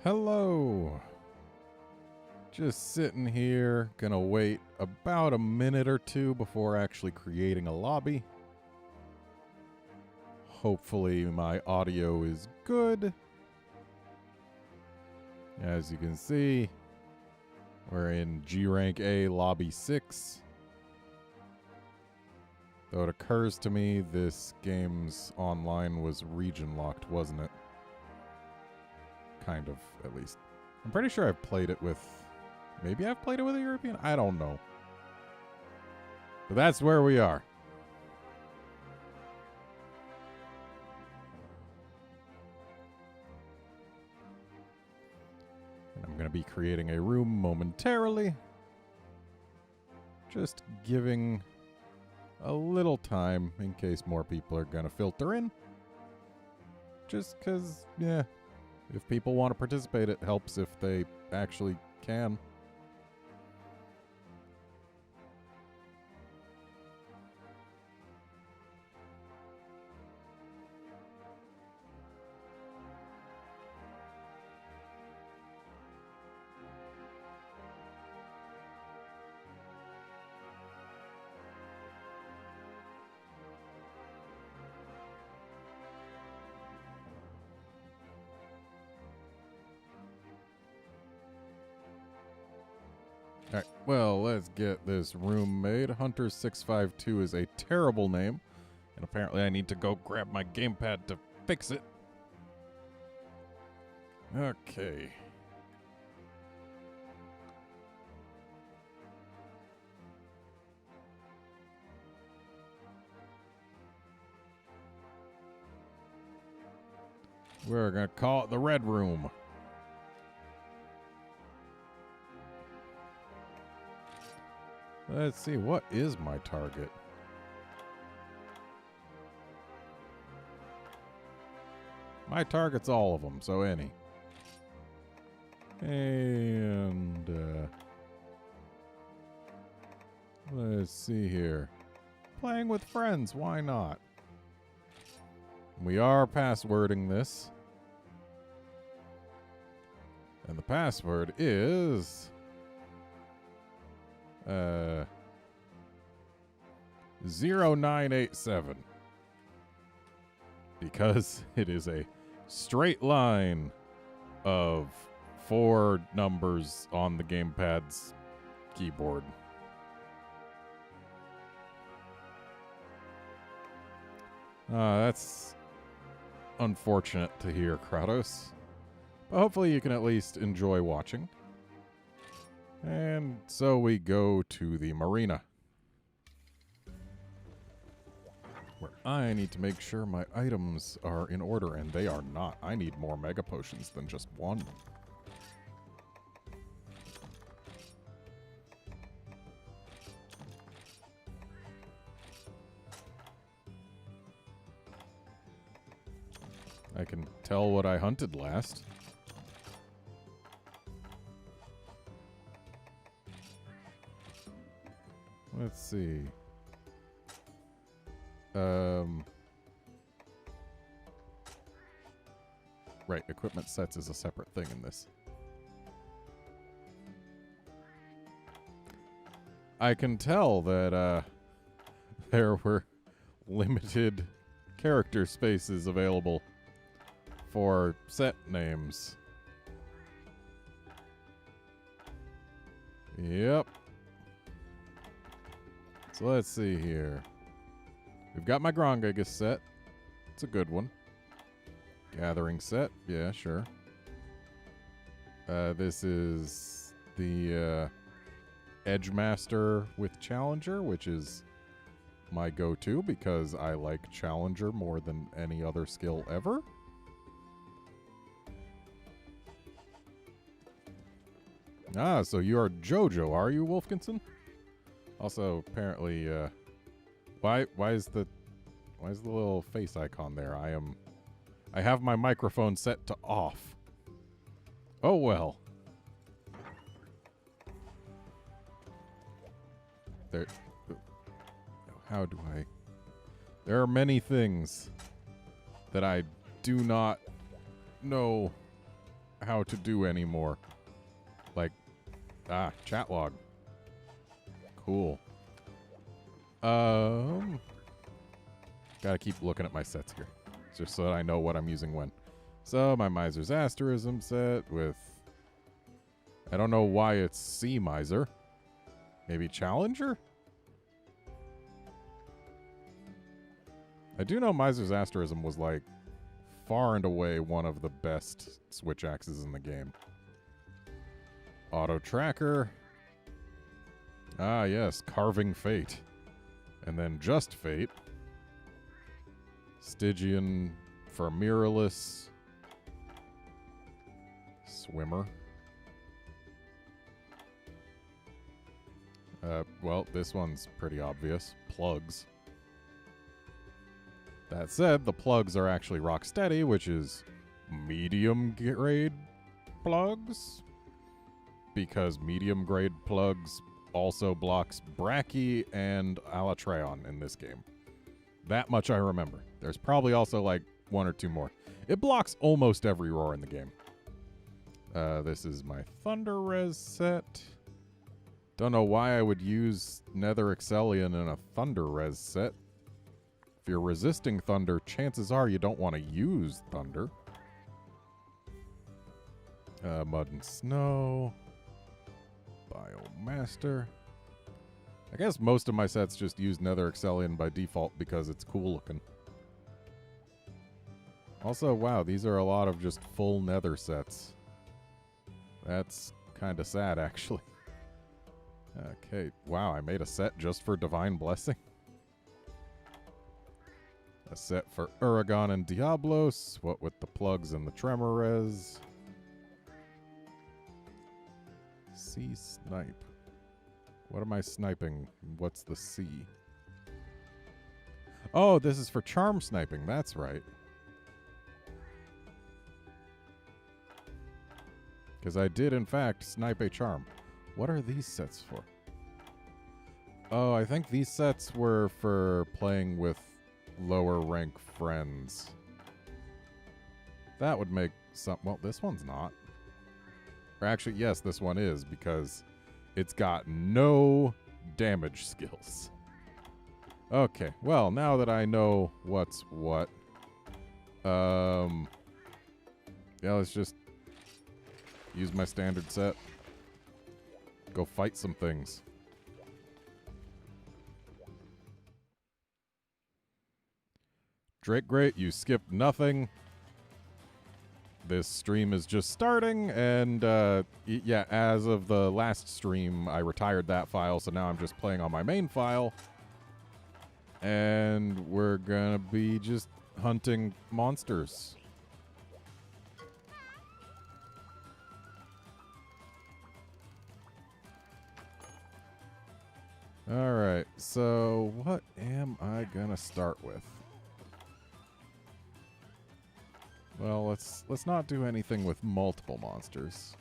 Hello. Just sitting here, gonna wait about a minute or two before actually creating a lobby. Hopefully my audio is good. As you can see, we're in G Rank A Lobby 6. Though it occurs to me this game's online was region locked, wasn't it? Kind of, at least. I'm pretty sure I've played it with... Maybe I've played it with a European? I don't know. But that's where we are. And I'm going to be creating a room momentarily. Just giving a little time in case more people are going to filter in. Just because, yeah, if people want to participate, it helps if they actually can. Alright, well, let's get this room made. Hunter652 is a terrible name, and apparently I need to go grab my gamepad to fix it. Okay. We're gonna call it the Red Room. Let's see, what is my target? My target's all of them, so any. And, let's see here. Playing with friends, why not? We are passwording this. And the password is... 0987. Because it is a straight line of 4 numbers on the gamepad's keyboard. That's unfortunate to hear, Kratos. But hopefully you can at least enjoy watching. And so we go to the marina, where I need to make sure my items are in order, and they are not. I need more mega potions than just one. I can tell what I hunted last. Let's see. Right, equipment sets is a separate thing in this. I can tell that there were limited character spaces available for set names. Yep. So let's see here. We've got my Grongagus set. It's a good one. Gathering set. Yeah, sure. This is the Edgemaster with Challenger, which is my go-to because I like Challenger more than any other skill ever. Ah, so you are JoJo, are you, Wolfkinson? Also, apparently, why is the little face icon there? I have my microphone set to off. Oh well. How do I? There are many things that I do not know how to do anymore. Like, chat log. Cool. Gotta keep looking at my sets here, just so that I know what I'm using when. So, my Miser's Asterism set with... I don't know why it's Sea Miser. Maybe Challenger? I do know Miser's Asterism was, like, far and away one of the best switch axes in the game. Auto Tracker. Ah, yes, Carving Fate. And then Just Fate. Stygian for Mirrorless. Swimmer. Well, this one's pretty obvious. Plugs. That said, the plugs are actually Rocksteady, which is medium grade plugs. Because medium grade plugs also blocks Bracky and Alatreon in this game. That much I remember. There's probably also like one or two more. It blocks almost every roar in the game. This is my Thunder Res set. Don't know why I would use Nether Excellion in a Thunder Res set. If you're resisting Thunder, chances are you don't want to use Thunder. Mud and Snow. Biomaster. I guess most of my sets just use Nether Excellion by default because it's cool looking. Also, wow, these are a lot of just full Nether sets. That's kind of sad, actually. Okay, wow, I made a set just for Divine Blessing. A set for Uragon and Diablos, what with the plugs and the Tremor Res. Sea Snipe. What am I sniping? What's the C? Oh, this is for charm sniping, that's right. Because I did, in fact, snipe a charm. What are these sets for? Oh, I think these sets were for playing with lower rank friends. That would make some... Well, this one's not. Or actually, yes, this one is, because it's got no damage skills. Okay, well, now that I know what's what... Yeah, let's just use my standard set. Go fight some things. Drake Great, you skipped nothing. This stream is just starting, and yeah, as of the last stream, I retired that file, so now I'm just playing on my main file. And we're gonna be just hunting monsters. Alright, so what am I gonna start with? Well, let's not do anything with multiple monsters.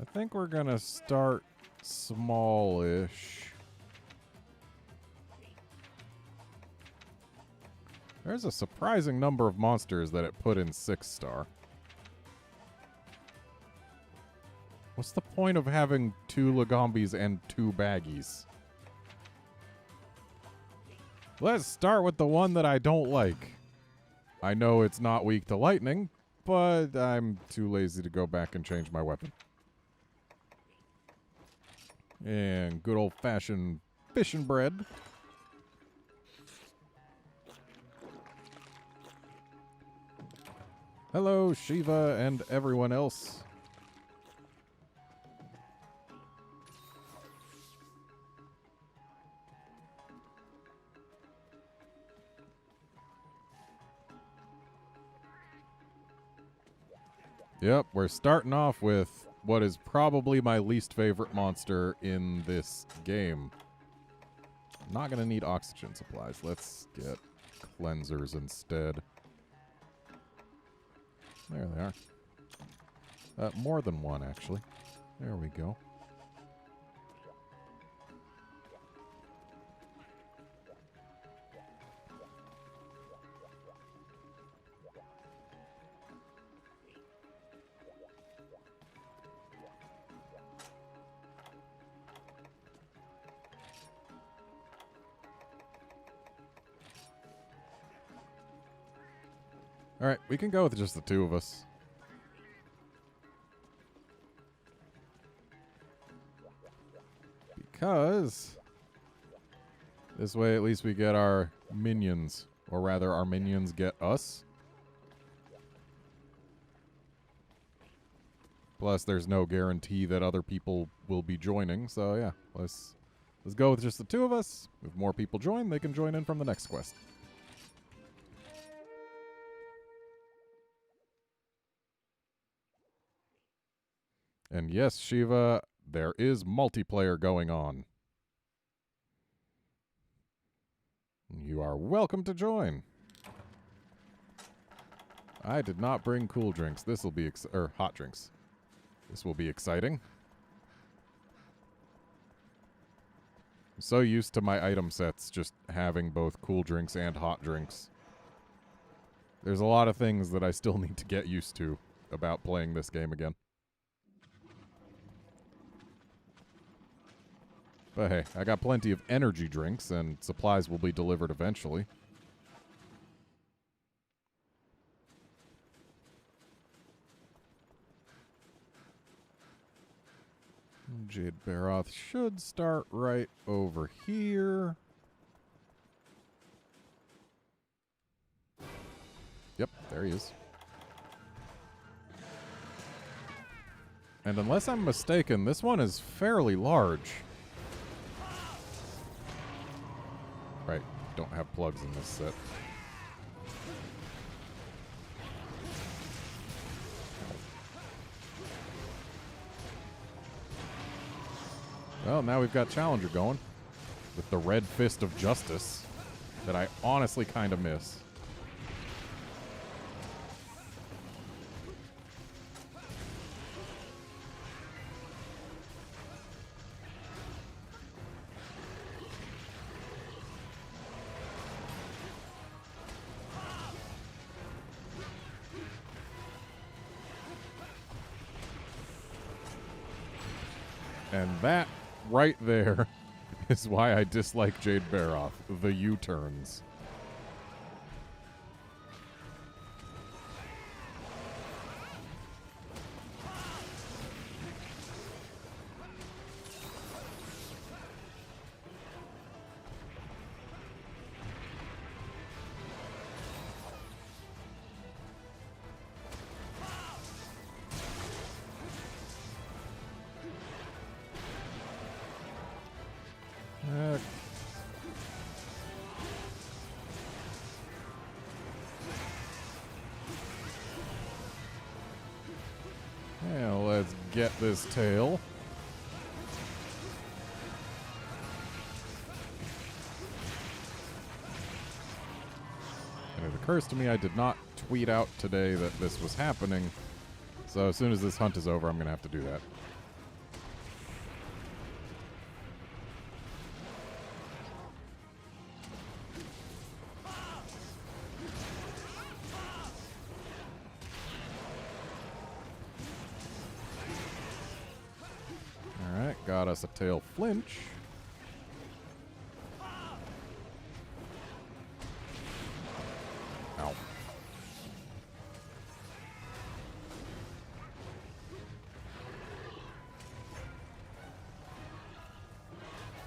I think we're gonna start smallish. There's a surprising number of monsters that it put in 6-star. What's the point of having 2 Lagombies and 2 Baggies? Let's start with the one that I don't like. I know it's not weak to lightning, but I'm too lazy to go back and change my weapon. And good old-fashioned fish and bread. Hello, Shiva and everyone else. Yep, we're starting off with what is probably my least favorite monster in this game. Not going to need oxygen supplies. Let's get cleansers instead. There they are. More than one, actually. There we go. Alright, we can go with just the two of us. Because this way at least we get our minions. Or rather, our minions get us. Plus, there's no guarantee that other people will be joining. So yeah, let's go with just the two of us. If more people join, they can join in from the next quest. And yes, Shiva, there is multiplayer going on. You are welcome to join. I did not bring cool drinks. This will be hot drinks. This will be exciting. I'm so used to my item sets just having both cool drinks and hot drinks. There's a lot of things that I still need to get used to about playing this game again. But hey, I got plenty of energy drinks, and supplies will be delivered eventually. Jade Baroth should start right over here. Yep, there he is. And unless I'm mistaken, this one is fairly large. Right, don't have plugs in this set. Well, now we've got Challenger going with the Red Fist of Justice that I honestly kind of miss. And that right there is why I dislike Jade Baroth, the U-turns. Now let's get this tail. And it occurs to me I did not tweet out today that this was happening. So as soon as this hunt is over, I'm going to have to do that. Got us a tail flinch. Ow.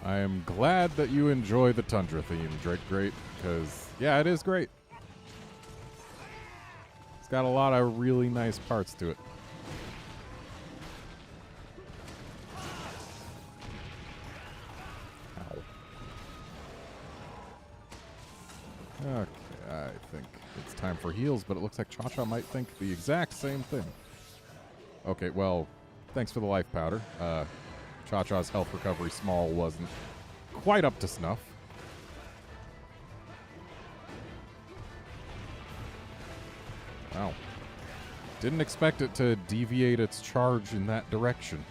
I am glad that you enjoy the Tundra theme, Drake Great, because, yeah, it is great. It's got a lot of really nice parts to it. Okay, I think it's time for heals, but it looks like Cha-Cha might think the exact same thing. Okay, well, thanks for the life powder. Cha-Cha's health recovery small wasn't quite up to snuff, Wow. Didn't expect it to deviate its charge in that direction.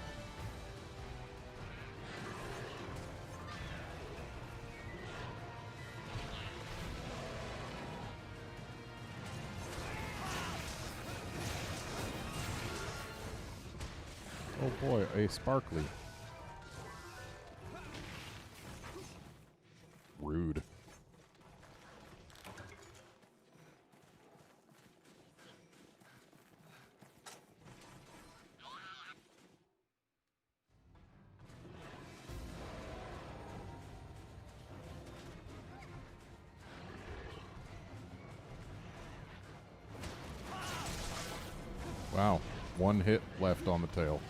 Oh boy, a sparkly. Rude. Wow. One hit left on the tail.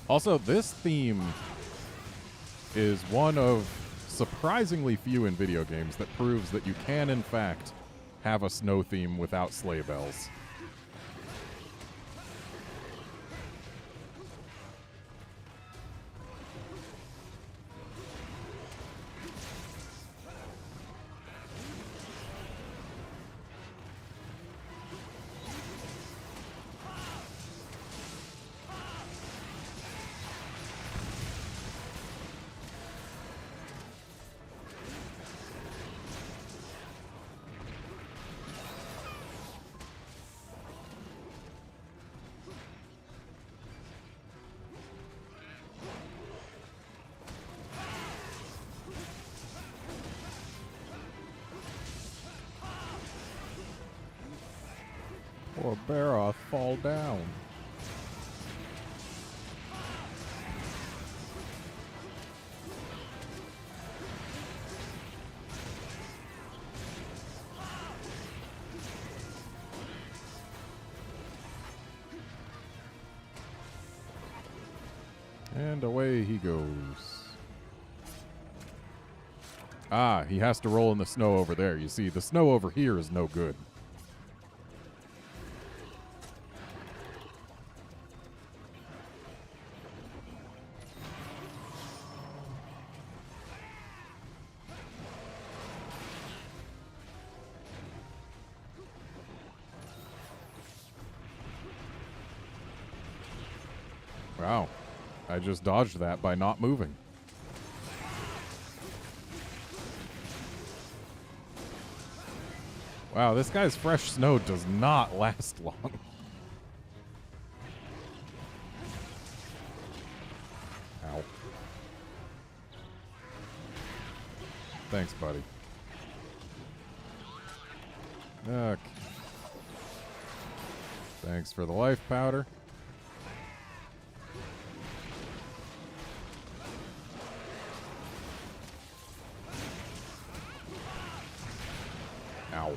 Also, this theme is one of surprisingly few in video games that proves that you can, in fact, have a snow theme without sleigh bells. Or Barroth fall down. And away he goes. Ah, he has to roll in the snow over there. You see, the snow over here is no good. Wow. I just dodged that by not moving. Wow, this guy's fresh snow does not last long. Ow. Thanks, buddy. Okay. Thanks for the life powder. Ow.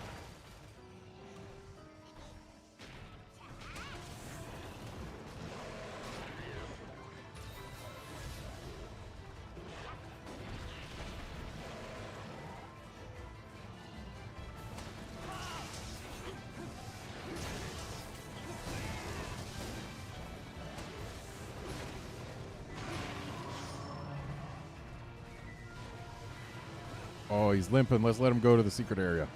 Oh, he's limping. Let's let him go to the secret area.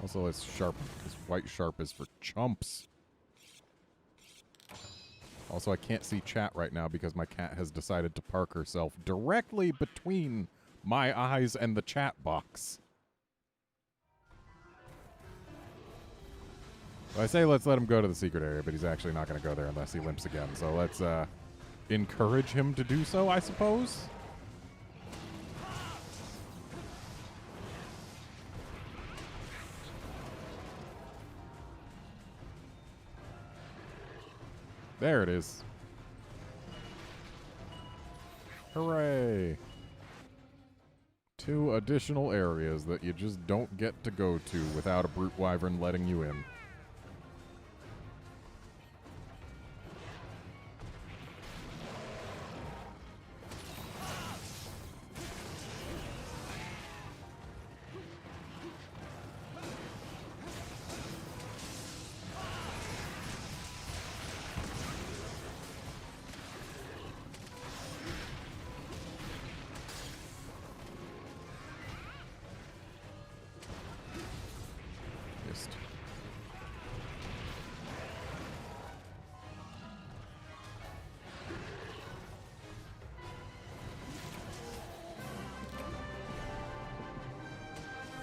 Also, it's sharp. Because white sharp is for chumps. Also, I can't see chat right now because my cat has decided to park herself directly between my eyes and the chat box. Well, I say let's let him go to the secret area, but he's actually not going to go there unless he limps again. So let's encourage him to do so, I suppose. There it is. Hooray. 2 additional areas that you just don't get to go to without a brute wyvern letting you in.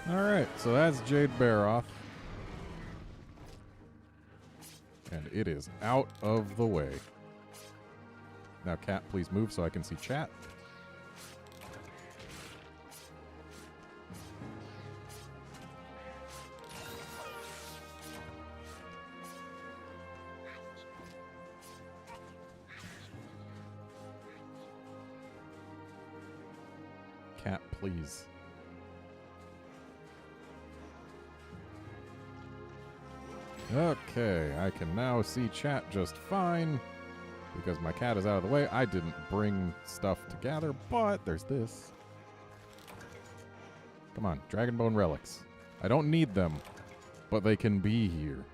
Alright, so that's Jade Baroth. And it is out of the way. Now, cat, please move so I can see chat. Cat, please. Okay, I can now see chat just fine because my cat is out of the way. I didn't bring stuff to gather, but there's this. Come on, Dragonbone relics. I don't need them, but they can be here.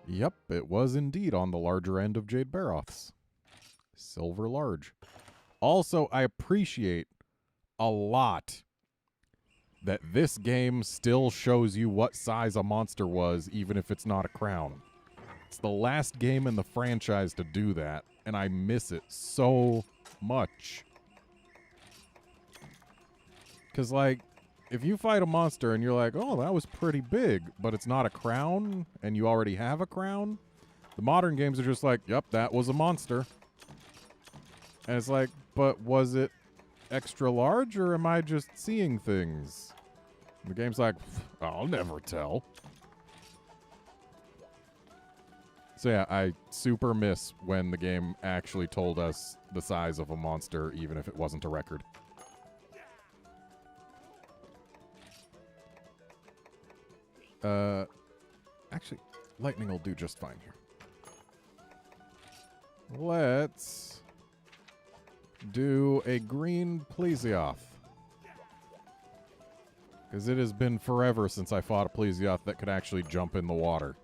Yep, it was indeed on the larger end of Jade Baroth's. Silver large. Also, I appreciate a lot that this game still shows you what size a monster was, even if it's not a crown. It's the last game in the franchise to do that, and I miss it so much. Because, like, if you fight a monster and you're like, oh, that was pretty big, but it's not a crown, and you already have a crown, the modern games are just like, yep, that was a monster. And it's like, but was it extra large, or am I just seeing things? And the game's like, I'll never tell. So yeah, I super miss when the game actually told us the size of a monster, even if it wasn't a record. Actually, lightning will do just fine here. Let's do a green Plesioth. Because it has been forever since I fought a Plesioth that could actually jump in the water.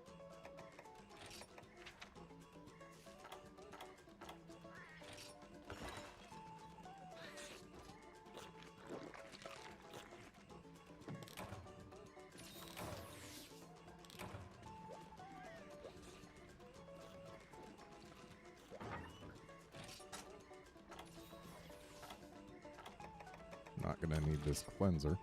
Not gonna need this cleanser.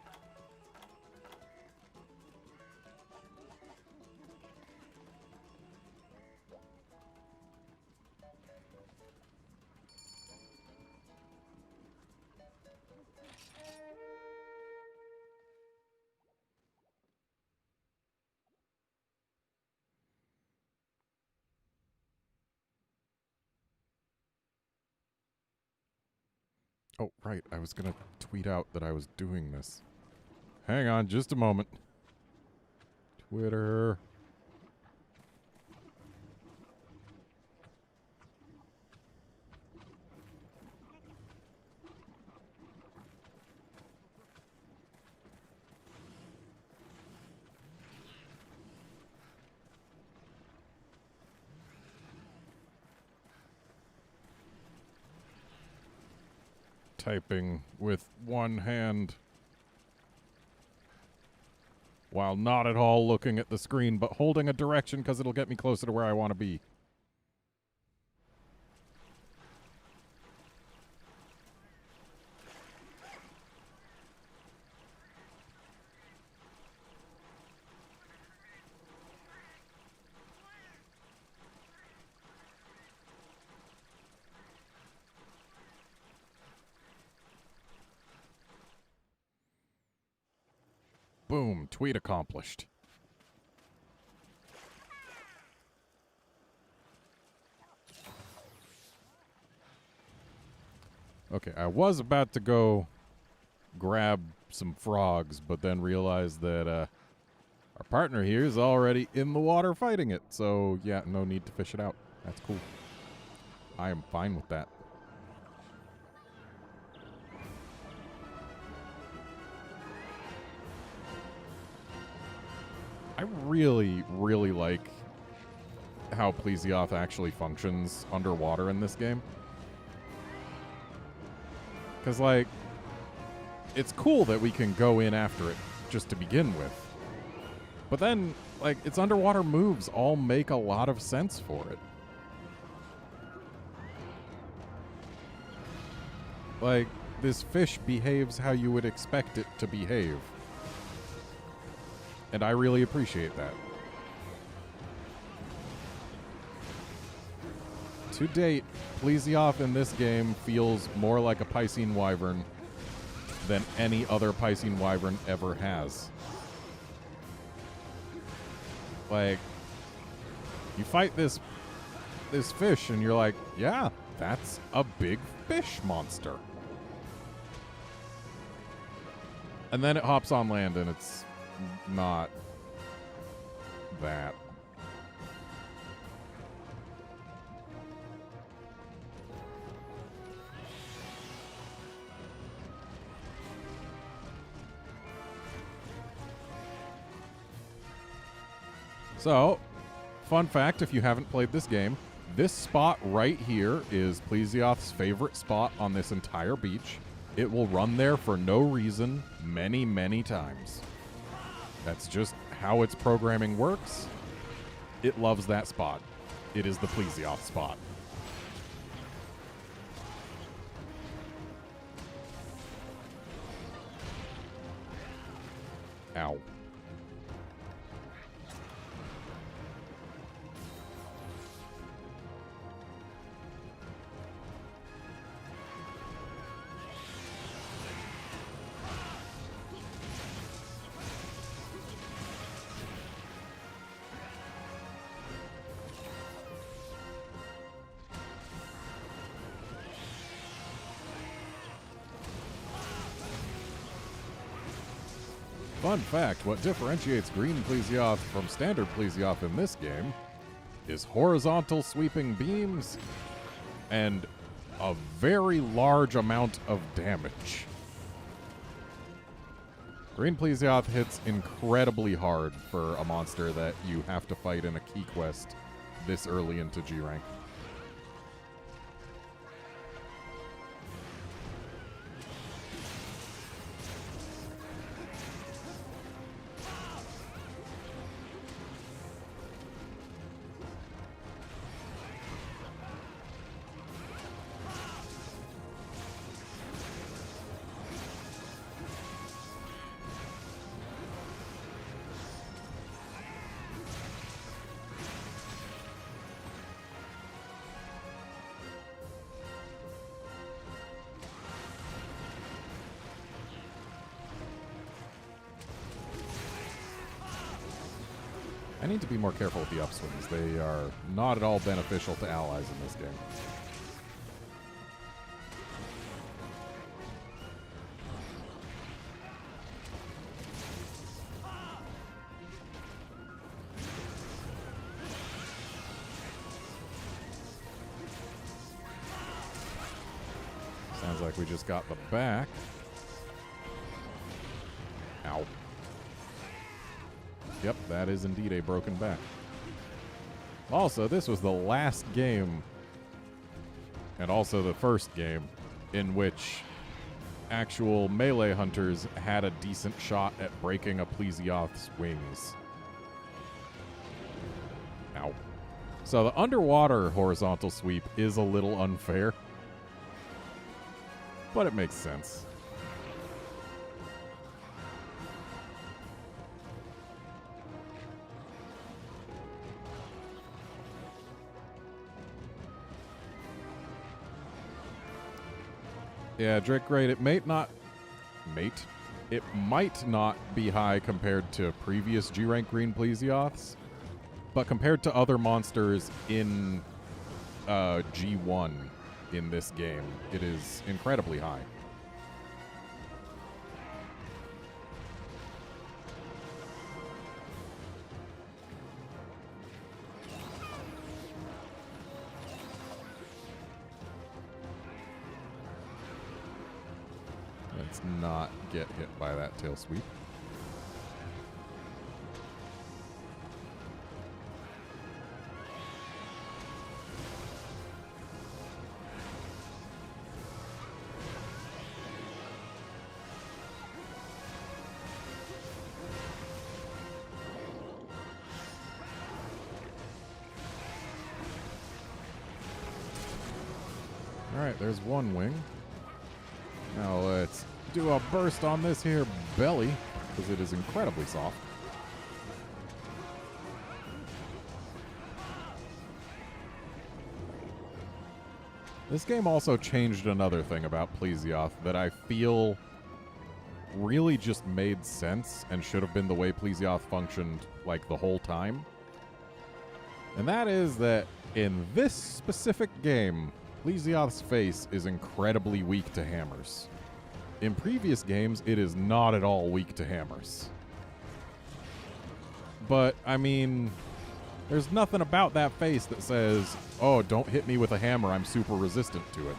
Oh, right. I was going to tweet out that I was doing this. Hang on just a moment. Twitter. Typing with one hand while not at all looking at the screen, but holding a direction because it'll get me closer to where I want to be. Boom, tweet accomplished. Okay, I was about to go grab some frogs, but then realized that our partner here is already in the water fighting it. So, yeah, no need to fish it out. That's cool. I am fine with that. I really, really like how Plesioth actually functions underwater in this game. Because, like, it's cool that we can go in after it just to begin with. But then, like, its underwater moves all make a lot of sense for it. Like, this fish behaves how you would expect it to behave. And I really appreciate that. To date, Plesioth in this game feels more like a Piscine Wyvern than any other Piscine Wyvern ever has. Like, you fight this fish and you're like, yeah, that's a big fish monster. And then it hops on land and it's not that. So, fun fact, if you haven't played this game, this spot right here is Plesioth's favorite spot on this entire beach. It will run there for no reason many, many times. That's just how its programming works. It loves that spot. It is the Plesioth spot. Ow. Fun fact, what differentiates green Plesioth from standard Plesioth in this game is horizontal sweeping beams and a very large amount of damage. Green Plesioth hits incredibly hard for a monster that you have to fight in a key quest this early into G rank. I need to be more careful with the upswings. They are not at all beneficial to allies in this game. Sounds like we just got the back. Ow. Yep, that is indeed a broken back. Also, this was the last game, and also the first game, in which actual melee hunters had a decent shot at breaking a Plesioth's wings. Ow. So the underwater horizontal sweep is a little unfair, but it makes sense. Yeah, Drake grade, it might not be high compared to previous G-rank green Plesioths, but compared to other monsters in G1 in this game, it is incredibly high. Let's not get hit by that tail sweep. Alright, there's one wing. Now let's do a burst on this here belly, because it is incredibly soft. This game also changed another thing about Plesioth that I feel really just made sense and should have been the way Plesioth functioned like the whole time. And that is that in this specific game, Plesioth's face is incredibly weak to hammers. In previous games, it is not at all weak to hammers. But, I mean, there's nothing about that face that says, oh, don't hit me with a hammer, I'm super resistant to it.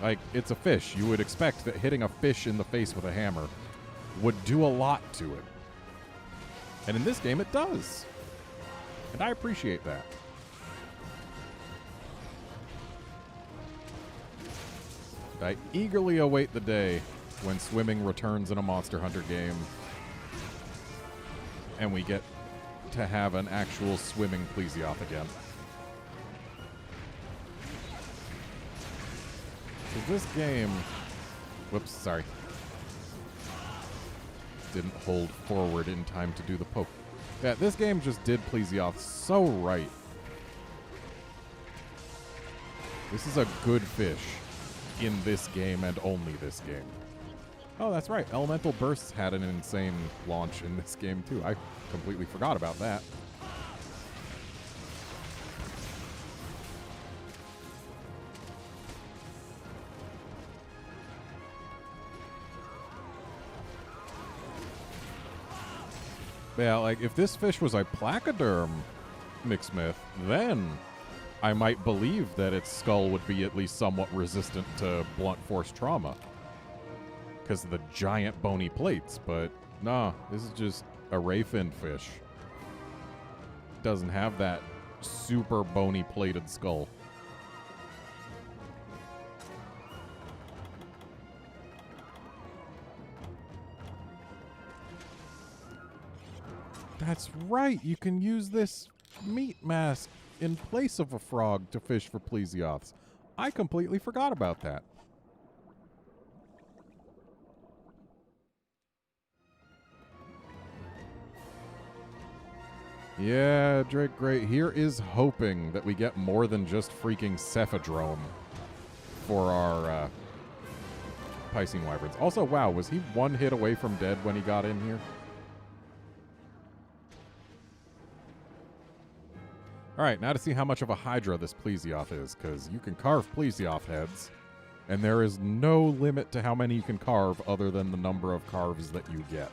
Like, it's a fish. You would expect that hitting a fish in the face with a hammer would do a lot to it. And in this game, it does. And I appreciate that. I eagerly await the day when swimming returns in a Monster Hunter game and we get to have an actual swimming Plesioth again. So this game... Whoops, sorry. Didn't hold forward in time to do the poke. Yeah, this game just did Plesioth so right. This is a good fish in this game and only this game. Oh, that's right. Elemental Bursts had an insane launch in this game, too. I completely forgot about that. Yeah, like, if this fish was a placoderm Mixsmith, then I might believe that its skull would be at least somewhat resistant to blunt force trauma because of the giant bony plates, but nah, this is just a ray-finned fish. Doesn't have that super bony plated skull. That's right, you can use this meat mask in place of a frog to fish for Plesioths. I completely forgot about that. Yeah, Drake, great. Here is hoping that we get more than just freaking Cephadrome for our Piscine Wyverns. Also, wow, was he one hit away from dead when he got in here? Alright, now to see how much of a Hydra this Plesioth is, because you can carve Plesioth heads, and there is no limit to how many you can carve other than the number of carves that you get.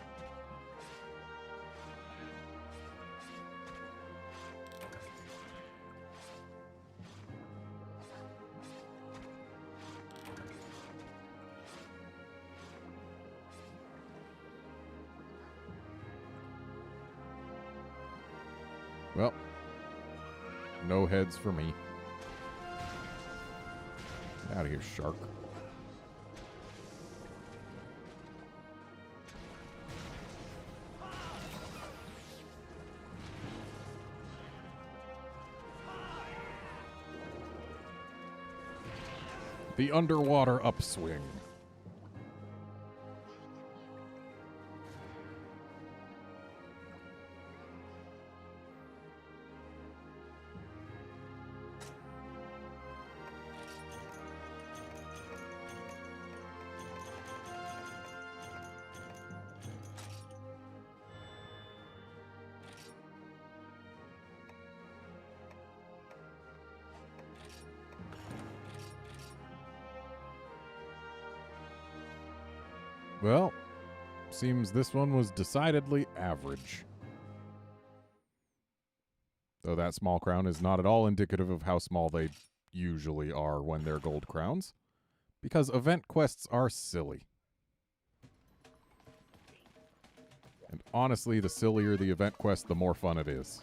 Well, no heads for me. Get out of here, shark. The underwater upswing. Well, seems this one was decidedly average. Though that small crown is not at all indicative of how small they usually are when they're gold crowns, because event quests are silly. And honestly, the sillier the event quest, the more fun it is.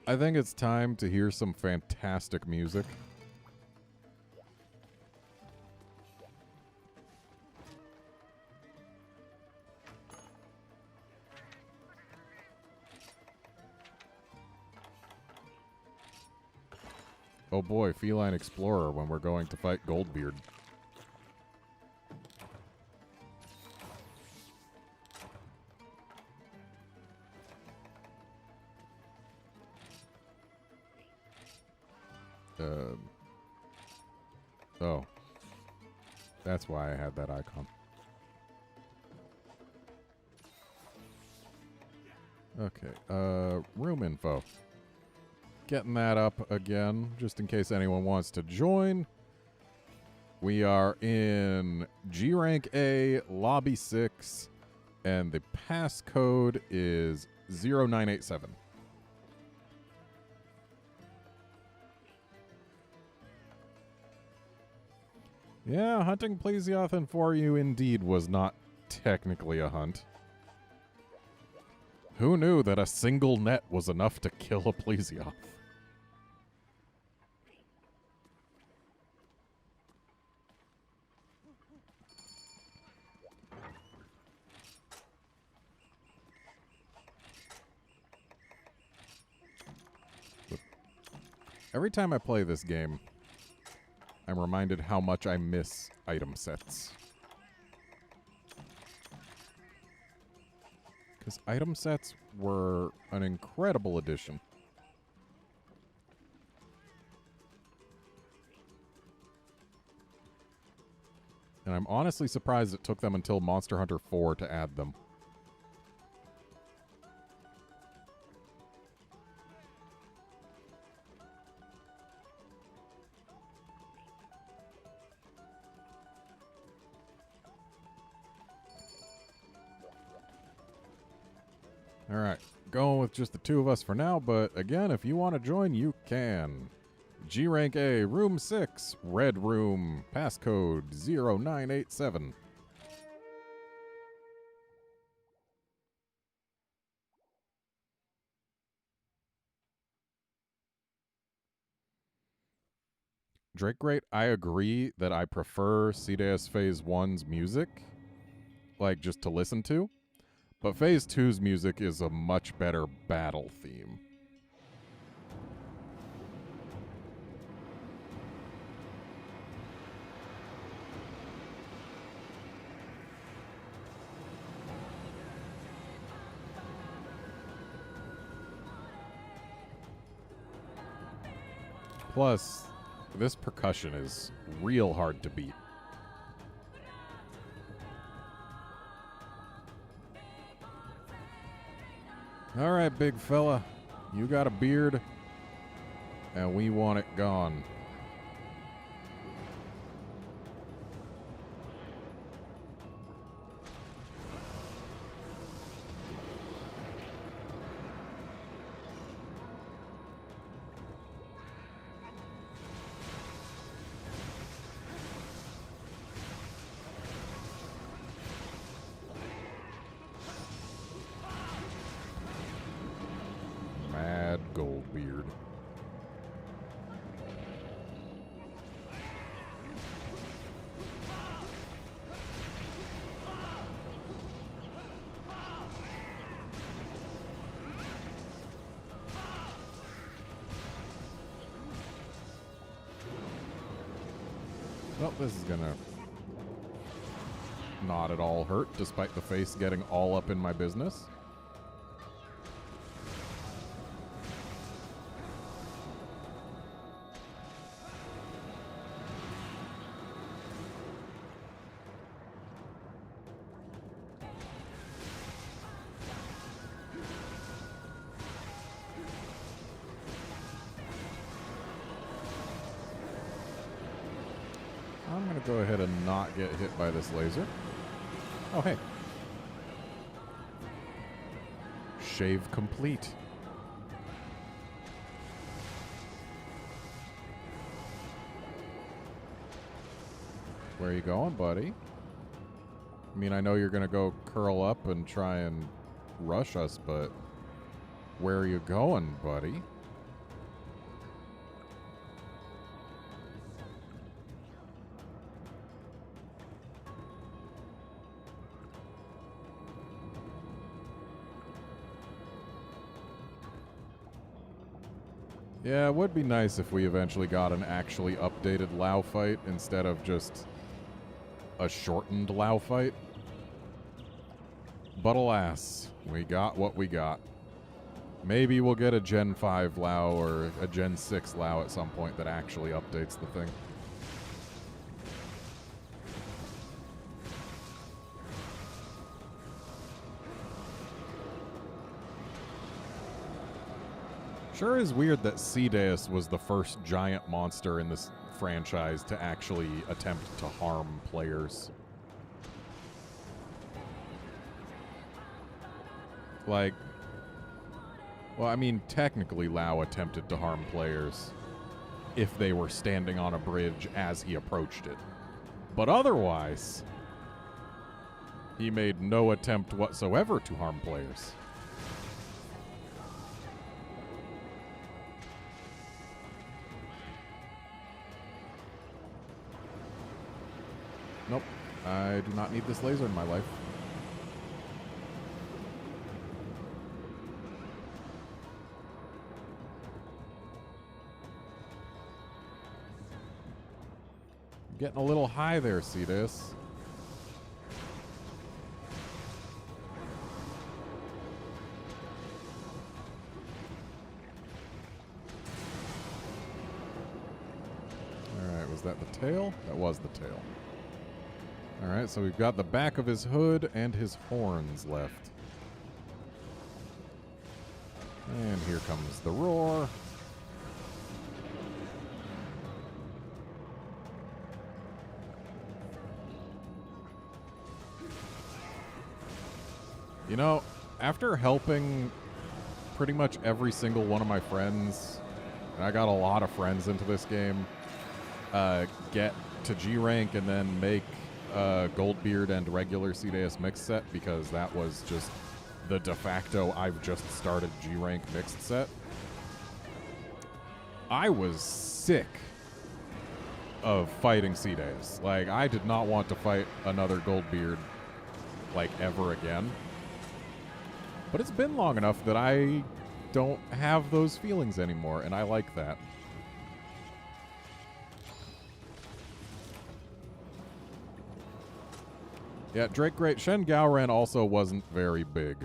I think it's time to hear some fantastic music. Oh boy, Feline Explorer when we're going to fight Goldbeard. Oh. That's why I had that icon. Okay, room info. Getting that up again, just in case anyone wants to join. We are in G Rank A, Lobby 6, and the passcode is 0987. Yeah, hunting Plesioth for you indeed was not technically a hunt. Who knew that a single net was enough to kill a Plesioth? Every time I play this game, I'm reminded how much I miss item sets. Because item sets were an incredible addition. And I'm honestly surprised it took them until Monster Hunter 4 to add them. All right, going with just the two of us for now, but again, if you want to join, you can. G Rank A, Room 6, Red Room, passcode 0987. Drake Great, I agree that I prefer CDS Phase 1's music, like just to listen to. But Phase 2's music is a much better battle theme. Plus, this percussion is real hard to beat. All right, big fella. You got a beard, and we want it gone. Mad Goldbeard. Well, this is gonna not at all hurt, despite the face getting all up in my business. I'm going to go ahead and not get hit by this laser. Oh, hey. Shave complete. Where are you going, buddy? I mean, I know you're going to go curl up and try and rush us, but where are you going, buddy? Yeah, it would be nice if we eventually got an actually updated Lao fight instead of just a shortened Lao fight. But alas, we got what we got. Maybe we'll get a Gen 5 Lao or a Gen 6 Lao at some point that actually updates the thing. Sure is weird that Cedeus was the first giant monster in this franchise to actually attempt to harm players. Like, well, I mean, technically Lao attempted to harm players if they were standing on a bridge as he approached it. But otherwise, he made no attempt whatsoever to harm players. Nope. I do not need this laser in my life. Getting a little high there, Cetus. Alright, was that the tail? That was the tail. Alright, so we've got the back of his hood and his horns left. And here comes the roar. You know, after helping pretty much every single one of my friends, and I got a lot of friends into this game, get to G rank and then make Goldbeard and regular CDS mixed set, because that was just the de facto I've just started G rank mixed set. I was sick of fighting CDS. Like, I did not want to fight another Goldbeard, like, ever again. But it's been long enough that I don't have those feelings anymore, and I like that. Yeah, Drake Great Shen Gaoren also wasn't very big.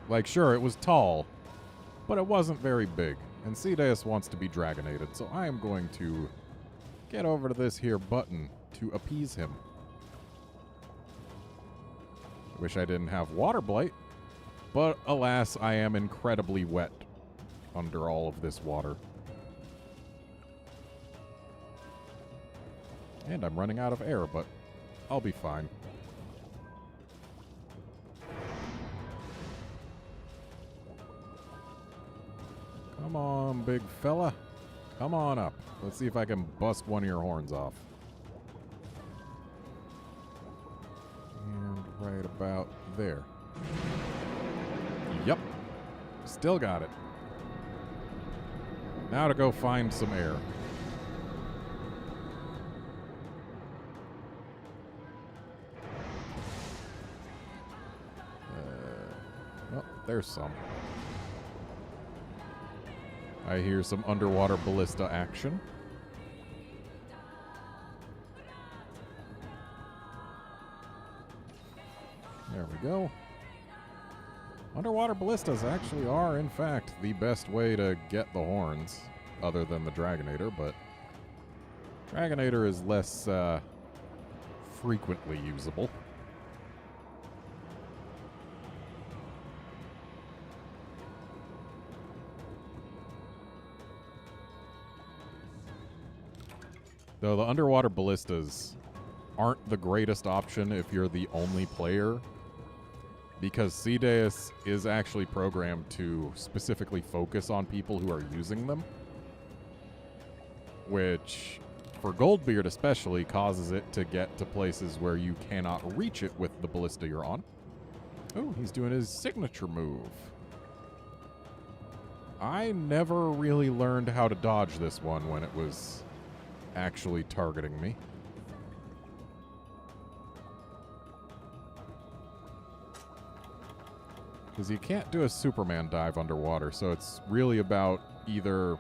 Like, sure, it was tall, but it wasn't very big. And Cedeus wants to be Dragonated, so I am going to get over to this here button to appease him. Wish I didn't have Water Blight. But, alas, I am incredibly wet under all of this water. And I'm running out of air, but I'll be fine. Come on, big fella. Come on up. Let's see if I can bust one of your horns off. And right about there. Yep. Still got it. Now to go find some air. Well, there's some. I hear some underwater ballista action. There we go. Underwater ballistas actually are, in fact, the best way to get the horns, other than the Dragonator, but Dragonator is less frequently usable. Though the underwater ballistas aren't the greatest option if you're the only player, because Cedeus is actually programmed to specifically focus on people who are using them, which, for Goldbeard especially, causes it to get to places where you cannot reach it with the ballista you're on. Oh, he's doing his signature move. I never really learned how to dodge this one when it was actually targeting me. Because you can't do a Superman dive underwater, so it's really about either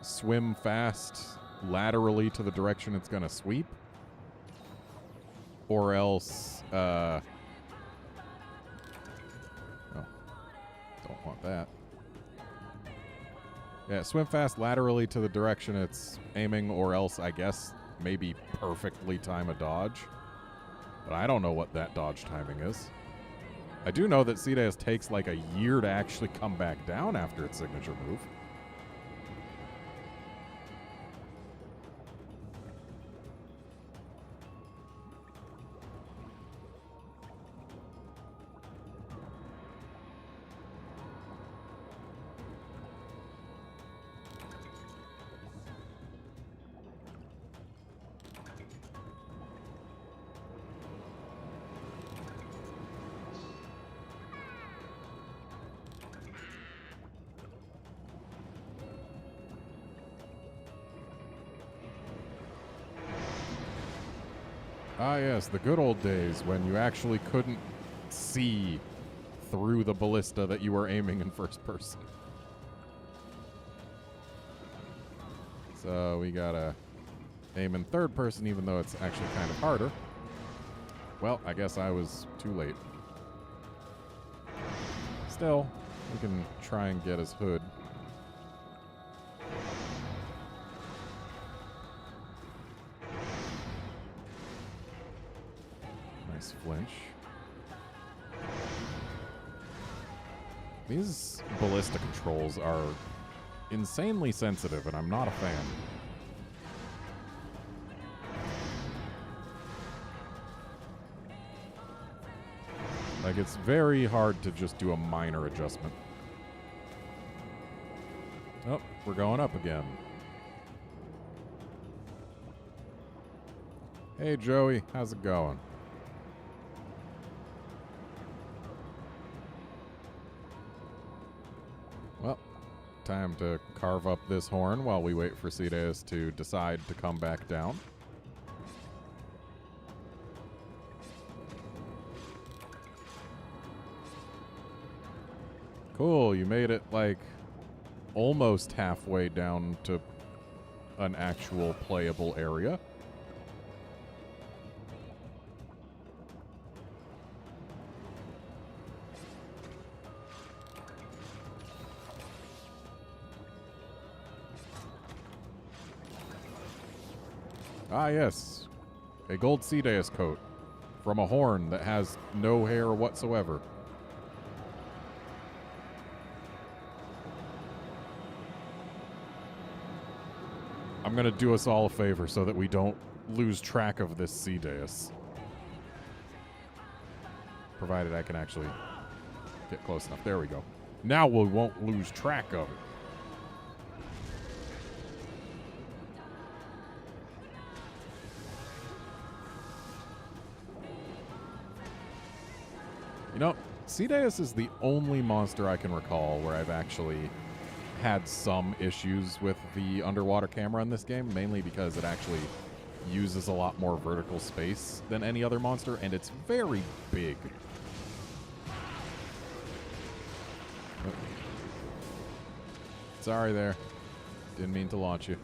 swim fast laterally to the direction it's going to sweep. Or else, oh, don't want that. Yeah, swim fast laterally to the direction it's aiming, or else, I guess, maybe perfectly time a dodge. But I don't know what that dodge timing is. I do know that Cedeus takes like a year to actually come back down after its signature move. Ah, yes, the good old days when you actually couldn't see through the ballista that you were aiming in first person. So we gotta aim in third person, even though it's actually kind of harder. Well, I guess I was too late. Still, we can try and get his hood. Nice flinch. These ballista controls are insanely sensitive, and I'm not a fan. Like, it's very hard to just do a minor adjustment. Oh, we're going up again. Hey, Joey, how's it going? Well, time to carve up this horn while we wait for Cedeus to decide to come back down. Cool, you made it, like, almost halfway down to an actual playable area. Ah, yes. A gold Cedeus coat from a horn that has no hair whatsoever. I'm going to do us all a favor so that we don't lose track of this Cedeus. Provided I can actually get close enough. There we go. Now we won't lose track of it. You know, Cedeus is the only monster I can recall where I've actually had some issues with the underwater camera in this game, mainly because it actually uses a lot more vertical space than any other monster, and it's very big. Oh. Sorry there. Didn't mean to launch you.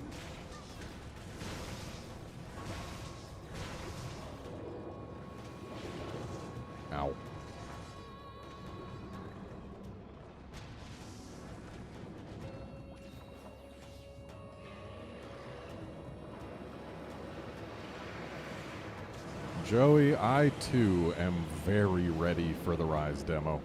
Ow. Joey, I too am very ready for the Rise demo.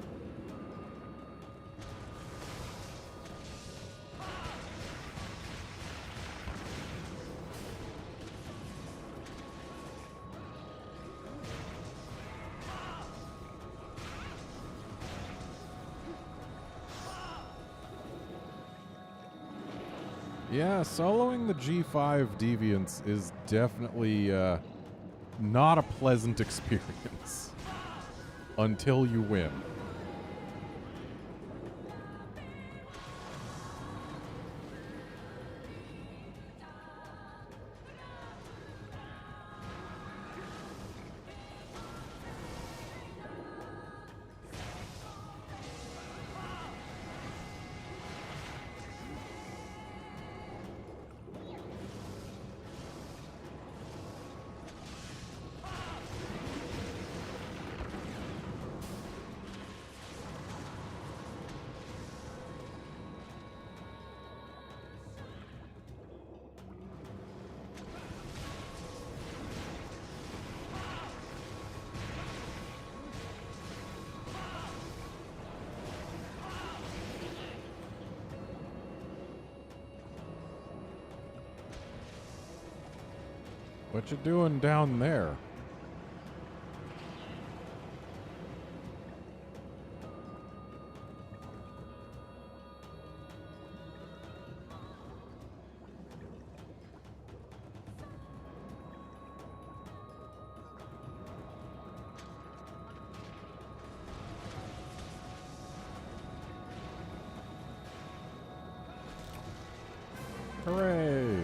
Yeah, soloing the G5 Deviants is definitely not a pleasant experience until you win. What you doing down there? Hooray!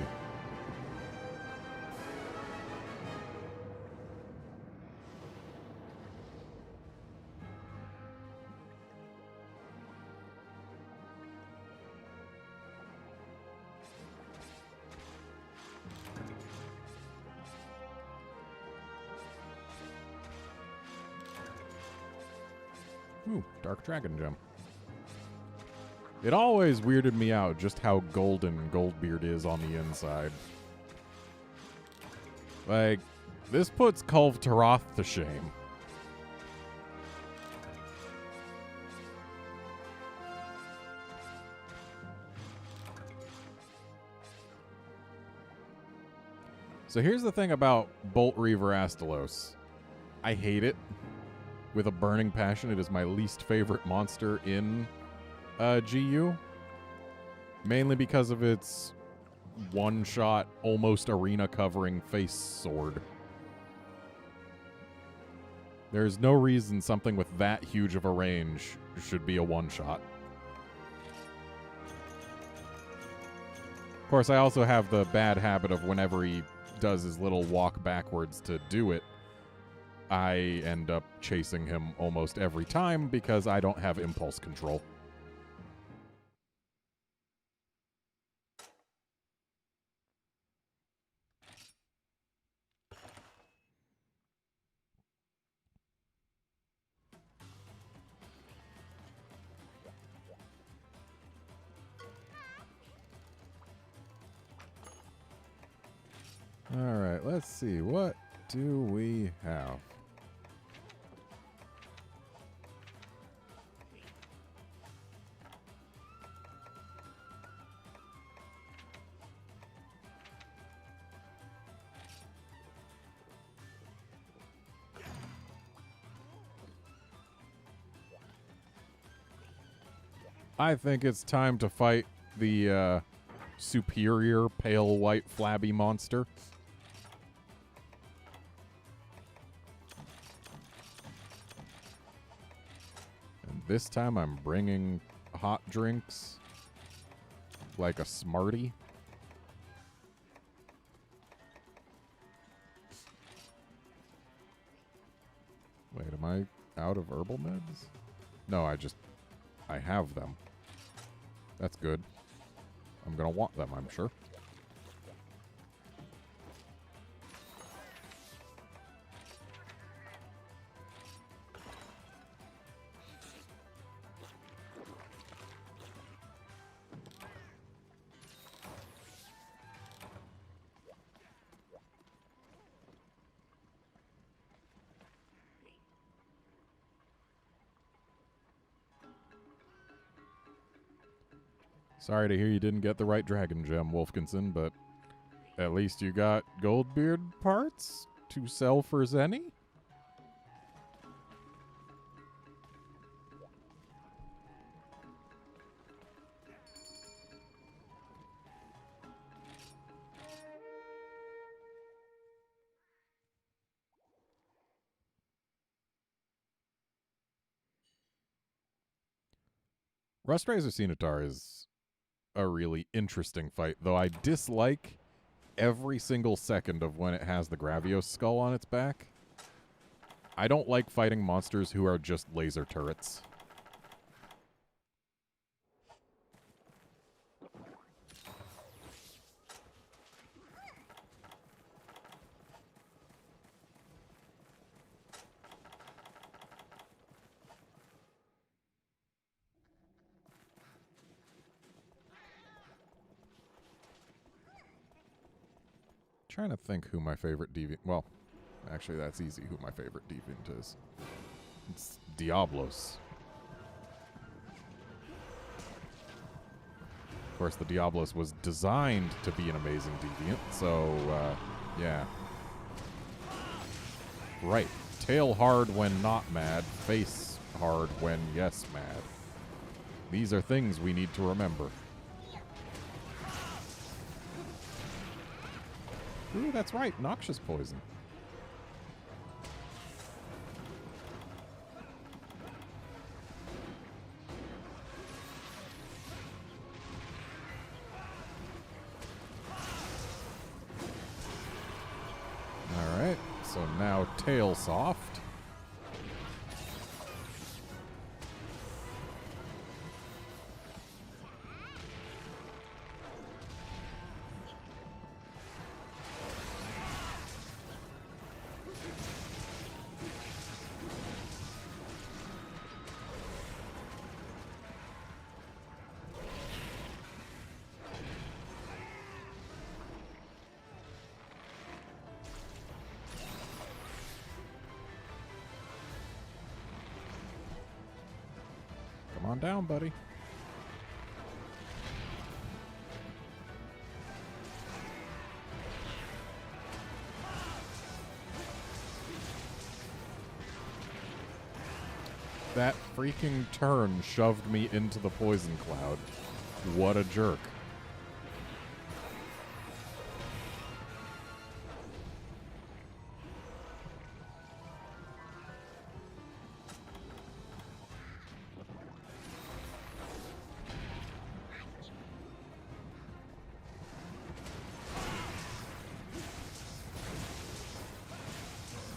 Ooh, Dark Dragon Gem. It always weirded me out just how golden Goldbeard is on the inside. Like, this puts Kulve Taroth to shame. So here's the thing about Bolt Reaver Astalos. I hate it with a burning passion. It is my least favorite monster in GU. Mainly because of its one-shot, almost arena-covering face sword. There's no reason something with that huge of a range should be a one-shot. Of course, I also have the bad habit of whenever he does his little walk backwards to do it, I end up chasing him almost every time because I don't have impulse control. Alright, let's see. What do we have? I think it's time to fight the superior pale white flabby monster. And this time I'm bringing hot drinks like a smarty. Wait, am I out of herbal meds? No, I have them. That's good. I'm gonna want them, I'm sure. Sorry to hear you didn't get the right dragon gem, Wolfkinson, but at least you got Goldbeard parts to sell for Zenny? Rustrazor Ceanataur is a really interesting fight, though I dislike every single second of when it has the Gravios skull on its back. I don't like fighting monsters who are just laser turrets. Trying to think who my favorite deviant... Well, actually, that's easy who my favorite deviant is. It's Diablos. Of course, the Diablos was designed to be an amazing deviant, so, yeah. Right. Tail hard when not mad, face hard when yes mad. These are things we need to remember. Ooh, that's right. Noxious poison. Alright, so now tail soft. Come on down, buddy. That freaking turn shoved me into the poison cloud. What a jerk.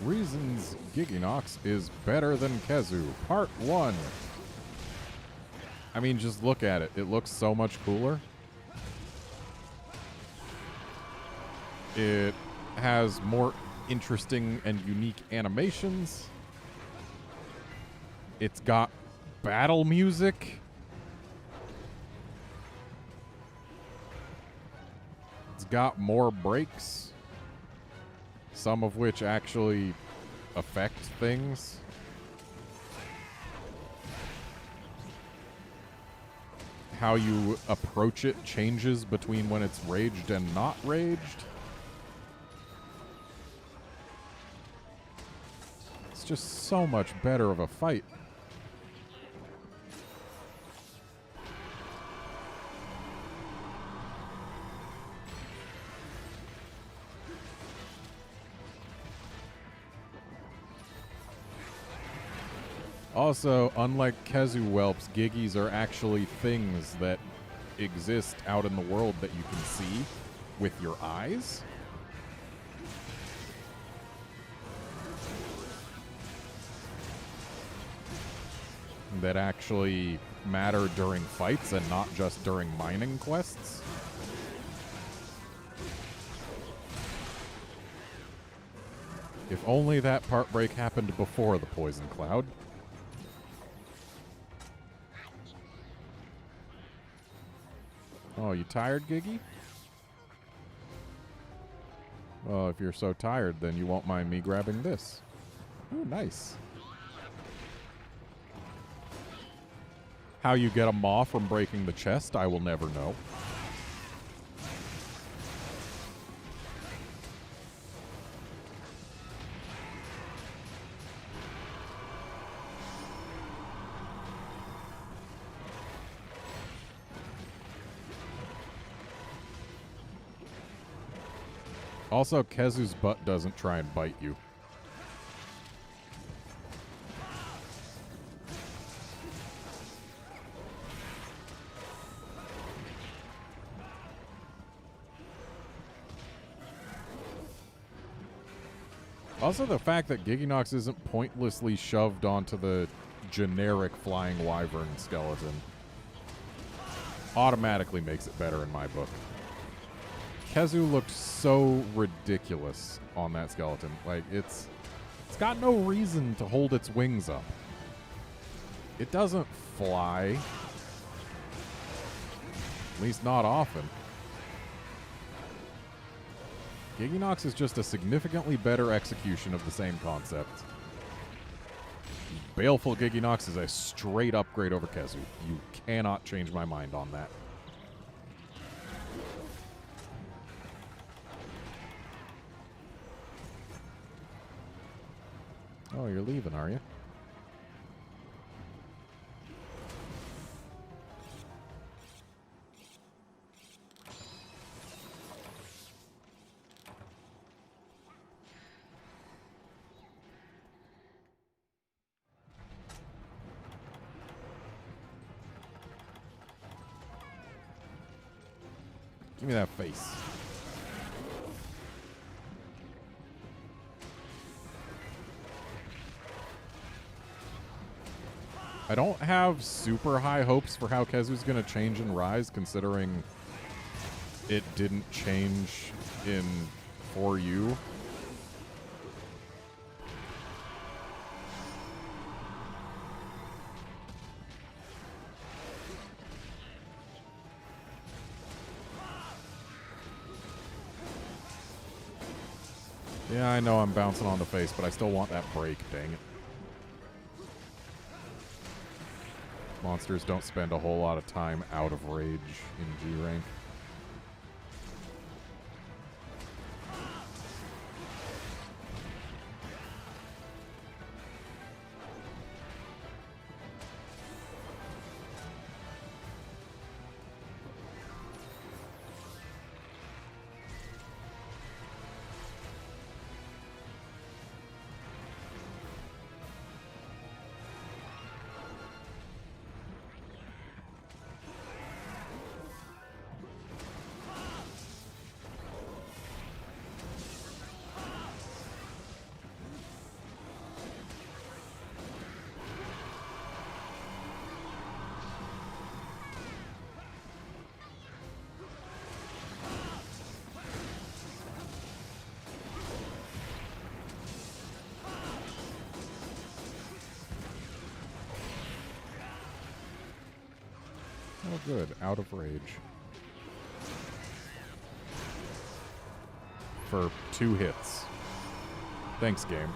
Reasons Giginox is better than Kezu. Part 1. I mean, just look at it. It looks so much cooler. It has more interesting and unique animations. It's got battle music. It's got more breaks. Some of which actually affect things. How you approach it changes between when it's raged and not raged. It's just so much better of a fight. Also, unlike Kezu Whelps, Giggies are actually things that exist out in the world that you can see with your eyes. That actually matter during fights and not just during mining quests. If only that part break happened before the poison cloud. Oh, you tired, Giggy? Well, if you're so tired, then you won't mind me grabbing this. Oh, nice. How you get a maw from breaking the chest, I will never know. Also, Kezu's butt doesn't try and bite you. Also, the fact that Giginox isn't pointlessly shoved onto the generic flying wyvern skeleton automatically makes it better in my book. Kezu looked so ridiculous on that skeleton. Like, it's got no reason to hold its wings up. It doesn't fly. At least not often. Giginox is just a significantly better execution of the same concept. Baleful Giginox is a straight upgrade over Kezu. You cannot change my mind on that. Oh, you're leaving, are you? Give me that face. I don't have super high hopes for how Kezu's going to change in Rise, considering it didn't change in 4U. Yeah, I know I'm bouncing on the face, but I still want that break, dang it. Monsters don't spend a whole lot of time out of rage in G rank. Oh, good. Out of rage. For 2 hits. Thanks, game.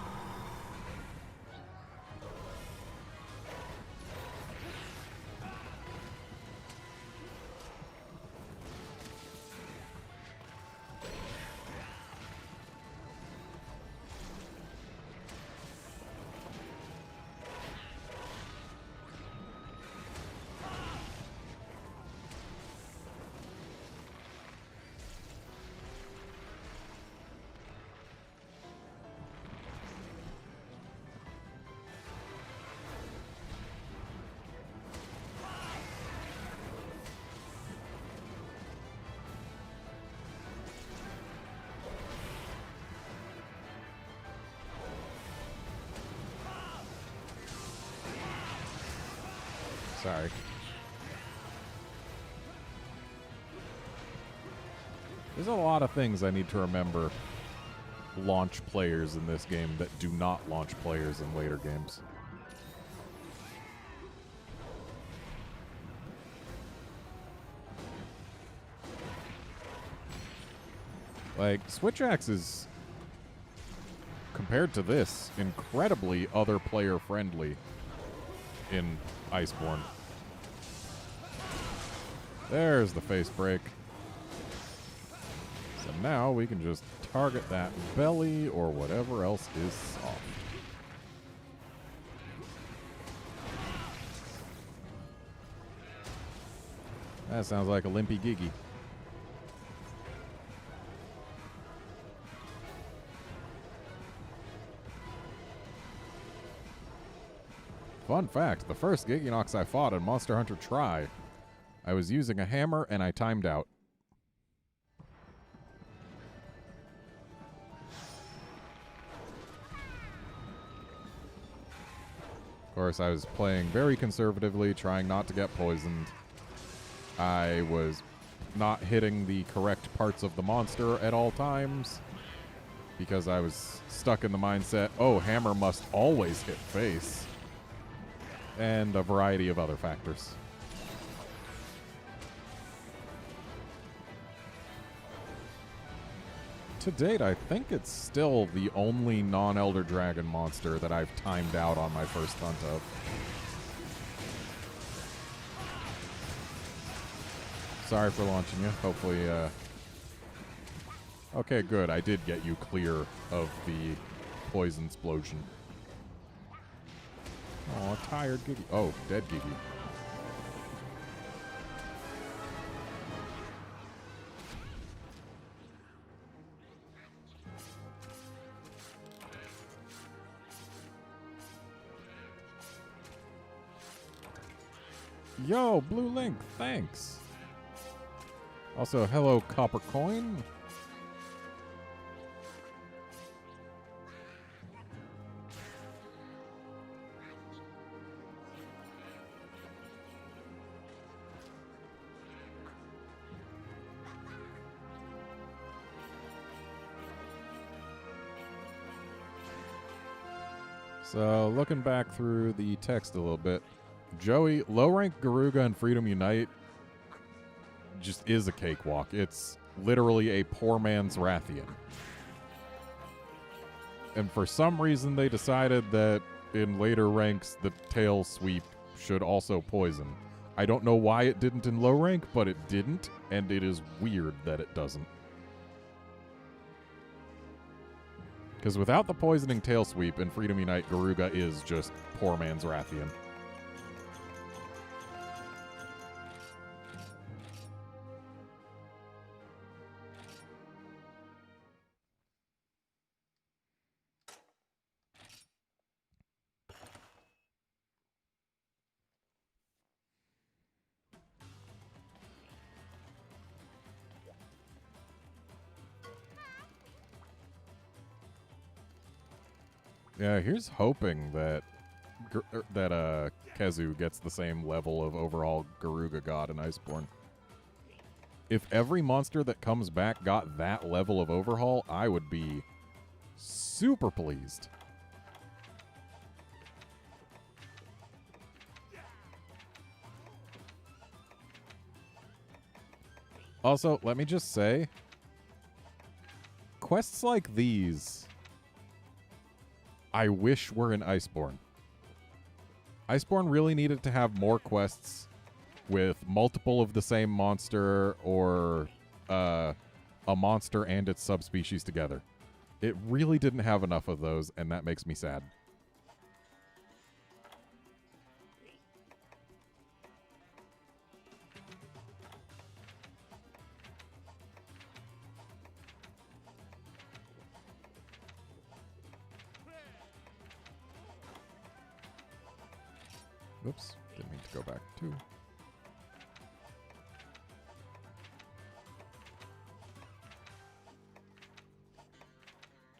Sorry. There's a lot of things I need to remember launch players in this game that do not launch players in later games. Like, Switch Axe is, compared to this, incredibly other player friendly in Iceborne. There's the face break. So now we can just target that belly or whatever else is soft. That sounds like a limpy giggy. Fun fact, the first Giginox I fought in Monster Hunter Tri, I was using a hammer and I timed out. Of course, I was playing very conservatively, trying not to get poisoned. I was not hitting the correct parts of the monster at all times because I was stuck in the mindset, oh, hammer must always hit face. And a variety of other factors. To date, I think it's still the only non-Elder Dragon monster that I've timed out on my first hunt of. Sorry for launching you. Hopefully, okay, good. I did get you clear of the poison explosion. Oh, tired Giggy. Oh, dead Giggy. Yo, Blue Link, thanks. Also, hello, Copper Coin. So, looking back through the text a little bit, Joey, low rank Garuga and Freedom Unite just is a cakewalk. It's literally a poor man's Rathian. And for some reason, they decided that in later ranks, the tail sweep should also poison. I don't know why it didn't in low rank, but it didn't, and it is weird that it doesn't. Because without the poisoning tail sweep in Freedom Unite, Garuga is just poor man's Rathian. Yeah, here's hoping that Kezu gets the same level of overall Garuga God in Iceborne. If every monster that comes back got that level of overhaul, I would be super pleased. Also, let me just say, quests like these, I wish were in Iceborne. Iceborne really needed to have more quests with multiple of the same monster or a monster and its subspecies together. It really didn't have enough of those, and that makes me sad. Oops, didn't mean to go back too.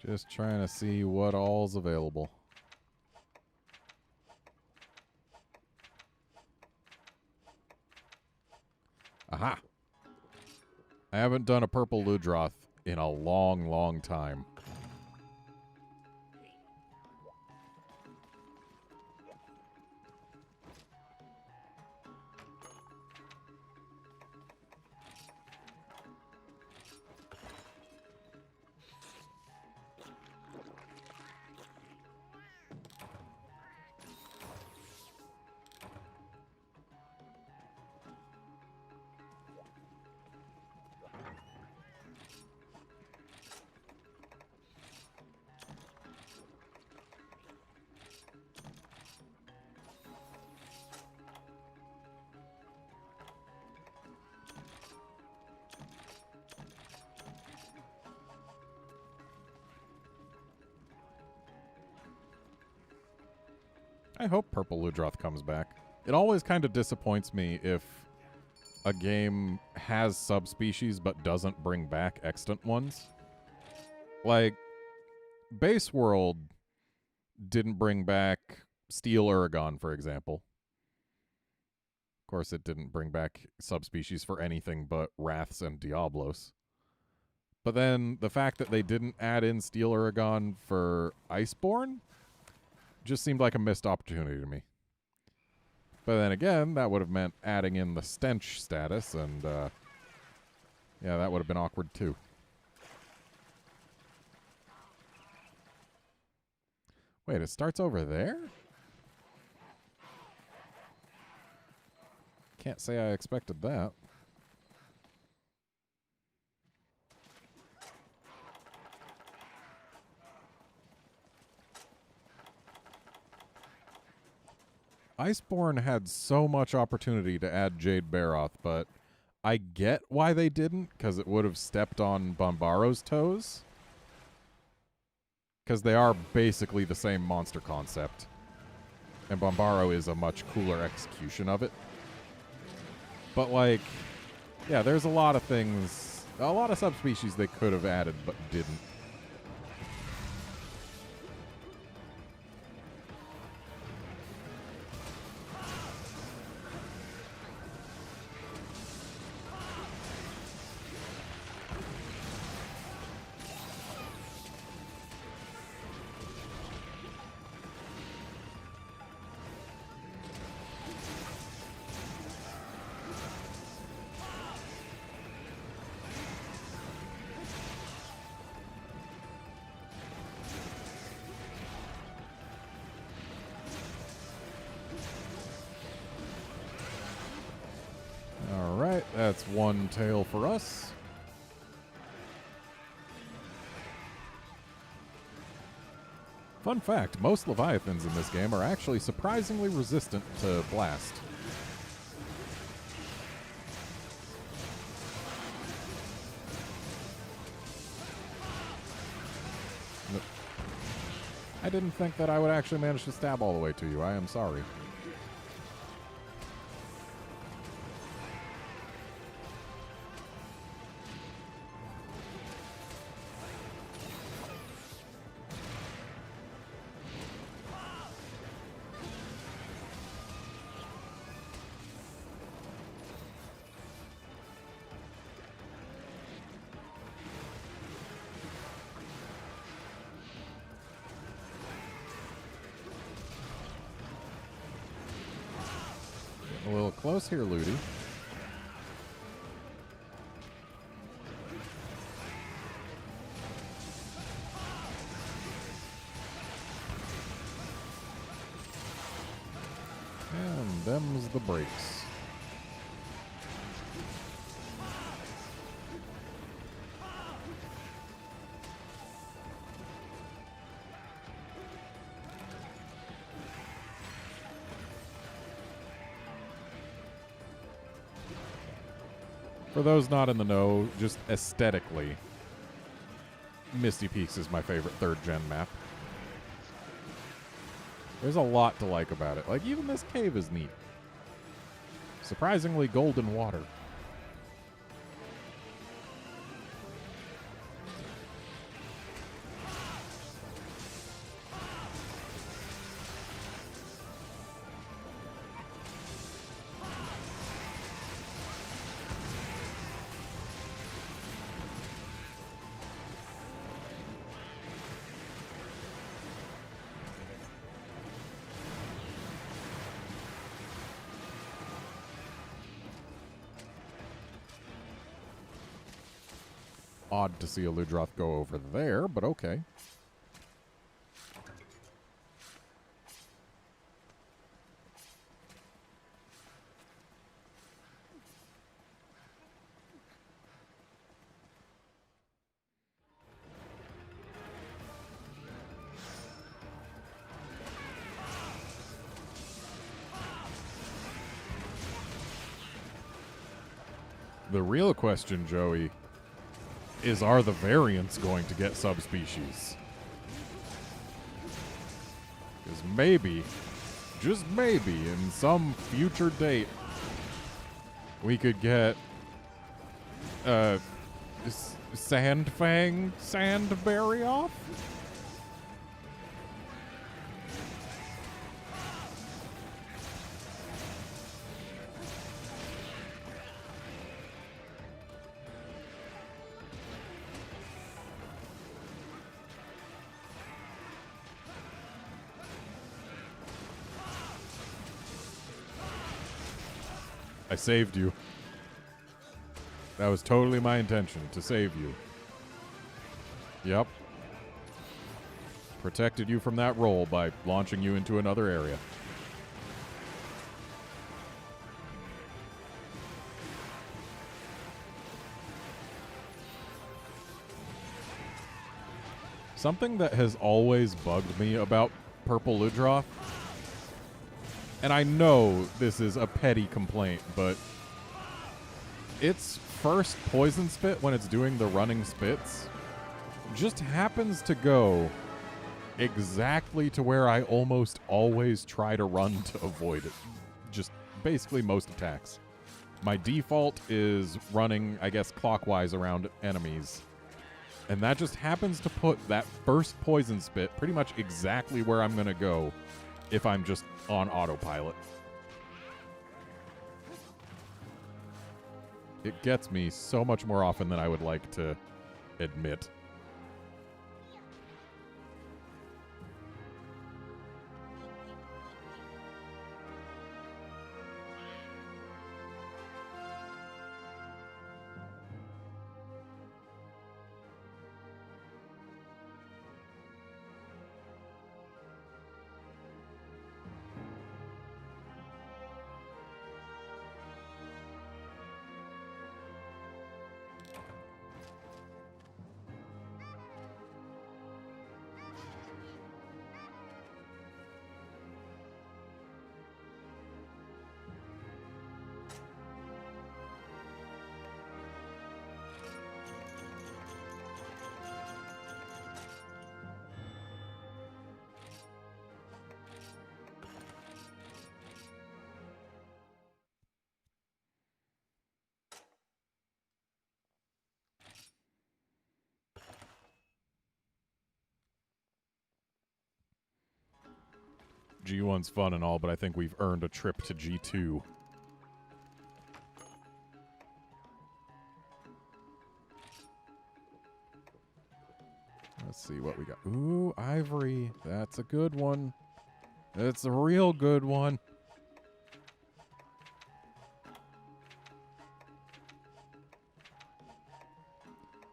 Just trying to see what all's available. Aha! I haven't done a purple Ludroth in a long, long time. I hope Purple Ludroth comes back. It always kind of disappoints me if a game has subspecies but doesn't bring back extant ones. Like, Base World didn't bring back Steel Uragon, for example. Of course, it didn't bring back subspecies for anything but Wraths and Diablos. But then the fact that they didn't add in Steel Uragon for Iceborne just seemed like a missed opportunity to me. But then again, that would have meant adding in the stench status, and yeah, that would have been awkward too. Wait, it starts over there? Can't say I expected that. Iceborne had so much opportunity to add Jade Baroth, but I get why they didn't, because it would have stepped on Bombaro's toes. Because they are basically the same monster concept. And Bombaro is a much cooler execution of it. But, like, yeah, there's a lot of things, a lot of subspecies they could have added, but didn't. Alright, that's one tail for us. Fun fact, most Leviathans in this game are actually surprisingly resistant to blast. I didn't think that I would actually manage to stab all the way to you. I am sorry. A little close here, Ludi. And them's the brakes. For those not in the know, just aesthetically, Misty Peaks is my favorite third-gen map. There's a lot to like about it. Like, even this cave is neat. Surprisingly golden water. Odd to see a Ludroth go over there, but okay. The real question, Joey, is are the variants going to get subspecies? Because maybe, just maybe, in some future date, we could get Sandfang Sandberry-off? I saved you. That was totally my intention, to save you. Yep. Protected you from that roll by launching you into another area. Something that has always bugged me about Purple Ludroth And I know this is a petty complaint, but its first poison spit when it's doing the running spits just happens to go exactly to where I almost always try to run to avoid it. Just basically most attacks. My default is running, I guess, clockwise around enemies. And that just happens to put that first poison spit pretty much exactly where I'm going to go if I'm just on autopilot. It gets me so much more often than I would like to admit. G1's fun and all, but I think we've earned a trip to G2. Let's see what we got. Ooh, Ivory. That's a good one. It's a real good one.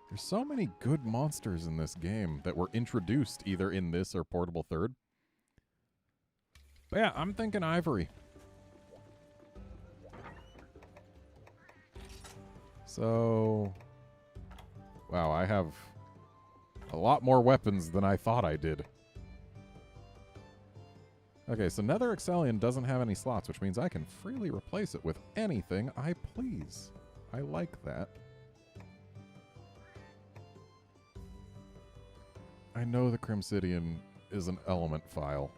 There's so many good monsters in this game that were introduced either in this or Portable Third. But yeah, I'm thinking Ivory. So, wow, I have a lot more weapons than I thought I did. Okay, so Nether Excellion doesn't have any slots, which means I can freely replace it with anything I please. I like that. I know the Crimsidian is an element file,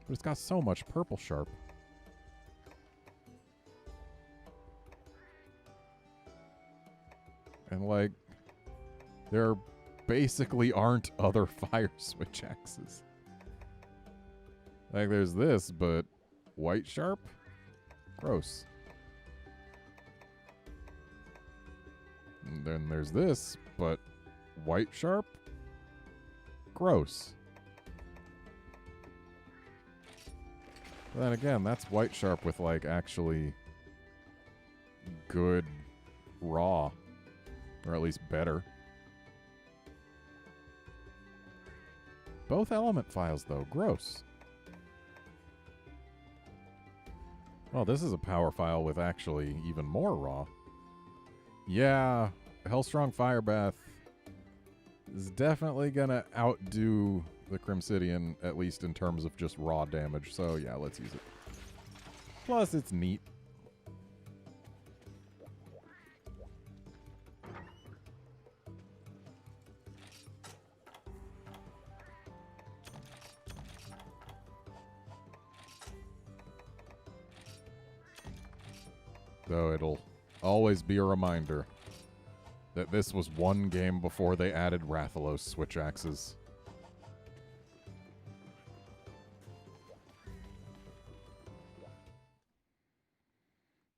but it's got so much purple sharp. And, like, there basically aren't other fire switch axes. Like, there's this, but white sharp? Gross. And then there's this, but white sharp? Gross. But then again, that's white sharp with, like, actually good raw. Or at least better. Both element files, though. Gross. Well, this is a power file with actually even more raw. Yeah, Hellstrong Firebath is definitely gonna outdo the Crimsidian, at least in terms of just raw damage. So yeah, let's use it. Plus, it's neat. Though it'll always be a reminder that this was one game before they added Rathalos switch axes.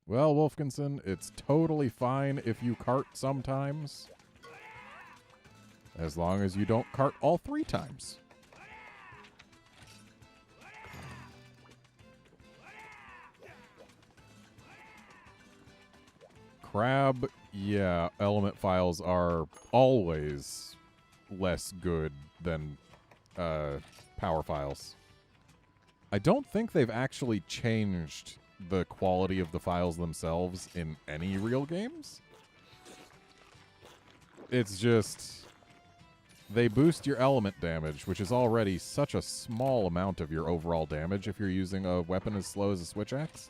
Well, Wolfkinson, it's totally fine if you cart sometimes, as long as you don't cart all 3 times. Crab, yeah, element files are always less good than power files. I don't think they've actually changed the quality of the files themselves in any real games. It's just they boost your element damage, which is already such a small amount of your overall damage if you're using a weapon as slow as a switch axe.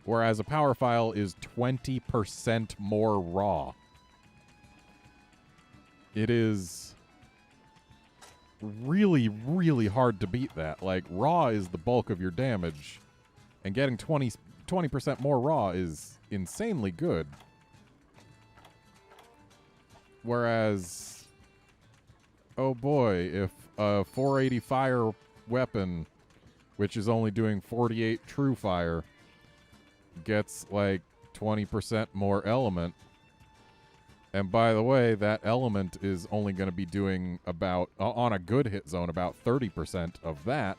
Whereas a power file is 20% more raw. It is really, really hard to beat that. Like, raw is the bulk of your damage, and getting 20% more raw is insanely good. Whereas, oh boy, if a 480 fire weapon, which is only doing 48 true fire, gets like 20% more element, and by the way, that element is only going to be doing about, on a good hit zone, about 30% of that,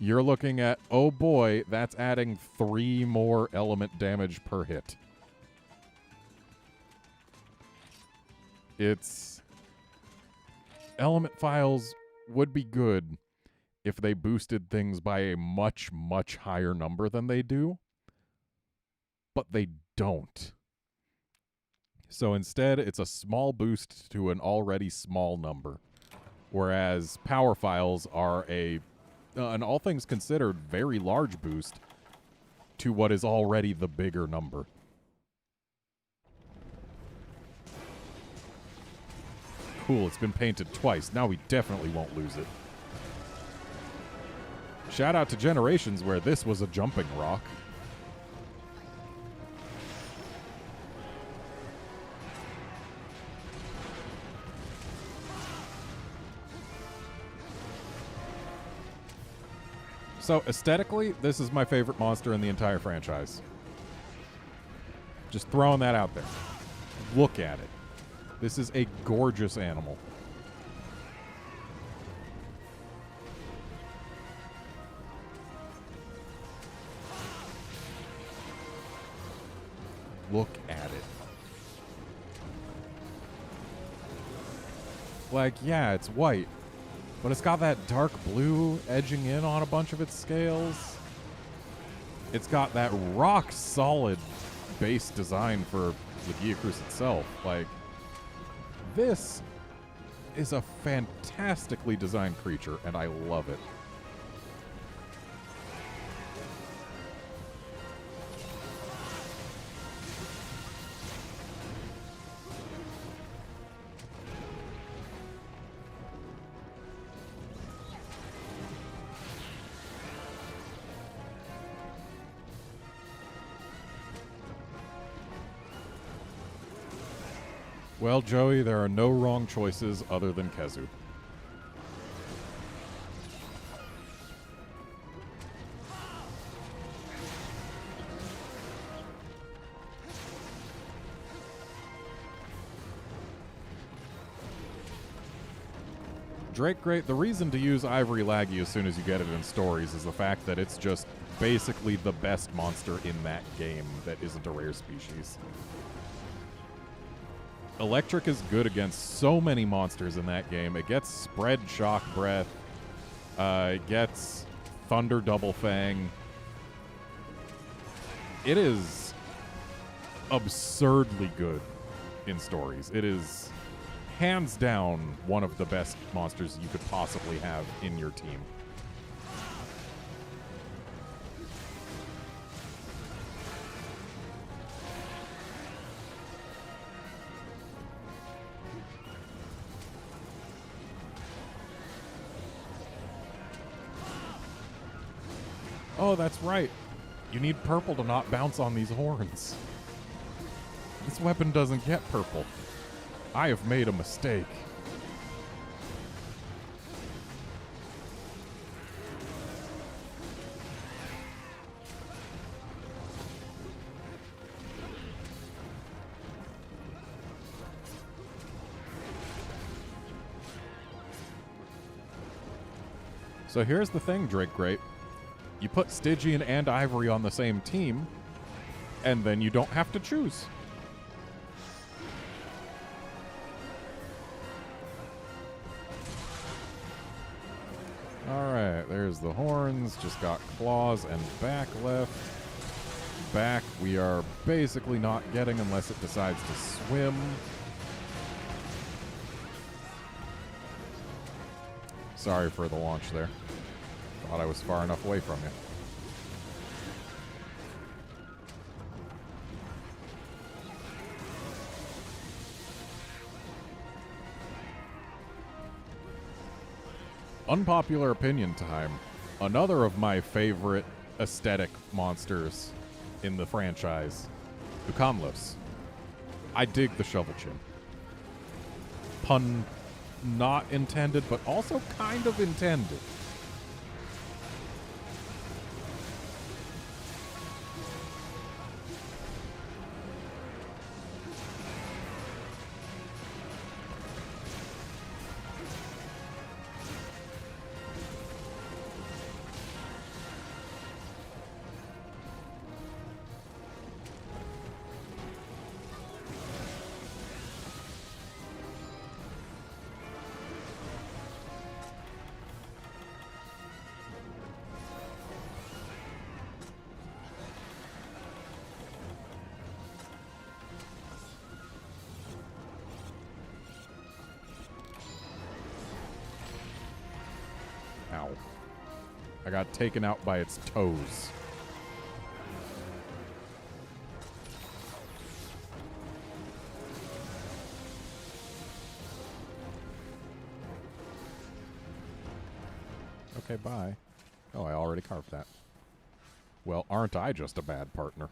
you're looking at, oh boy, that's adding 3 more element damage per hit. Element files would be good if they boosted things by a much, much higher number than they do, but they don't. So instead, it's a small boost to an already small number, whereas power files are an all things considered, very large boost to what is already the bigger number. Cool, it's been painted twice. Now we definitely won't lose it. Shout out to Generations, where this was a jumping rock. So, aesthetically, this is my favorite monster in the entire franchise. Just throwing that out there. Look at it. This is a gorgeous animal. Look at it. Like, yeah, it's white, but it's got that dark blue edging in on a bunch of its scales. It's got that rock solid base design for the Geocruise itself. Like, this is a fantastically designed creature, and I love it. Well, Joey, there are no wrong choices other than Kezu. Drake Great, the reason to use Ivory Laggy as soon as you get it in stories is the fact that it's just basically the best monster in that game that isn't a rare species. Electric is good against so many monsters in that game. It gets Spread Shock Breath. It gets Thunder Double Fang. It is absurdly good in stories. It is hands down one of the best monsters you could possibly have in your team. Oh, that's right. You need purple to not bounce on these horns. This weapon doesn't get purple. I have made a mistake. So here's the thing, Drake Great. You put Stygian and Ivory on the same team, and then you don't have to choose. Alright, there's the horns. Just got claws and back left. Back we are basically not getting unless it decides to swim. Sorry for the launch there. Thought I was far enough away from you. Unpopular opinion time. Another of my favorite aesthetic monsters in the franchise, Ukamlos. I dig the shovel chin. Pun not intended, but also kind of intended. Ow. I got taken out by its toes. Okay, bye. Oh, I already carved that. Well, aren't I just a bad partner?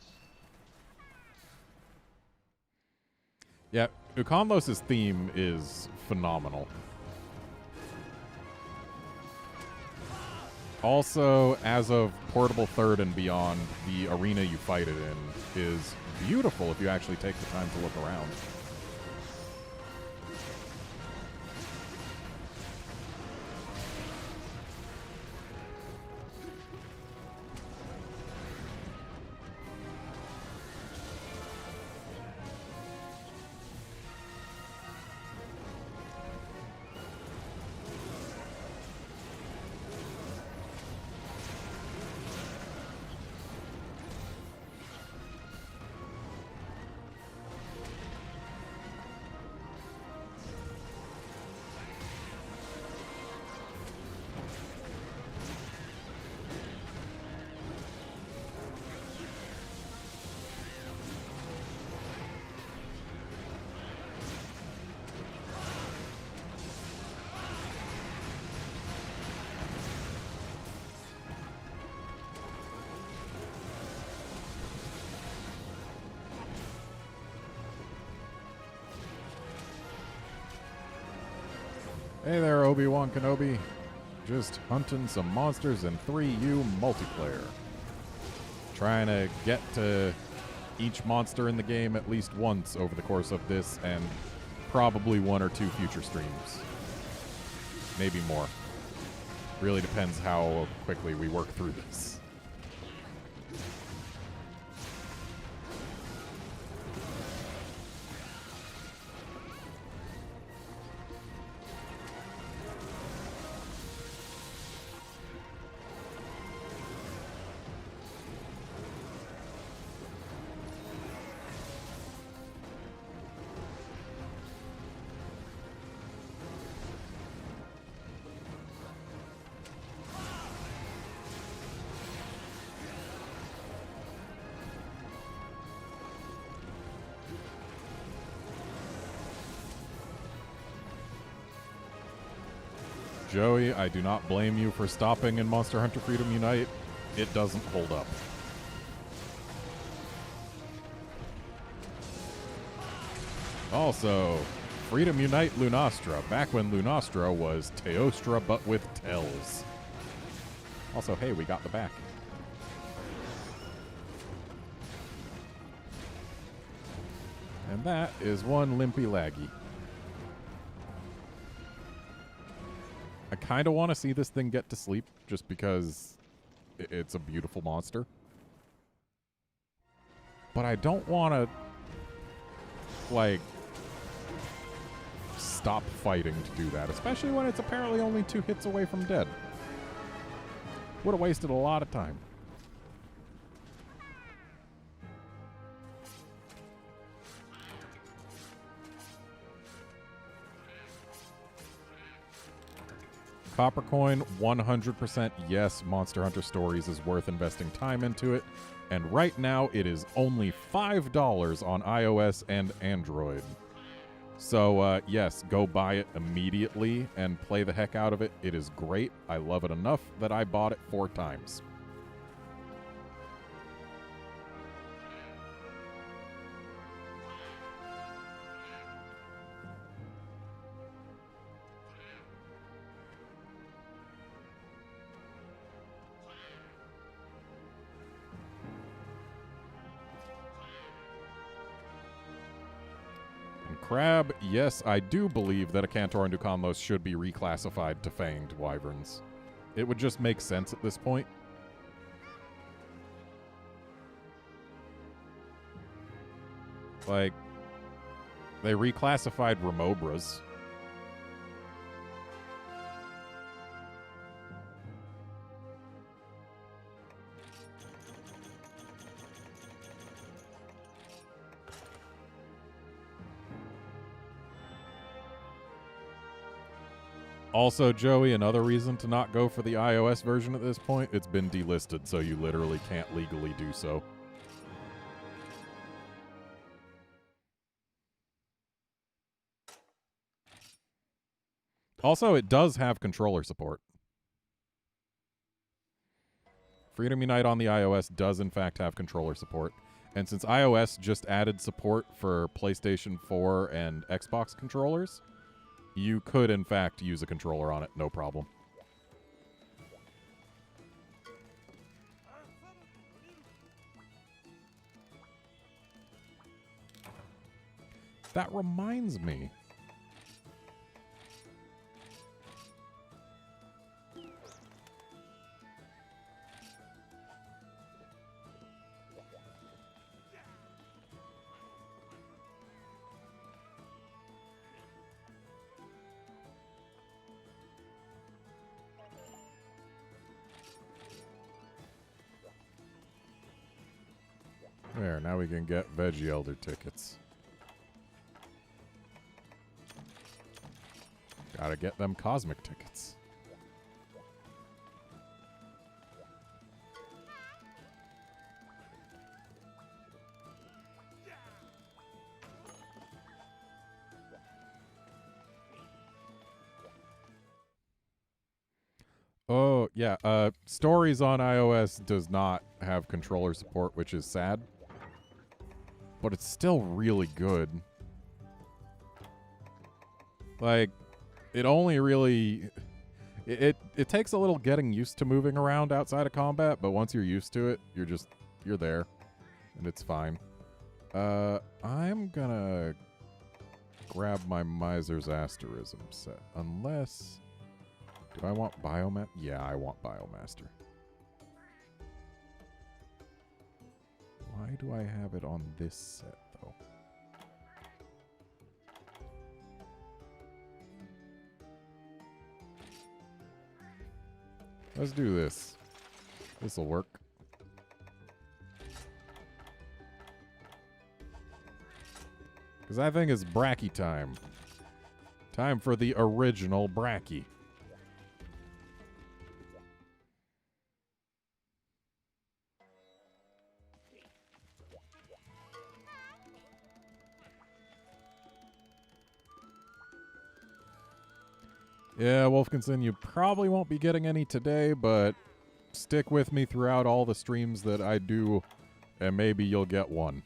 Yeah, Ukamlos' theme is phenomenal. Also, as of Portable Third and beyond, the arena you fight it in is beautiful if you actually take the time to look around. Hey there, Obi-Wan Kenobi. Just hunting some monsters in 3U multiplayer. Trying to get to each monster in the game at least once over the course of this and probably 1 or 2 future streams. Maybe more. Really depends how quickly we work through this. Joey, I do not blame you for stopping in Monster Hunter Freedom Unite. It doesn't hold up. Also, Freedom Unite Lunastra, back when Lunastra was Teostra but with Tells. Also, hey, we got the back. And that is one Limpy Laggy. I kind of want to see this thing get to sleep just because it's a beautiful monster. But I don't want to, like, stop fighting to do that, especially when it's apparently only 2 hits away from dead. Would have wasted a lot of time. Copper Coin, 100% yes, Monster Hunter Stories is worth investing time into it. And right now, it is only $5 on iOS and Android. So, yes, go buy it immediately and play the heck out of it. It is great. I love it enough that I bought it 4 times. Crab, yes, I do believe that a Cantor and Dukanlos should be reclassified to Fanged Wyverns. It would just make sense at this point. Like, they reclassified Remobras. Also, Joey, another reason to not go for the iOS version at this point, it's been delisted, so you literally can't legally do so. Also, it does have controller support. Freedom Unite on the iOS does in fact have controller support. And since iOS just added support for PlayStation 4 and Xbox controllers, you could, in fact, use a controller on it, no problem. That reminds me. There, now we can get Veggie Elder tickets. Gotta get them Cosmic tickets. Oh, yeah. Stories on iOS does not have controller support, which is sad. But it's still really good. Like, it only really... It takes a little getting used to moving around outside of combat, but once you're used to it, you're there. And it's fine. I'm gonna grab my Miser's Asterism set. Unless... Do I want Biomaster? Yeah, I want Biomaster. Why do I have it on this set, though? Let's do this. This'll work. Because I think it's Bracky time. Time for the original Bracky. Yeah, Wolfkinson, you probably won't be getting any today, but stick with me throughout all the streams that I do, and maybe you'll get one.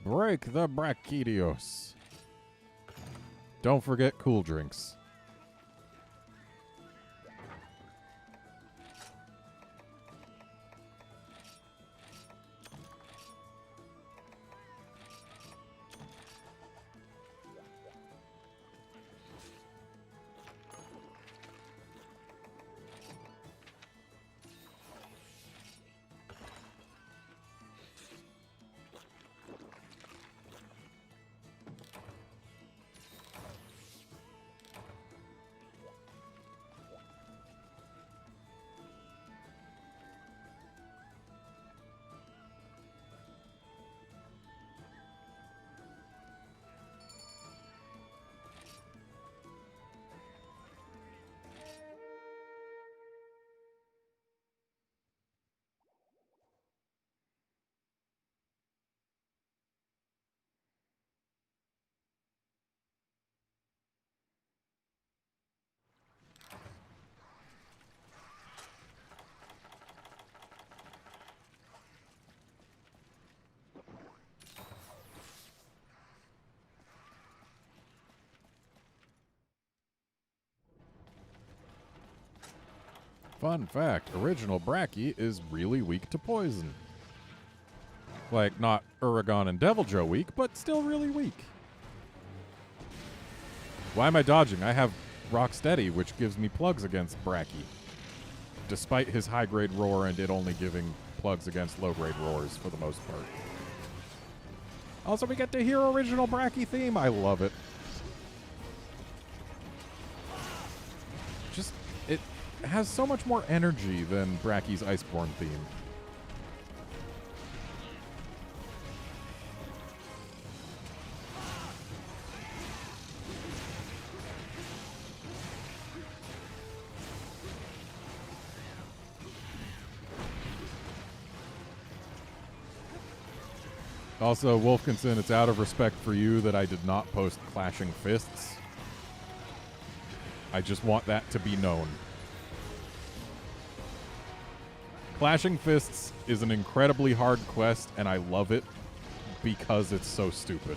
Break the Brachydios. Don't forget cool drinks. Fun fact, original Bracky is really weak to poison. Like, not Uragon and Deviljho weak, but still really weak. Why am I dodging? I have Rocksteady, which gives me plugs against Bracky. Despite his high-grade roar and it only giving plugs against low-grade roars for the most part. Also, we get to hear original Bracky theme. I love it. Just, it has so much more energy than Bracky's Iceborne theme. Also, Wolfkinson, it's out of respect for you that I did not post Clashing Fists. I just want that to be known. Clashing Fists is an incredibly hard quest, and I love it because it's so stupid.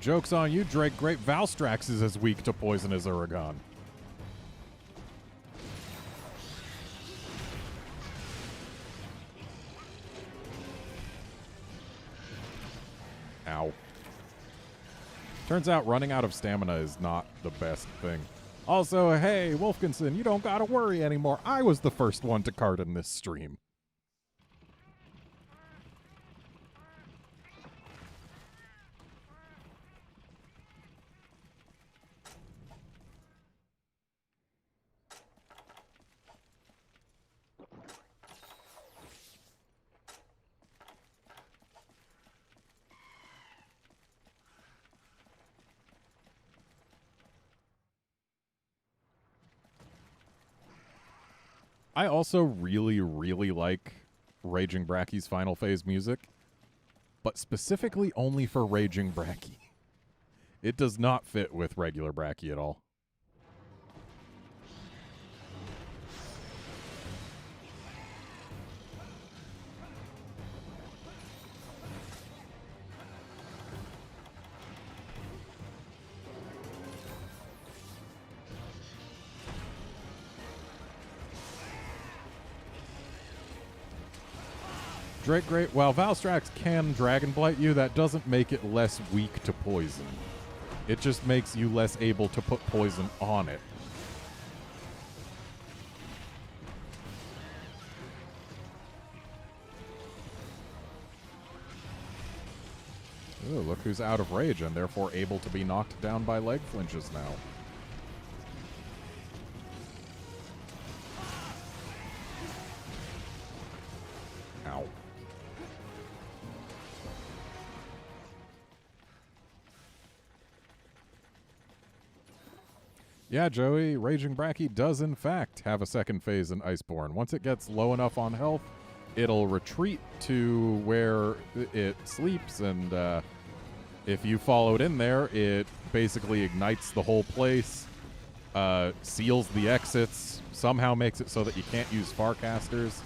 Joke's on you, Drake. Great Valstrax is as weak to poison as Uragon. Ow. Turns out running out of stamina is not the best thing. Also, hey, Wolfkinson, you don't gotta worry anymore. I was the first one to card in this stream. I also really, really like Raging Bracky's Final Phase music, but specifically only for Raging Bracky. It does not fit with regular Bracky at all. Drake Great, while Valstrax can Dragon Blight you, that doesn't make it less weak to poison. It just makes you less able to put poison on it. Ooh, look who's out of rage and therefore able to be knocked down by leg flinches now. Ow. Yeah, Joey, Raging Bracky does in fact have a second phase in Iceborne. Once it gets low enough on health, it'll retreat to where it sleeps, and if you follow it in there, it basically ignites the whole place, seals the exits, somehow makes it so that you can't use Farcasters,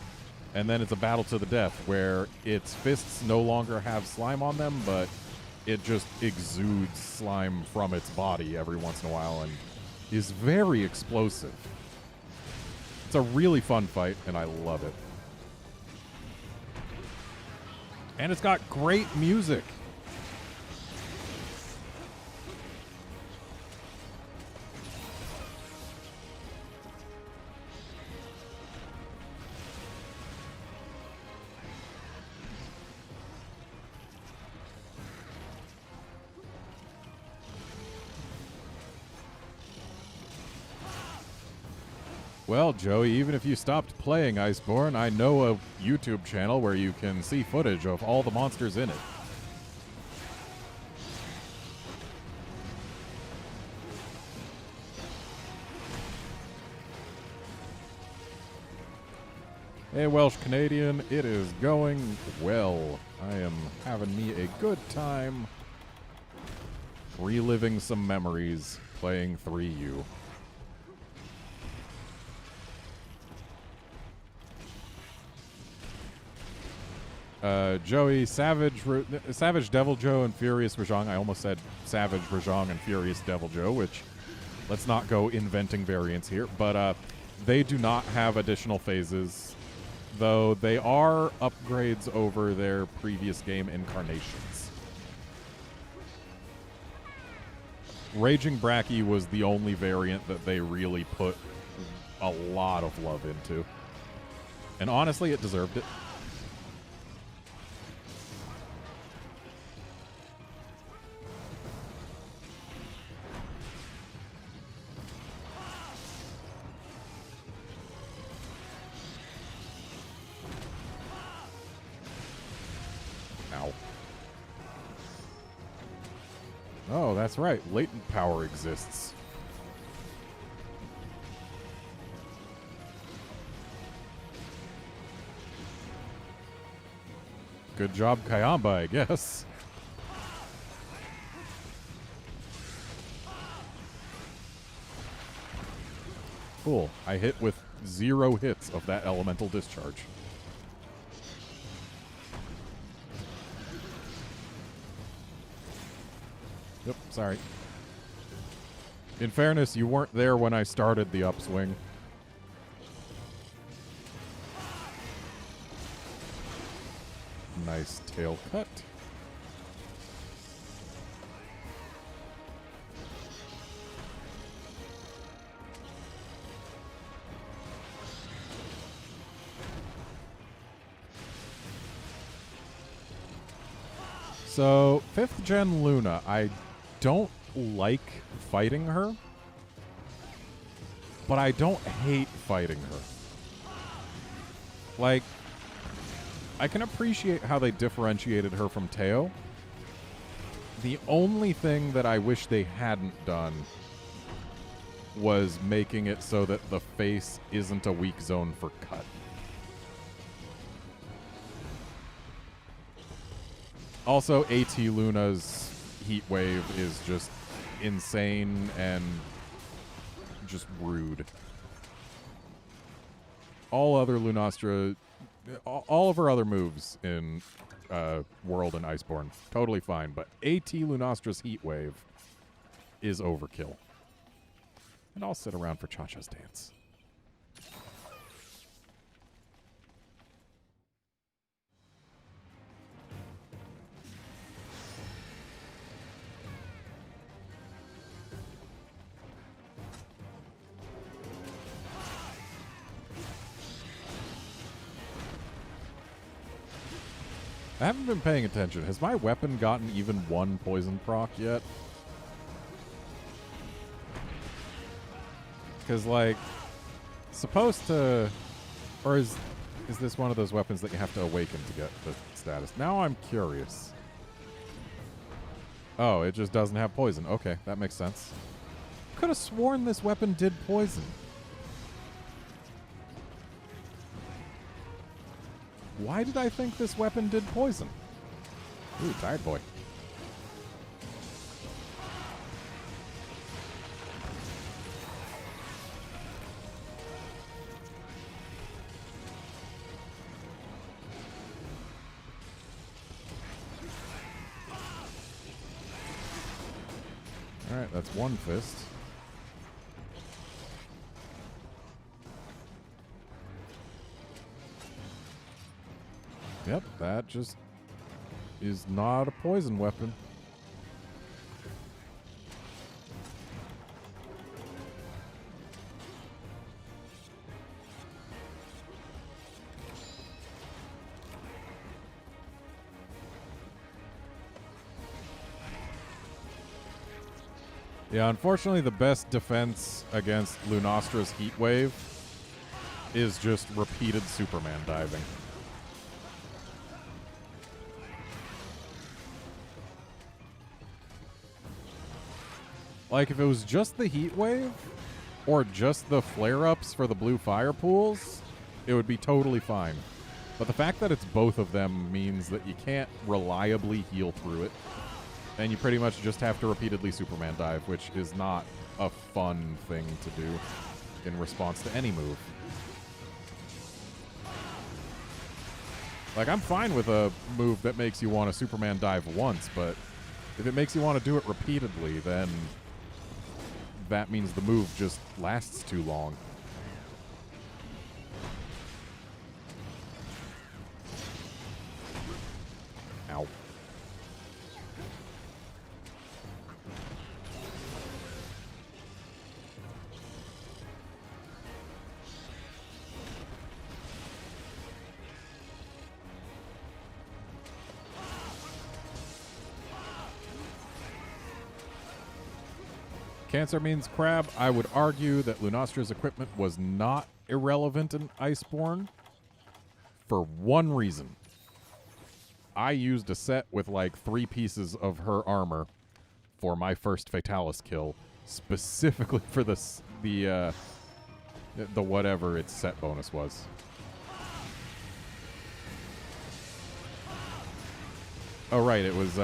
and then it's a battle to the death where its fists no longer have slime on them, but it just exudes slime from its body every once in a while and is very explosive. It's a really fun fight, and I love it. And it's got great music. Well, Joey, even if you stopped playing Iceborne, I know a YouTube channel where you can see footage of all the monsters in it. Hey, Welsh Canadian, it is going well. I am having me a good time reliving some memories playing 3U. Joey, Savage Devil Joe, and Furious Rajang. I almost said Savage Rajang and Furious Devil Joe, which let's not go inventing variants here. But they do not have additional phases, though they are upgrades over their previous game incarnations. Raging Bracky was the only variant that they really put a lot of love into. And honestly, it deserved it. Ow. Oh, that's right. Latent power exists. Good job, Kayamba, I guess. Cool. I hit with 0 hits of that elemental discharge. Yep, sorry. In fairness, you weren't there when I started the upswing. Nice tail cut. So, 5th gen Luna, I don't like fighting her, but I don't hate fighting her. Like, I can appreciate how they differentiated her from Teo. The only thing that I wish they hadn't done was making it so that the face isn't a weak zone for cut. Also, AT Luna's Heat Wave is just insane and just rude. All other Lunastra, all of her other moves in World and Iceborne, totally fine, but AT Lunastra's Heat Wave is overkill. And I'll sit around for Cha-Cha's dance. I haven't been paying attention. Has my weapon gotten even 1 poison proc yet? Because, like, supposed to... Or is this one of those weapons that you have to awaken to get the status? Now I'm curious. Oh, it just doesn't have poison. Okay, that makes sense. Could have sworn this weapon did poison. Why did I think this weapon did poison? Ooh, tired boy. Alright, that's 1 fist. Yep, that just is not a poison weapon. Yeah, unfortunately, the best defense against Lunastra's Heat Wave is just repeated Superman diving. Like, if it was just the Heat Wave, or just the flare-ups for the blue fire pools, it would be totally fine. But the fact that it's both of them means that you can't reliably heal through it. And you pretty much just have to repeatedly Superman dive, which is not a fun thing to do in response to any move. Like, I'm fine with a move that makes you want to Superman dive once, but if it makes you want to do it repeatedly, then that means the move just lasts too long. Ow. Cancer means crab. I would argue that Lunostra's equipment was not irrelevant in Iceborne for one reason. I used a set with like 3 pieces of her armor for my first Fatalis kill, specifically for the whatever its set bonus was. Oh right, it was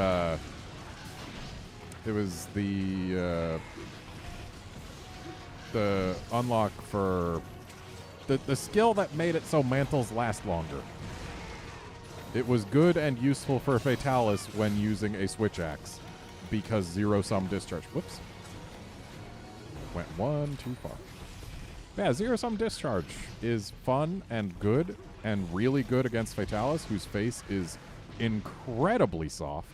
the unlock for the skill that made it so mantles last longer. It was good and useful for Fatalis when using a switch axe because zero-sum discharge. Whoops. Went one too far. Yeah, zero-sum discharge is fun and good and really good against Fatalis, whose face is incredibly soft.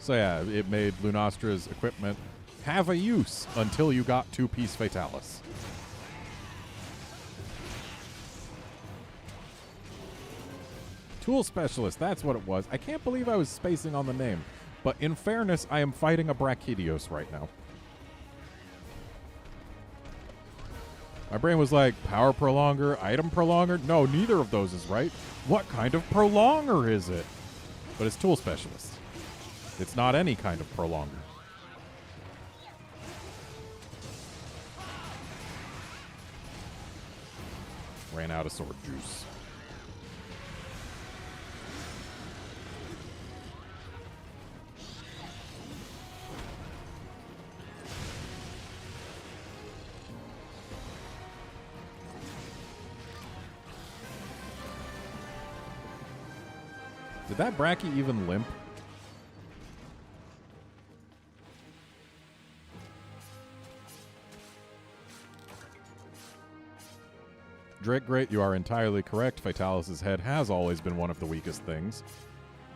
So yeah, it made Lunostra's equipment have a use until you got 2-piece Fatalis. Tool Specialist, that's what it was. I can't believe I was spacing on the name. But in fairness, I am fighting a Brachydios right now. My brain was like, power prolonger, item prolonger? No, neither of those is right. What kind of prolonger is it? But it's Tool Specialist. It's not any kind of prolonger. Ran out of sword juice. Did that Bracky even limp? Drake Great, you are entirely correct. Fatalis' head has always been one of the weakest things.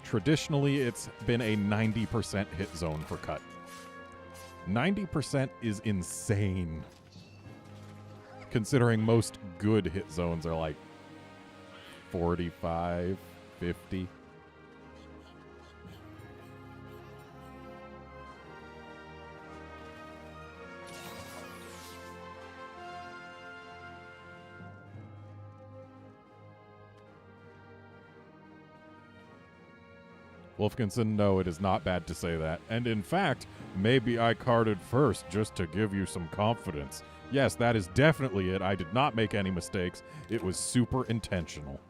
Traditionally, it's been a 90% hit zone for cut. 90% is insane. Considering most good hit zones are like 45, 50. Wolfkinson, no, it is not bad to say that. And in fact, maybe I carded first just to give you some confidence. Yes, that is definitely it. I did not make any mistakes. It was super intentional.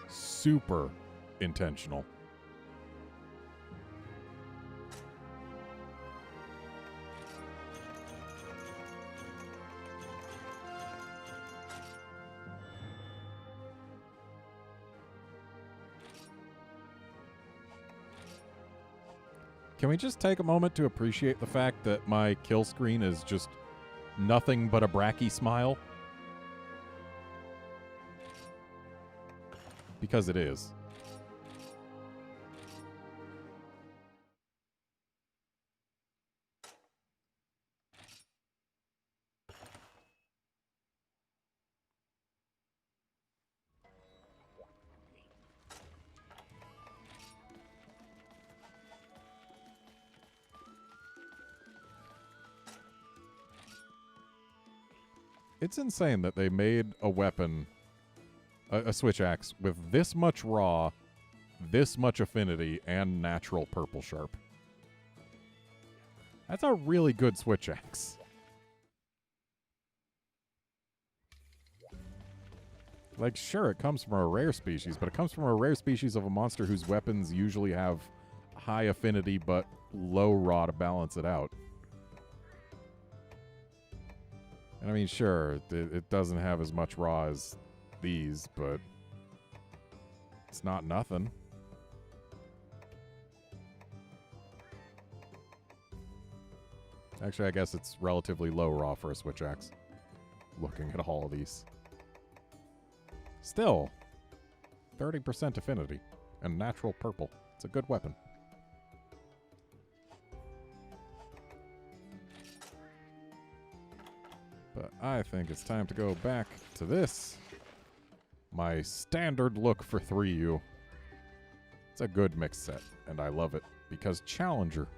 Super intentional. Can we just take a moment to appreciate the fact that my kill screen is just nothing but a Bracky smile? Because it is. It's insane that they made a weapon, a switch axe, with this much raw, this much affinity, and natural purple sharp. That's a really good switch axe. Like, sure, it comes from a rare species, but it comes from a rare species of a monster whose weapons usually have high affinity but low raw to balance it out. And I mean, sure, it doesn't have as much raw as these, but it's not nothing. Actually, I guess it's relatively low raw for a switch axe. Looking at all of these. Still, 30% affinity and natural purple. It's a good weapon. But I think it's time to go back to this. My standard look for 3U. It's a good mix set, and I love it because Challenger.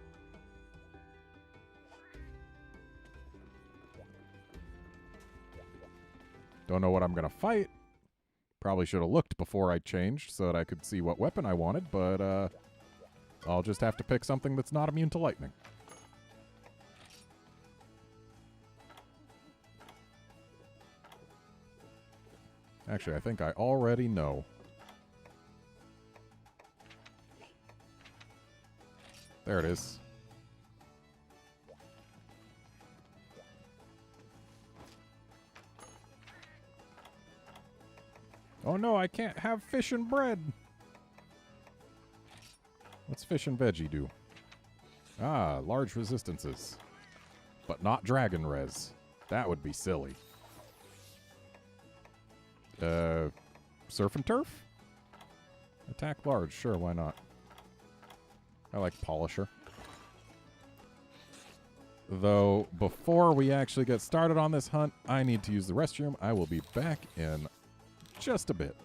Don't know what I'm going to fight. Probably should have looked before I changed so that I could see what weapon I wanted, but I'll just have to pick something that's not immune to lightning. Actually, I think I already know. There it is. Oh no, I can't have fish and bread. What's fish and veggie do? Ah, large resistances. But not dragon res. That would be silly. Surf and turf? Attack large, sure, why not? I like polisher. Though, before we actually get started on this hunt, I need to use the restroom. I will be back in just a bit.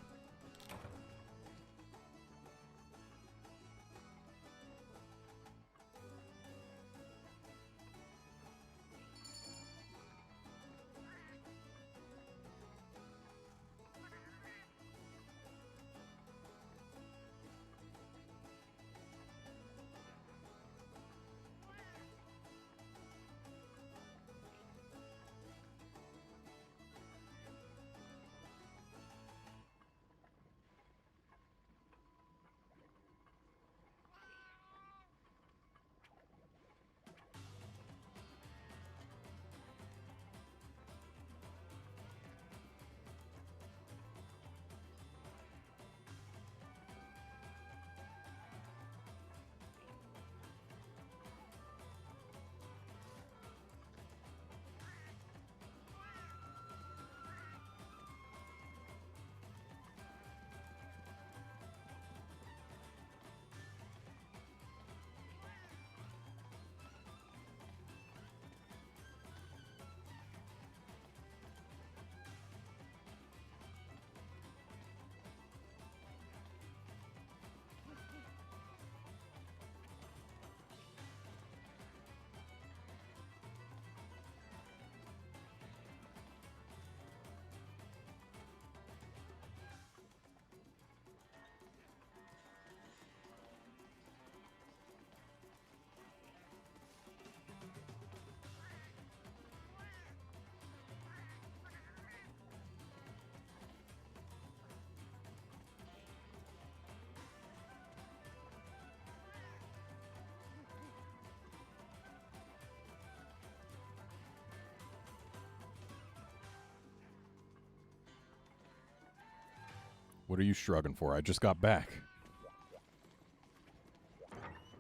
What are you shrugging for? I just got back.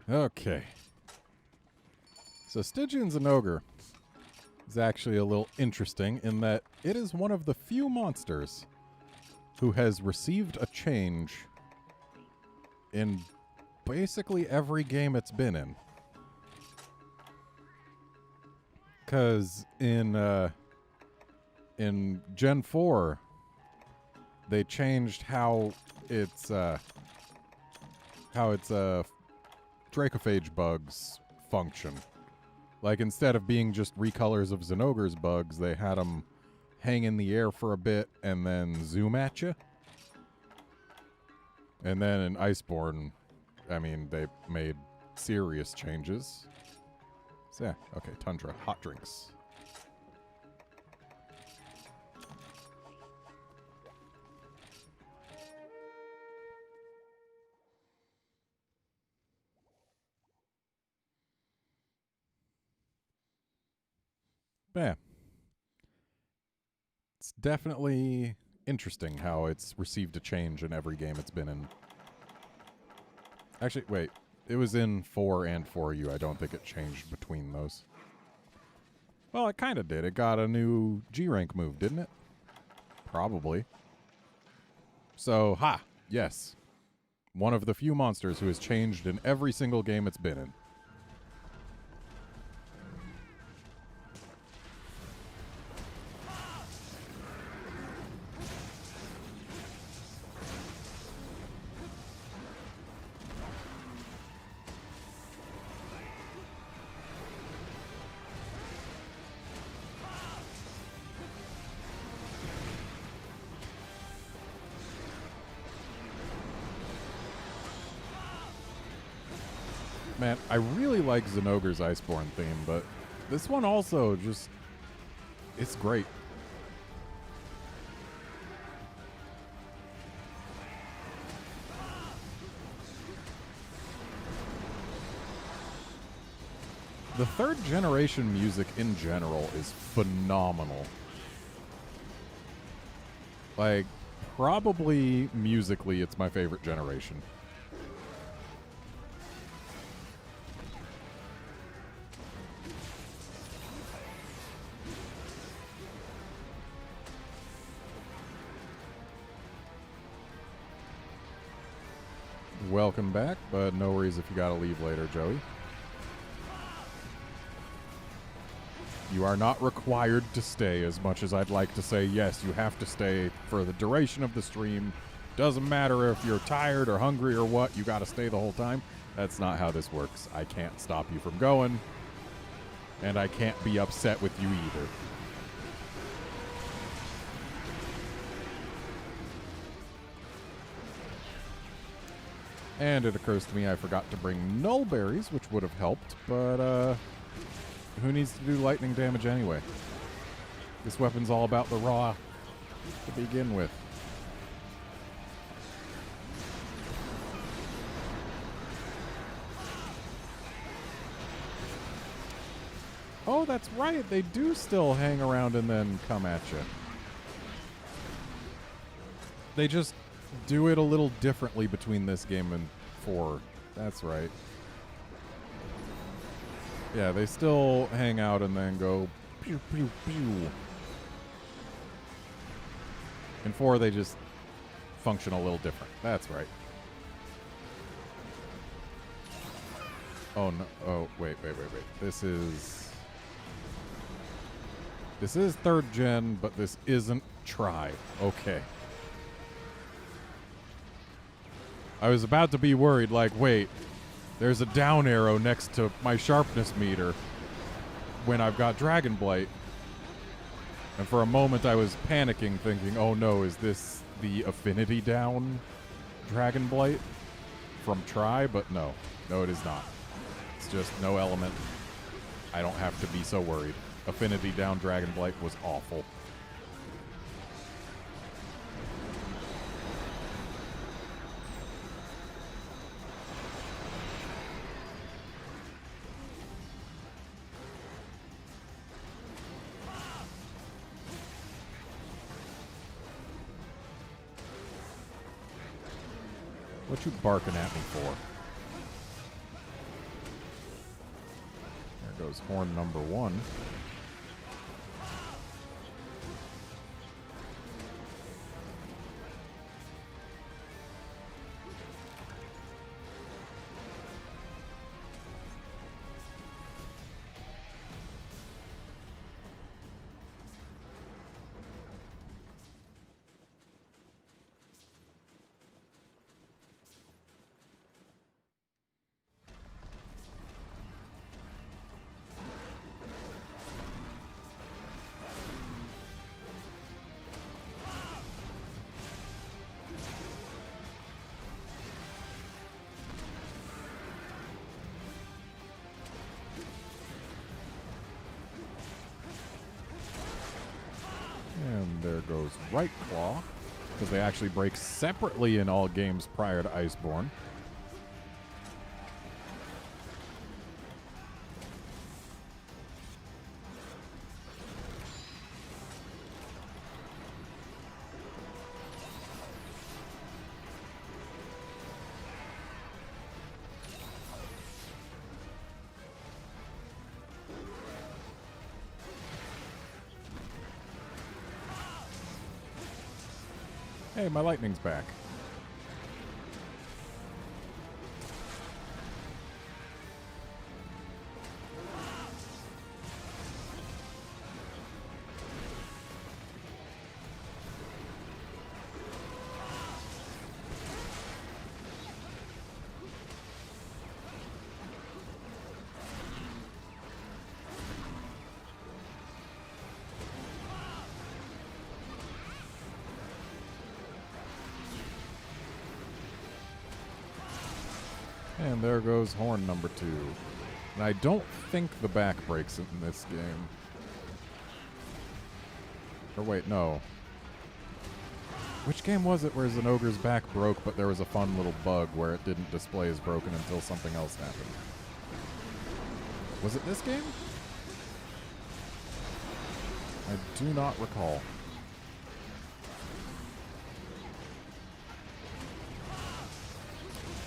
Okay. So Stygian Zinogre is actually a little interesting in that it is one of the few monsters who has received a change in basically every game it's been in. Because in Gen 4, they changed how its Dracophage bugs function. Like, instead of being just recolors of Zinogre's bugs, they had them hang in the air for a bit and then zoom at you. And then in Iceborne, I mean, they made serious changes. So yeah, okay, Tundra, hot drinks. Yeah. definitely interesting how it's received a change in every game it's been in. Actually, wait. It was in 4 and 4U. I don't think it changed between those. Well, it kind of did. It got a new G rank move, didn't it? Probably. So, yes. One of the few monsters who has changed in every single game it's been in. Man, I really like Zenogre's Iceborne theme, but this one also just... it's great. The third generation music in general is phenomenal. Like, probably musically, it's my favorite generation. Welcome back, but no worries if you gotta leave later, Joey. You are not required to stay, as much as I'd like to say, yes, you have to stay for the duration of the stream. Doesn't matter if you're tired or hungry or what, you gotta stay the whole time. That's not how this works. I can't stop you from going, and I can't be upset with you either. And it occurs to me I forgot to bring null berries, which would have helped, but who needs to do lightning damage anyway? This weapon's all about the raw to begin with. Oh, that's right. They do still hang around and then come at you. They just do it a little differently between this game and 4. That's right. Yeah, they still hang out and then go pew, pew, pew. In 4, they just function a little different. That's right. Oh, no. Oh, wait. This is 3rd gen, but this isn't Tri. Okay. I was about to be worried, like, wait, there's a down arrow next to my sharpness meter when I've got Dragon Blight. And for a moment I was panicking, thinking, oh no, is this the affinity down Dragon Blight from Tri? But no. No, it is not. It's just no element. I don't have to be so worried. Affinity down Dragon Blight was awful. What you barking at me for? There goes horn number 1. And there goes Right Claw, because they actually break separately in all games prior to Iceborne. Hey, my lightning's back. And there goes horn number 2. And I don't think the back breaks in this game. Or wait, no. Which game was it where Zinogre's back broke, but there was a fun little bug where it didn't display as broken until something else happened? Was it this game? I do not recall.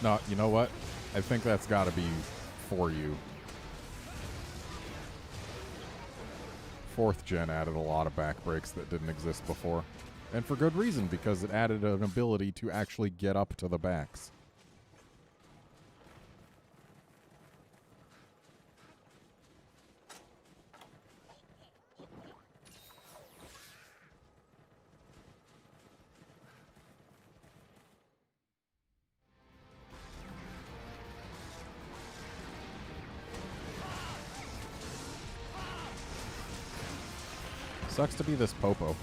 No, you know what? I think that's got to be for you. 4th gen added a lot of back breaks that didn't exist before. And for good reason, because it added an ability to actually get up to the backs. Sucks to be this Popo.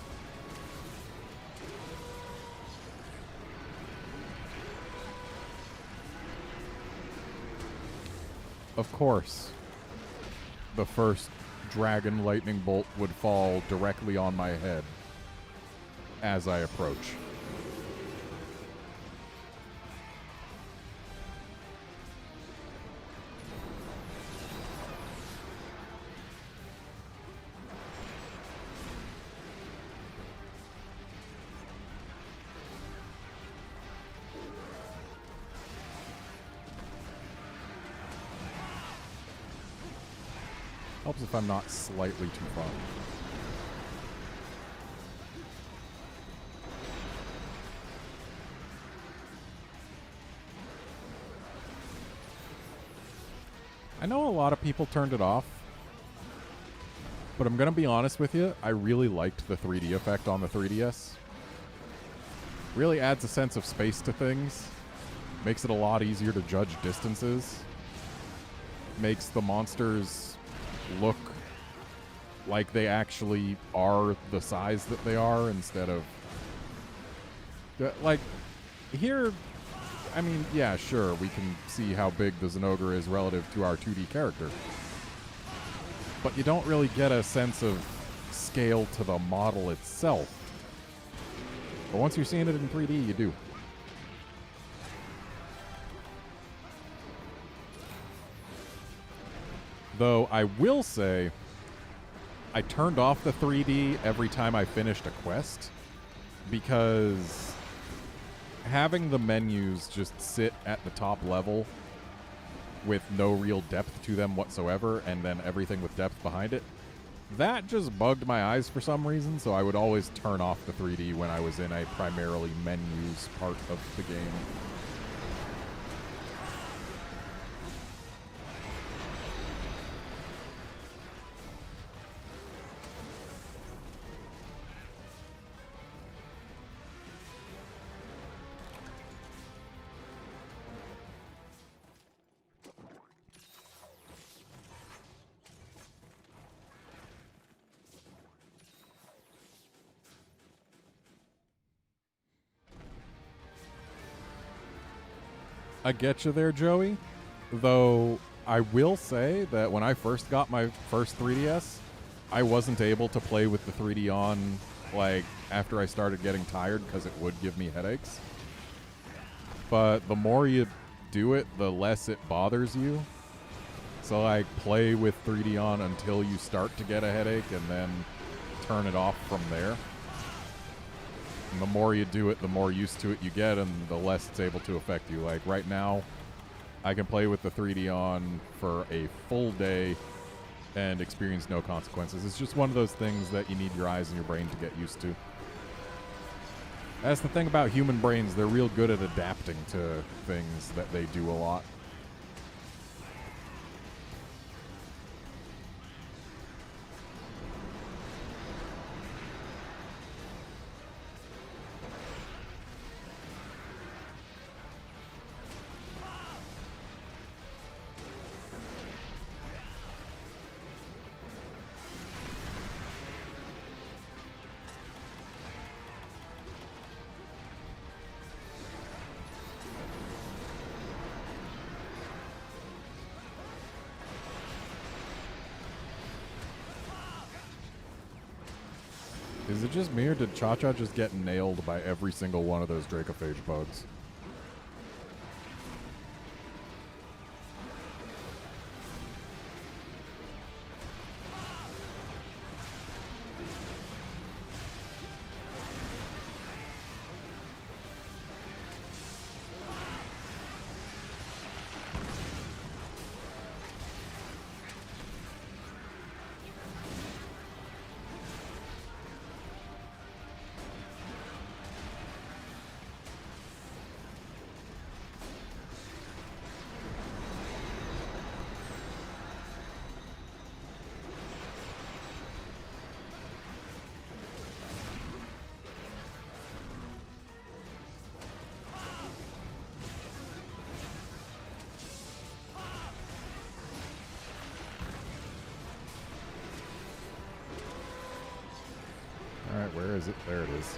Of course, the first dragon lightning bolt would fall directly on my head as I approach. Helps if I'm not slightly too far. I know a lot of people turned it off, but I'm going to be honest with you, I really liked the 3D effect on the 3DS. Really adds a sense of space to things, makes it a lot easier to judge distances, makes the monsters look like they actually are the size that they are instead of like here. I mean, yeah, sure, we can see how big the Zinogre is relative to our 2D character, but you don't really get a sense of scale to the model itself. But once you're seeing it in 3D, you do. Though I will say, I turned off the 3D every time I finished a quest, because having the menus just sit at the top level with no real depth to them whatsoever, and then everything with depth behind it, that just bugged my eyes for some reason, so I would always turn off the 3D when I was in a primarily menus part of the game. I get you there, Joey. Though I will say that when I first got my first 3DS, I wasn't able to play with the 3D on, like, after I started getting tired because it would give me headaches. But the more you do it, the less it bothers you. So, like, play with 3D on until you start to get a headache and then turn it off from there. And the more you do it, the more used to it you get, and the less it's able to affect you. Like, right now, I can play with the 3D on for a full day and experience no consequences. It's just one of those things that you need your eyes and your brain to get used to. That's the thing about human brains. They're real good at adapting to things that they do a lot. Is it just me, or did Cha-Cha just get nailed by every single one of those Dracophage bugs? Alright, where is it? There it is.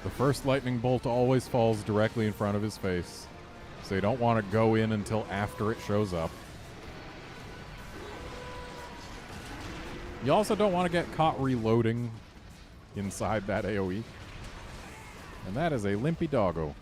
The first lightning bolt always falls directly in front of his face, so you don't want to go in until after it shows up. You also don't want to get caught reloading inside that AoE. And that is a limpy doggo.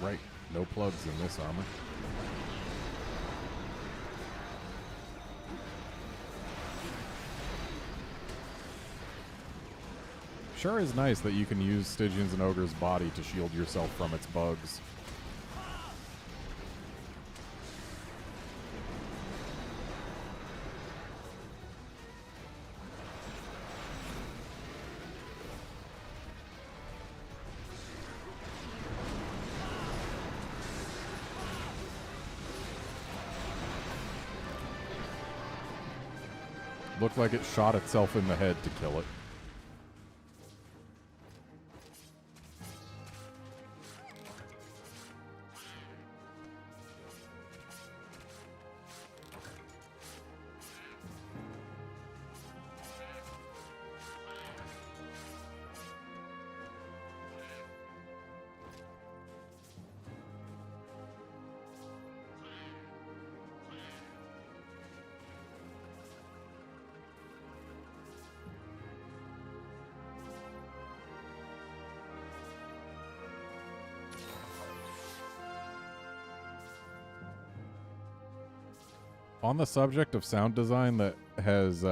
Right, no plugs in this armor. Sure is nice that you can use Stygian's and Ogre's body to shield yourself from its bugs. Looked like it shot itself in the head to kill it. On the subject of sound design that has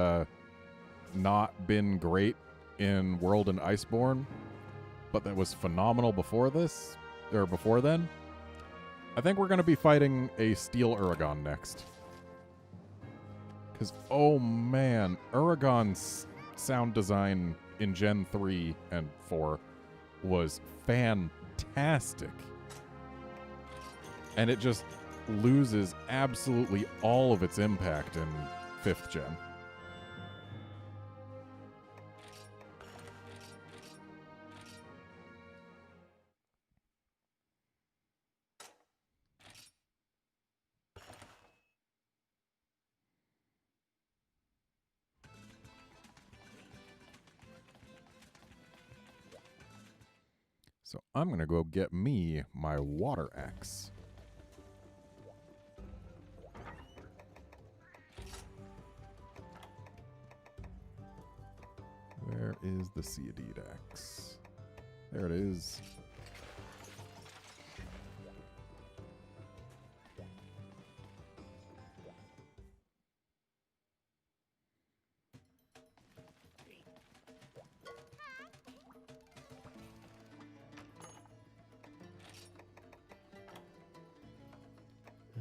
not been great in World and Iceborne, but that was phenomenal before this, or before then, I think we're going to be fighting a Steel Uragon next. Because, oh man, Uragon's sound design in Gen 3 and 4 was fantastic. And it just loses absolutely all of its impact in 5th gen. So I'm going to go get me my water axe. Where is the Seeded axe? There it is.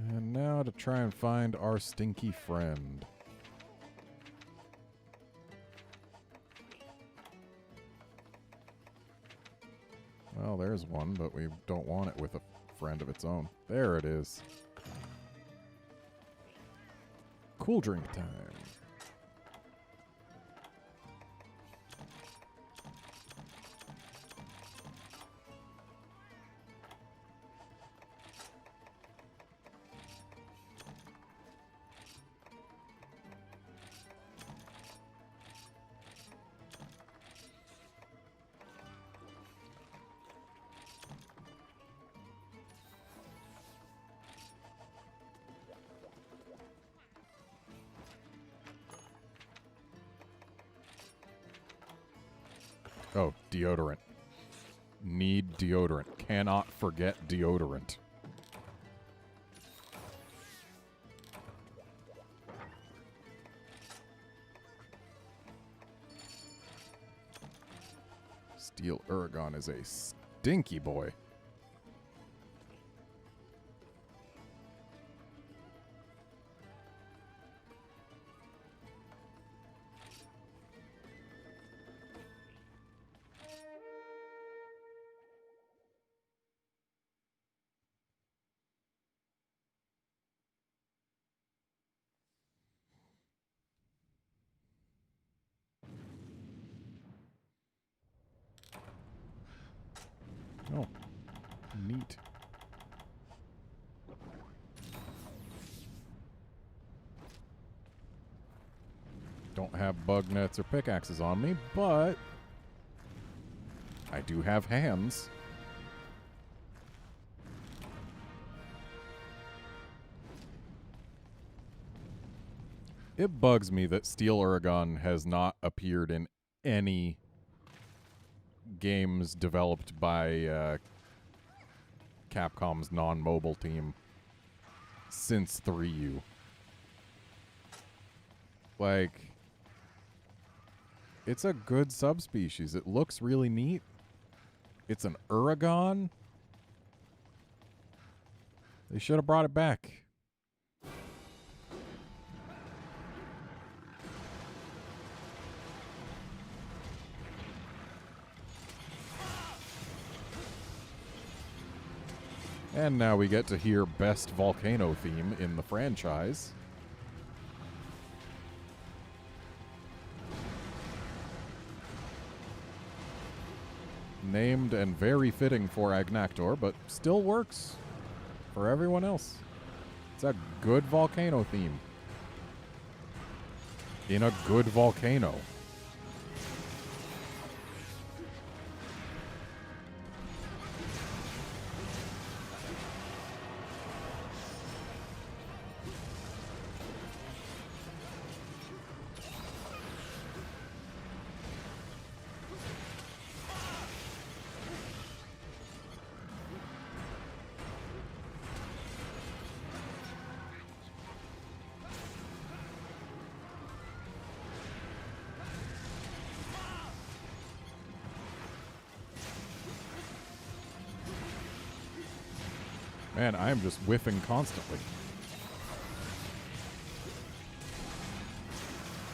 And now to try and find our stinky friend. Well, there's one, but we don't want it with a friend of its own. There it is. Cool drink time. Oh, deodorant. Need deodorant. Cannot forget deodorant. Steel Uragon is a stinky boy. Oh, neat. Don't have bug nets or pickaxes on me, but I do have hands. It bugs me that Steel Uragon has not appeared in any games developed by Capcom's non-mobile team since 3U. Like, it's a good subspecies. It looks really neat. It's an Uragon. They should have brought it back. And now we get to hear best volcano theme in the franchise. Named and very fitting for Agnactor, but still works for everyone else. It's a good volcano theme. In a good volcano. Man, I am just whiffing constantly.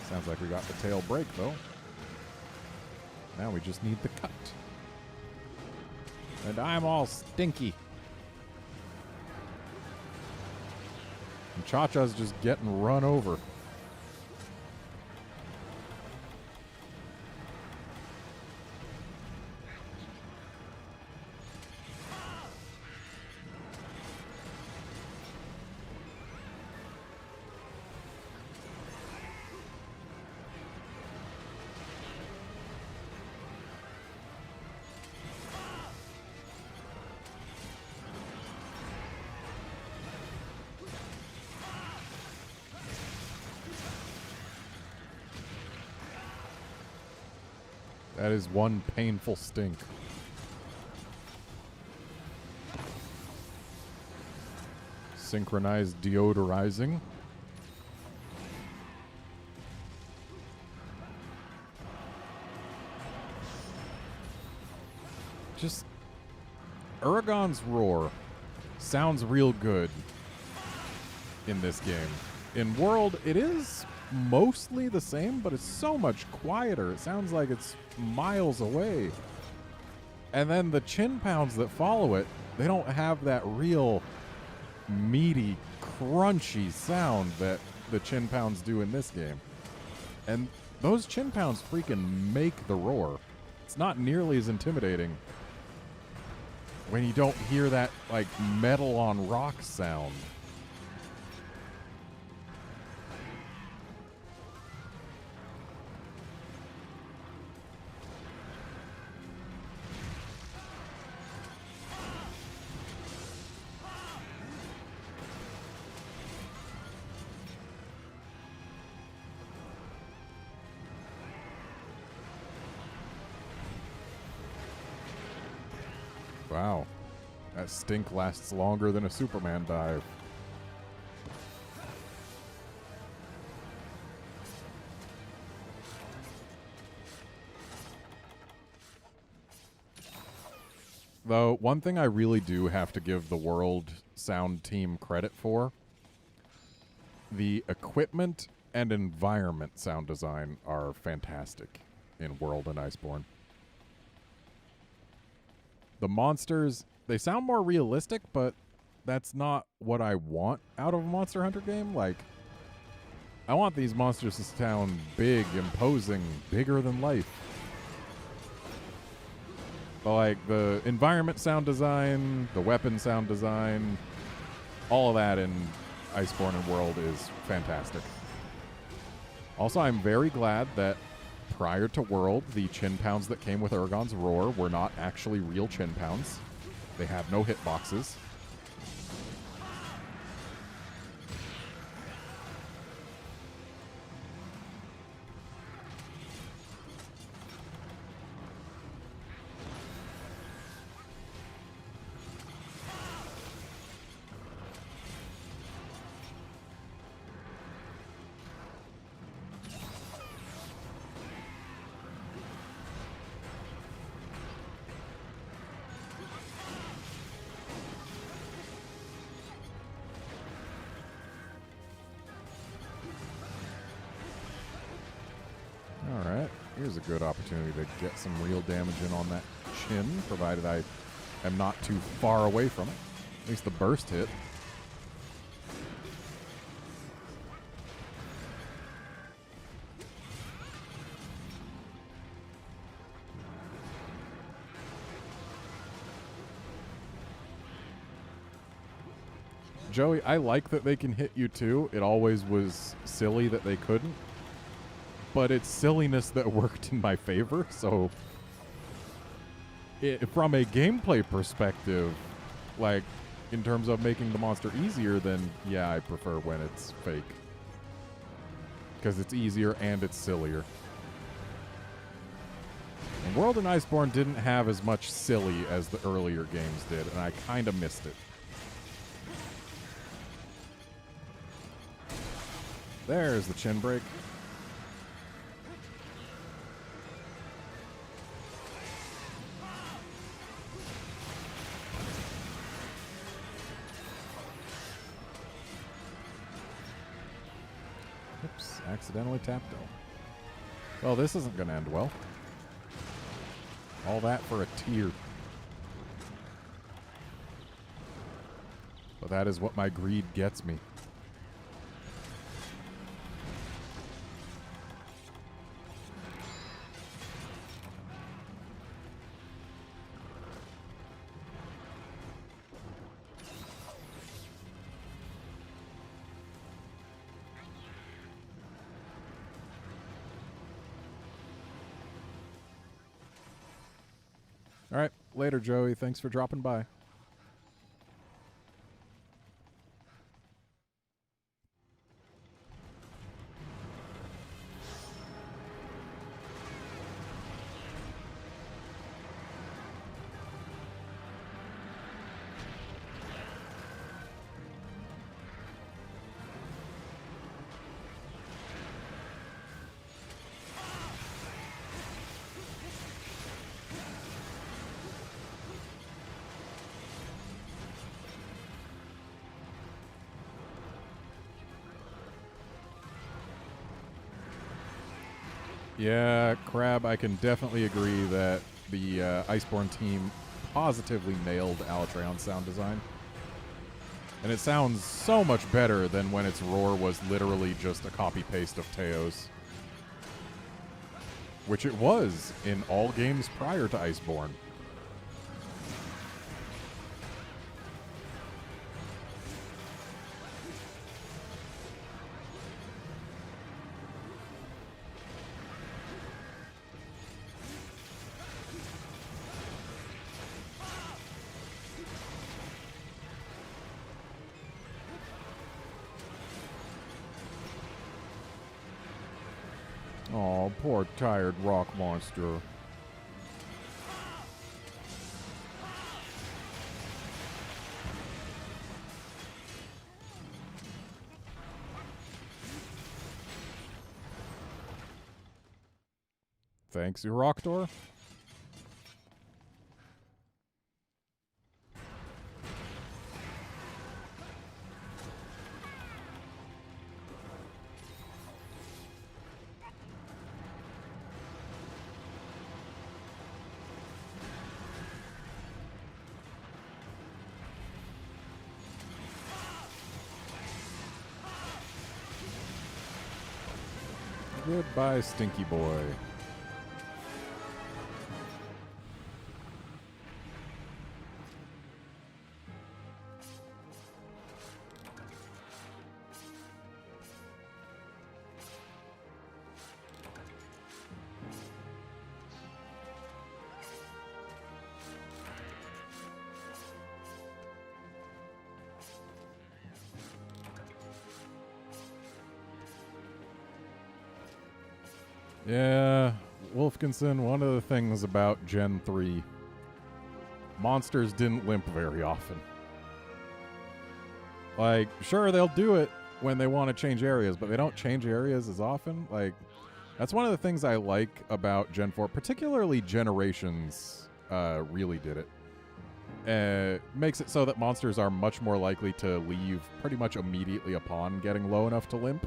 Sounds like we got the tail break, though. Now we just need the cut. And I'm all stinky. And Cha-Cha's just getting run over. That is one painful stink. synchronized deodorizing. Just Uragan's roar sounds real good in this game. In World, it is mostly the same, but it's so much quieter. It sounds like it's miles away. And then the chin pounds that follow it, they don't have that real meaty, crunchy sound that the chin pounds do in this game. And those chin pounds freaking make the roar. It's not nearly as intimidating when you don't hear that, like, metal on rock sound. Wow. That stink lasts longer than a Superman dive. Though, one thing I really do have to give the World sound team credit for, the equipment and environment sound design are fantastic in World and Iceborne. The monsters, they sound more realistic, but that's not what I want out of a Monster Hunter game. Like, I want these monsters to sound big, imposing, bigger than life. But like the environment sound design, the weapon sound design, all of that in Iceborne and World is fantastic. Also, I'm very glad that prior to World, the chin pounds that came with Uragan's roar were not actually real chin pounds. They have no hitboxes. Alright, here's a good opportunity to get some real damage in on that chin, provided I am not too far away from it. At least the burst hit. Joey, I like that they can hit you too. It always was silly that they couldn't. But it's silliness that worked in my favor, so from a gameplay perspective, like, in terms of making the monster easier, then yeah, I prefer when it's fake. Because it's easier and it's sillier. And World and Iceborne didn't have as much silly as the earlier games did, and I kind of missed it. There's the chin break. Oops, accidentally tapped out. Well, this isn't going to end well. All that for a tear. But that is what my greed gets me. All right, later, Joey. Thanks for dropping by. Yeah, Crab, I can definitely agree that the Iceborne team positively nailed Alatreon's sound design. And it sounds so much better than when its roar was literally just a copy-paste of Teo's. Which it was in all games prior to Iceborne. Oh, poor tired rock monster. Thanks, Euroctor. Goodbye, Stinky Boy. Yeah, Wolfkinson, one of the things about Gen 3, monsters didn't limp very often. Like, sure, they'll do it when they want to change areas, but they don't change areas as often. Like, that's one of the things I like about Gen 4, particularly Generations really did it. Makes it so that monsters are much more likely to leave pretty much immediately upon getting low enough to limp.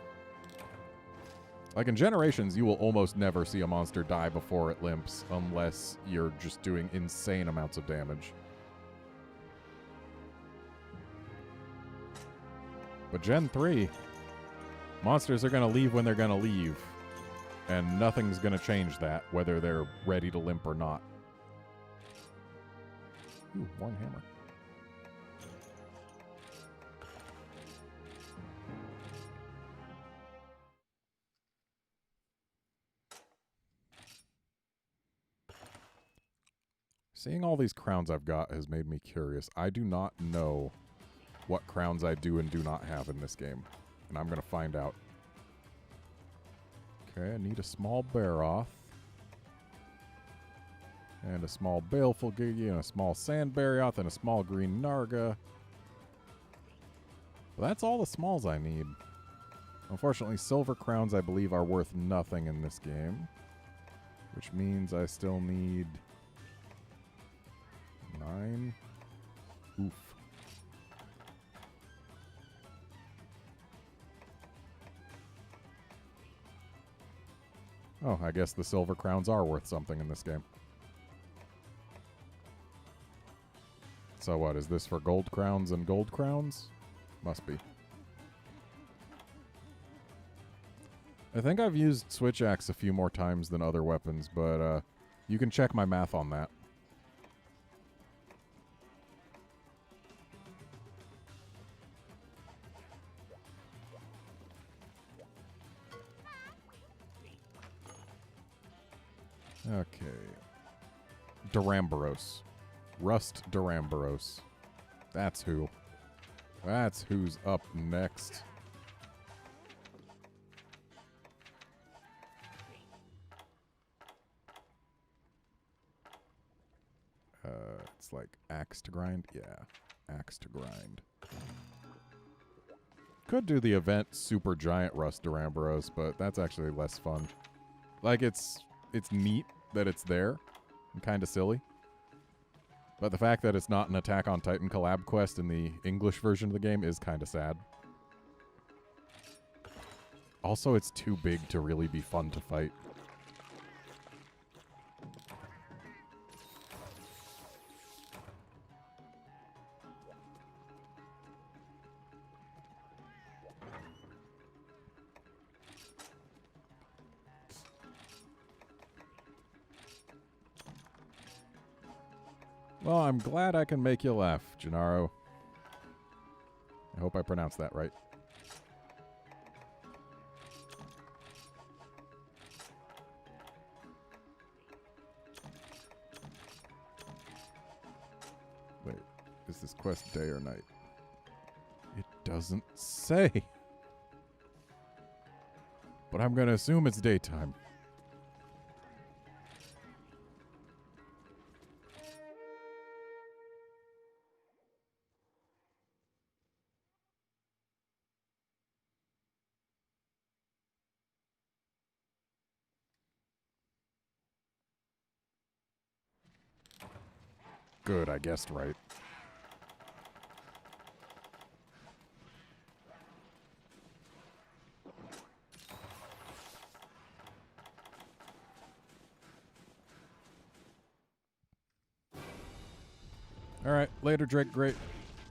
Like in Generations, you will almost never see a monster die before it limps unless you're just doing insane amounts of damage. But Gen 3, monsters are going to leave when they're going to leave. And nothing's going to change that, whether they're ready to limp or not. Ooh, one hammer. Seeing all these crowns I've got has made me curious. I do not know what crowns I do and do not have in this game. And I'm going to find out. Okay, I need a small Baroth. And a small Baleful Gigi, and a small Sand Barioth, and a small Green Narga. But that's all the smalls I need. Unfortunately, silver crowns, I believe, are worth nothing in this game. Which means I still need 9. Oof. Oh, I guess the silver crowns are worth something in this game. So what, is this for gold crowns and gold crowns? Must be. I think I've used Switch Axe a few more times than other weapons, but you can check my math on that. Okay. Duramboros. Rust Duramboros. That's who. That's who's up next. It's like axe to grind? Yeah. Axe to grind. Could do the event Super Giant Rust Duramboros, but that's actually less fun. Like, it's neat that it's there. And kind of silly. But the fact that it's not an Attack on Titan collab quest in the English version of the game is kind of sad. Also, it's too big to really be fun to fight. Well, I'm glad I can make you laugh, Gennaro. I hope I pronounced that right. Wait, is this quest day or night? It doesn't say. But I'm going to assume it's daytime. Good, I guessed right. All right, later, Drake. Great.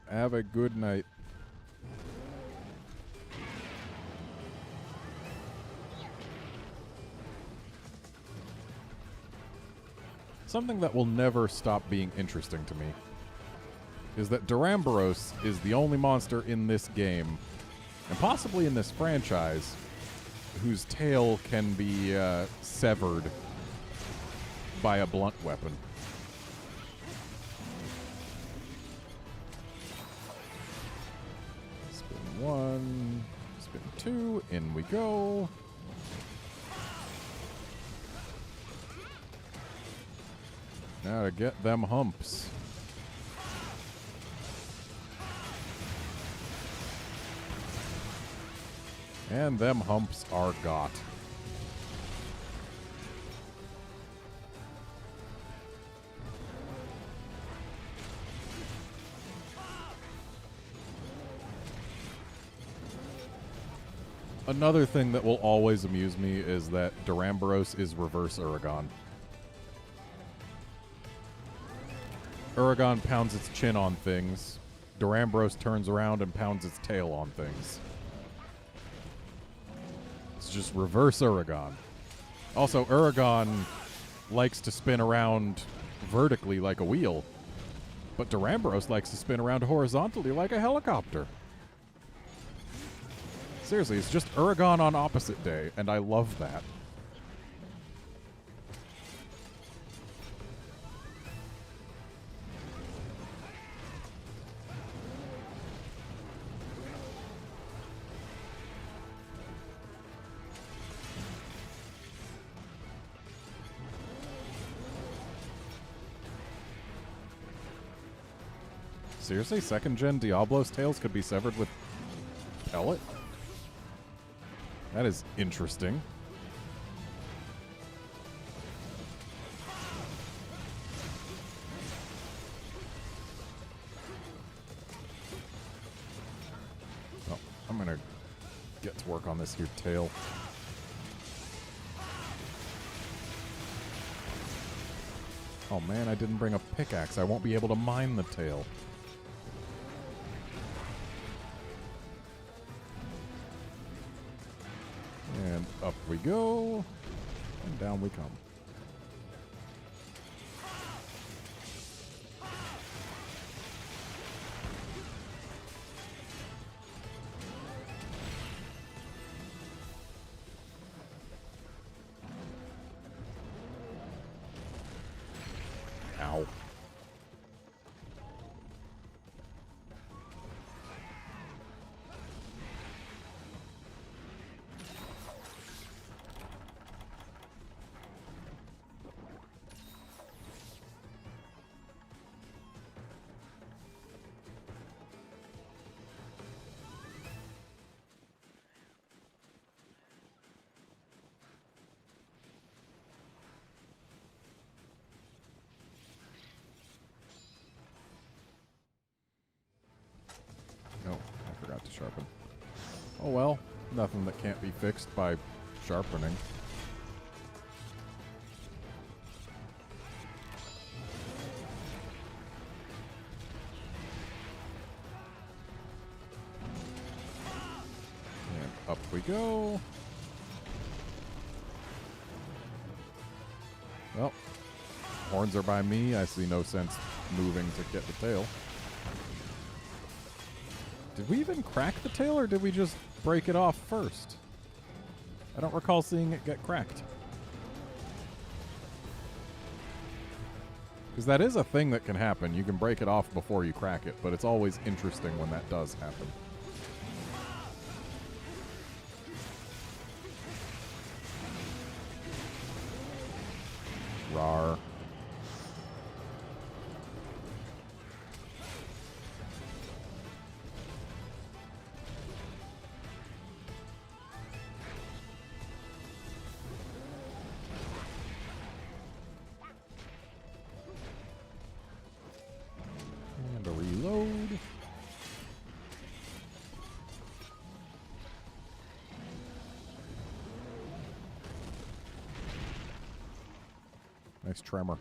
Have a good night. Something that will never stop being interesting to me is that Duramboros is the only monster in this game, and possibly in this franchise, whose tail can be severed by a blunt weapon. Spin 1, spin 2, in we go. Now to get them humps. And them humps are got. Another thing that will always amuse me is that Duramboros is reverse Uragon. Uragon pounds its chin on things. Duramboros turns around and pounds its tail on things. It's just reverse Uragon. Also, Uragon likes to spin around vertically like a wheel, but Duramboros likes to spin around horizontally like a helicopter. Seriously, it's just Uragon on opposite day, and I love that. Seriously, second-gen Diablo's tails could be severed with pellet? That is interesting. Oh, I'm gonna get to work on this here tail. Oh man, I didn't bring a pickaxe. I won't be able to mine the tail. And up we go, and down we come. Ow. To sharpen. Oh well, nothing that can't be fixed by sharpening. And up we go. Well, horns are by me. I see no sense moving to get the tail. Did we even crack the tail, or did we just break it off first? I don't recall seeing it get cracked. Because that is a thing that can happen. You can break it off before you crack it, but it's always interesting when that does happen. Rawr. And a reload. Nice tremor.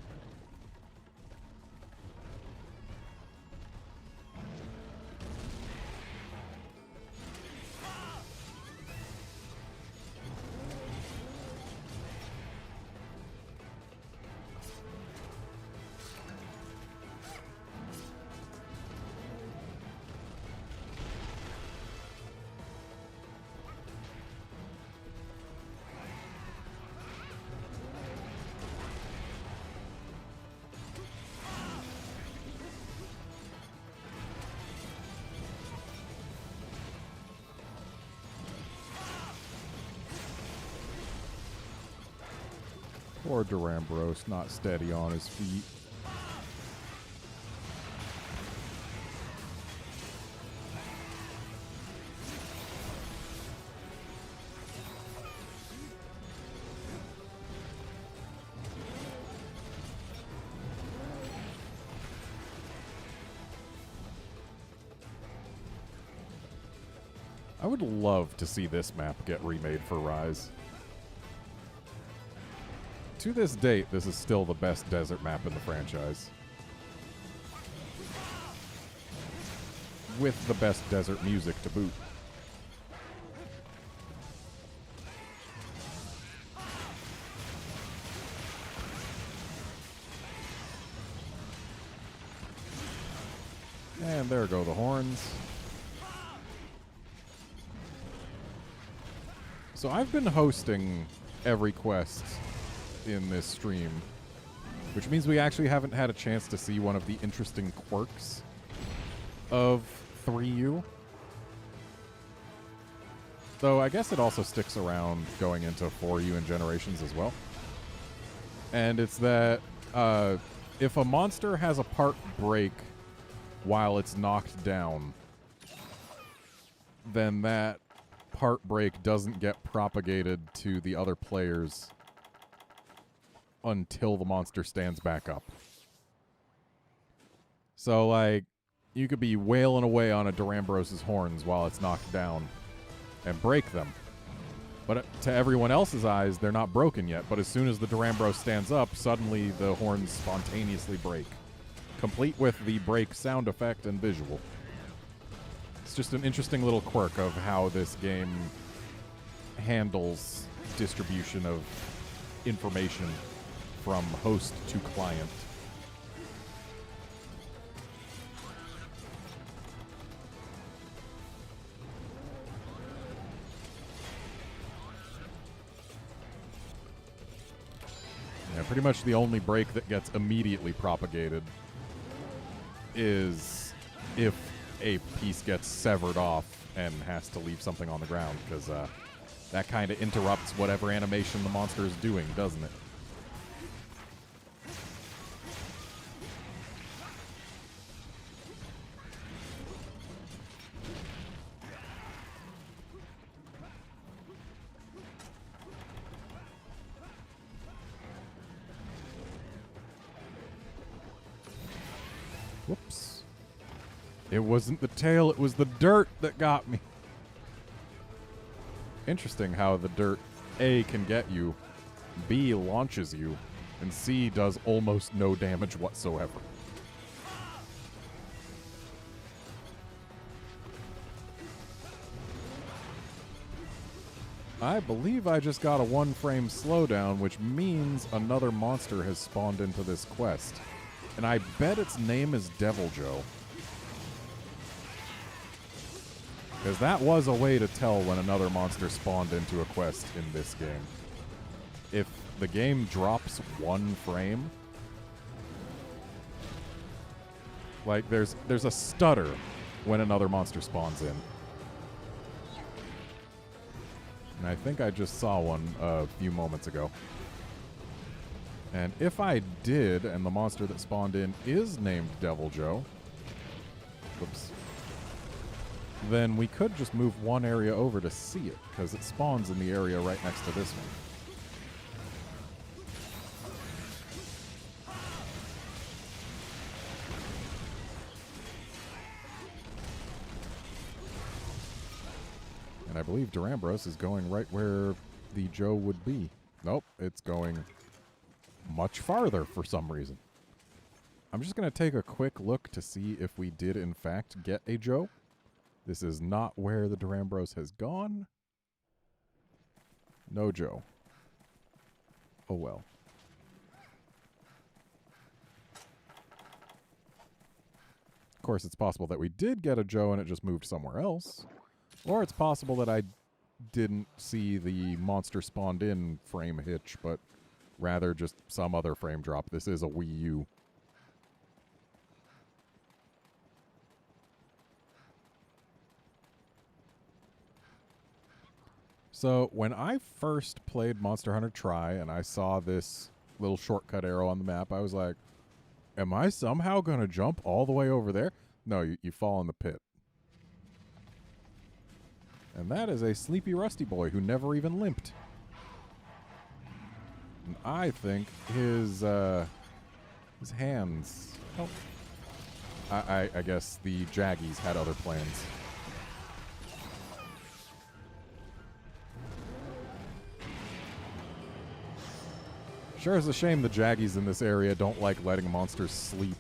Poor Durambros, not steady on his feet. I would love to see this map get remade for Rise. To this date, this is still the best desert map in the franchise. With the best desert music to boot. And there go the horns. So I've been hosting every quest in this stream, which means we actually haven't had a chance to see one of the interesting quirks of 3U. Though I guess it also sticks around going into 4U and Generations as well. And it's that if a monster has a part break while it's knocked down, then that part break doesn't get propagated to the other players until the monster stands back up. So, like, you could be wailing away on a Durambros' horns while it's knocked down and break them. But to everyone else's eyes, they're not broken yet. But as soon as the Durambros stands up, suddenly the horns spontaneously break. Complete with the break sound effect and visual. It's just an interesting little quirk of how this game handles distribution of information from host to client. Yeah, pretty much the only break that gets immediately propagated is if a piece gets severed off and has to leave something on the ground, because that kind of interrupts whatever animation the monster is doing, doesn't it? Whoops. It wasn't the tail, it was the dirt that got me. Interesting how the dirt, A, can get you, B, launches you, and C, does almost no damage whatsoever. I believe I just got a 1-frame slowdown, which means another monster has spawned into this quest. And I bet its name is Devil Joe. Because that was a way to tell when another monster spawned into a quest in this game. If the game drops 1 frame, like there's a stutter when another monster spawns in. And I think I just saw one a few moments ago. And if I did, and the monster that spawned in is named Devil Joe, whoops, then we could just move one area over to see it, because it spawns in the area right next to this one. And I believe Durambros is going right where the Joe would be. Nope, it's going much farther for some reason. I'm just going to take a quick look to see if we did in fact get a Joe. This is not where the Durambros has gone. No Joe. Oh well. Of course, it's possible that we did get a Joe and it just moved somewhere else. Or it's possible that I didn't see the monster spawned in frame hitch, but rather just some other frame drop. This is a Wii U. So when I first played Monster Hunter Tri and I saw this little shortcut arrow on the map, I was like, am I somehow going to jump all the way over there? No, you fall in the pit. And that is a sleepy rusty boy who never even limped. And I think his hands... Oh. I guess the Jaggies had other plans. Sure is a shame the Jaggies in this area don't like letting monsters sleep.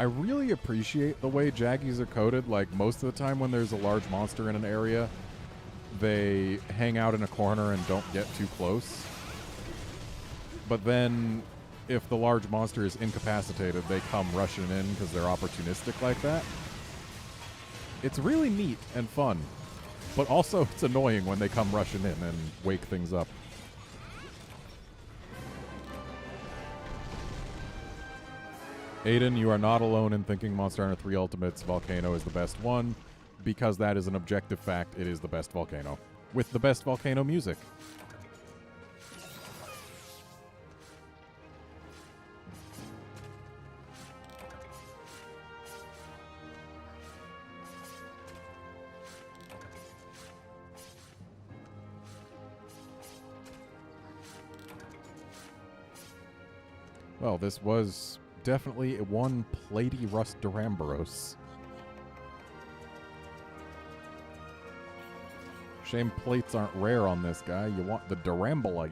I really appreciate the way Jaggies are coded. Like, most of the time when there's a large monster in an area, they hang out in a corner and don't get too close. But then, if the large monster is incapacitated, they come rushing in because they're opportunistic like that. It's really neat and fun, but also it's annoying when they come rushing in and wake things up. Aiden, you are not alone in thinking Monster Hunter 3 Ultimate's volcano is the best one, because that is an objective fact. It is the best volcano, with the best volcano music. Well, this was definitely one platy rust Durambros. Shame plates aren't rare on this guy. You want the Durambolite.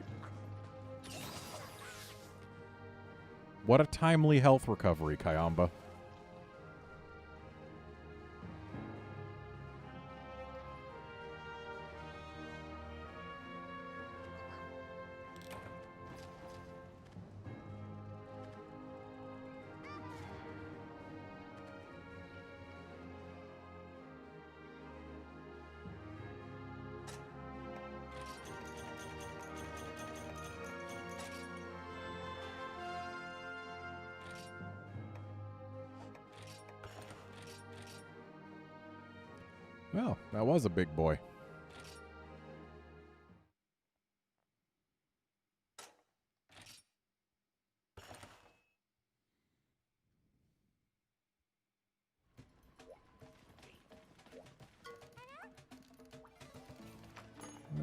What a timely health recovery, Kayamba. Well, that was a big boy.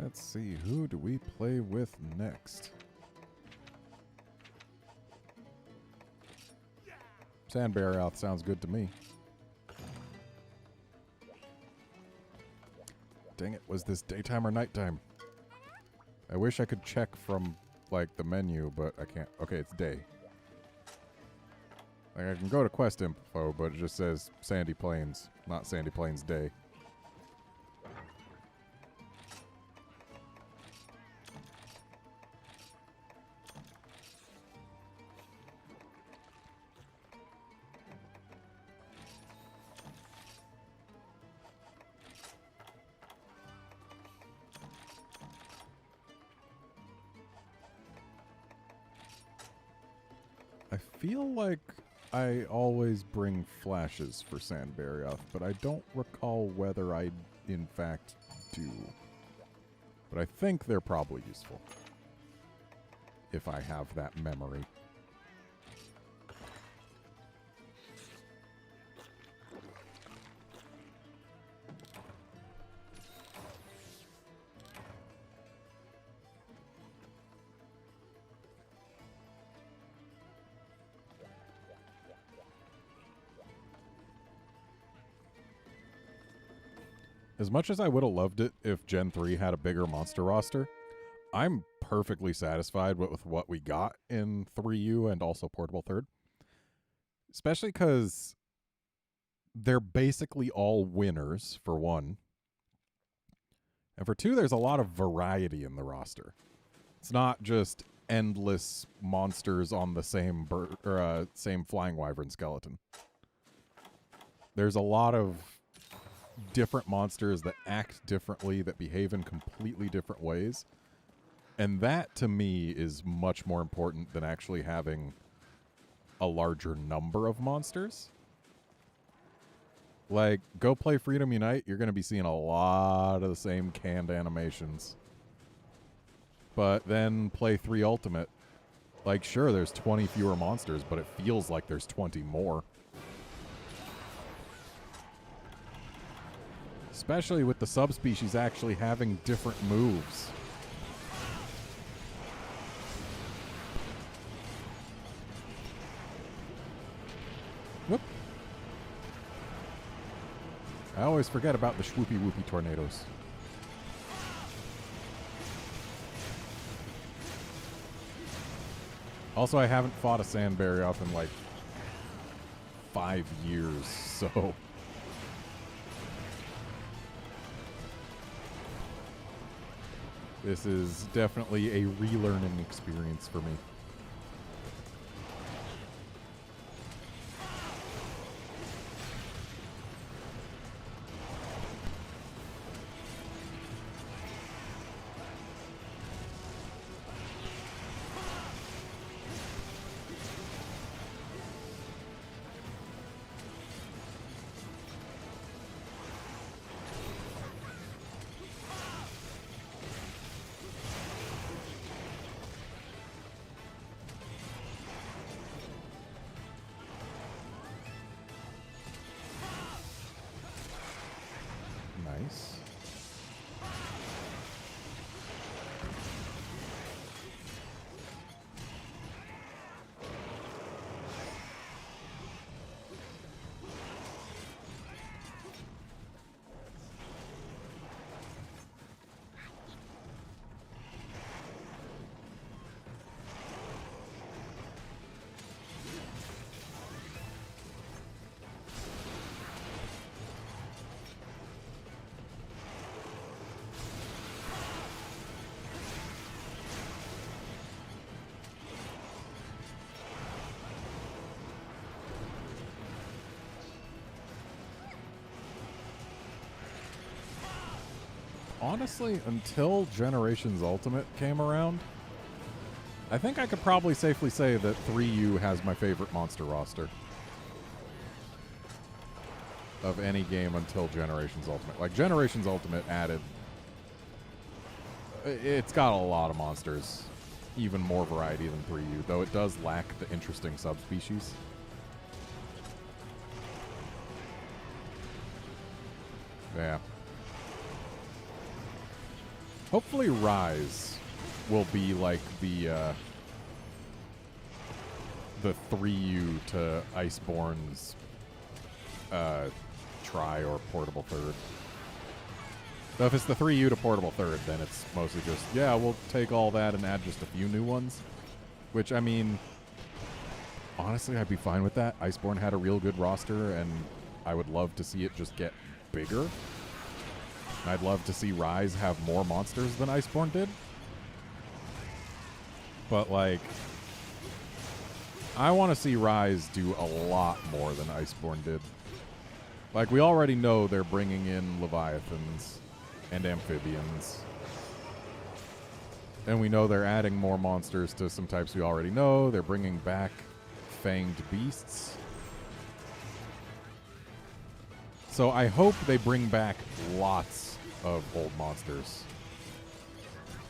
Let's see, who do we play with next? Sandbear sounds good to me. Dang it, was this daytime or nighttime? I wish I could check from, like, the menu, but I can't. Okay, it's day. Like, I can go to quest info, but it just says Sandy Plains, not Sandy Plains Day. feel like I always bring flashes for Sandbarioth, but I don't recall whether I, in fact, do. But I think they're probably useful. If I have that memory. As much as I would have loved it if Gen 3 had a bigger monster roster, I'm perfectly satisfied with what we got in 3U and also Portable Third. Especially because they're basically all winners, for one. And for two, there's a lot of variety in the roster. It's not just endless monsters on the same same flying wyvern skeleton. There's a lot of different monsters that act differently, that behave in completely different ways. And that, to me, is much more important than actually having a larger number of monsters. Like, go play Freedom Unite, you're going to be seeing a lot of the same canned animations. But then play 3 Ultimate. Like, sure, there's 20 fewer monsters, but it feels like there's 20 more. Especially with the subspecies actually having different moves. Whoop. I always forget about the swoopy whoopy tornadoes. Also, I haven't fought a Sandbarioth in like 5 years, so... This is definitely a relearning experience for me. Nice. Honestly, until Generations Ultimate came around, I think I could probably safely say that 3U has my favorite monster roster of any game until Generations Ultimate. Like, Generations Ultimate added... It's got a lot of monsters. Even more variety than 3U, though it does lack the interesting subspecies. Yeah. Hopefully Rise will be like the 3U to Iceborne's Try or Portable Third. So if it's the 3U to Portable Third, then it's mostly just, yeah, we'll take all that and add just a few new ones. Which, I mean, honestly, I'd be fine with that. Iceborne had a real good roster, and I would love to see it just get bigger. I'd love to see Rise have more monsters than Iceborne did. But, like, I want to see Rise do a lot more than Iceborne did. Like, we already know they're bringing in Leviathans and Amphibians. And we know they're adding more monsters to some types we already know. They're bringing back fanged beasts. So I hope they bring back lots of old monsters.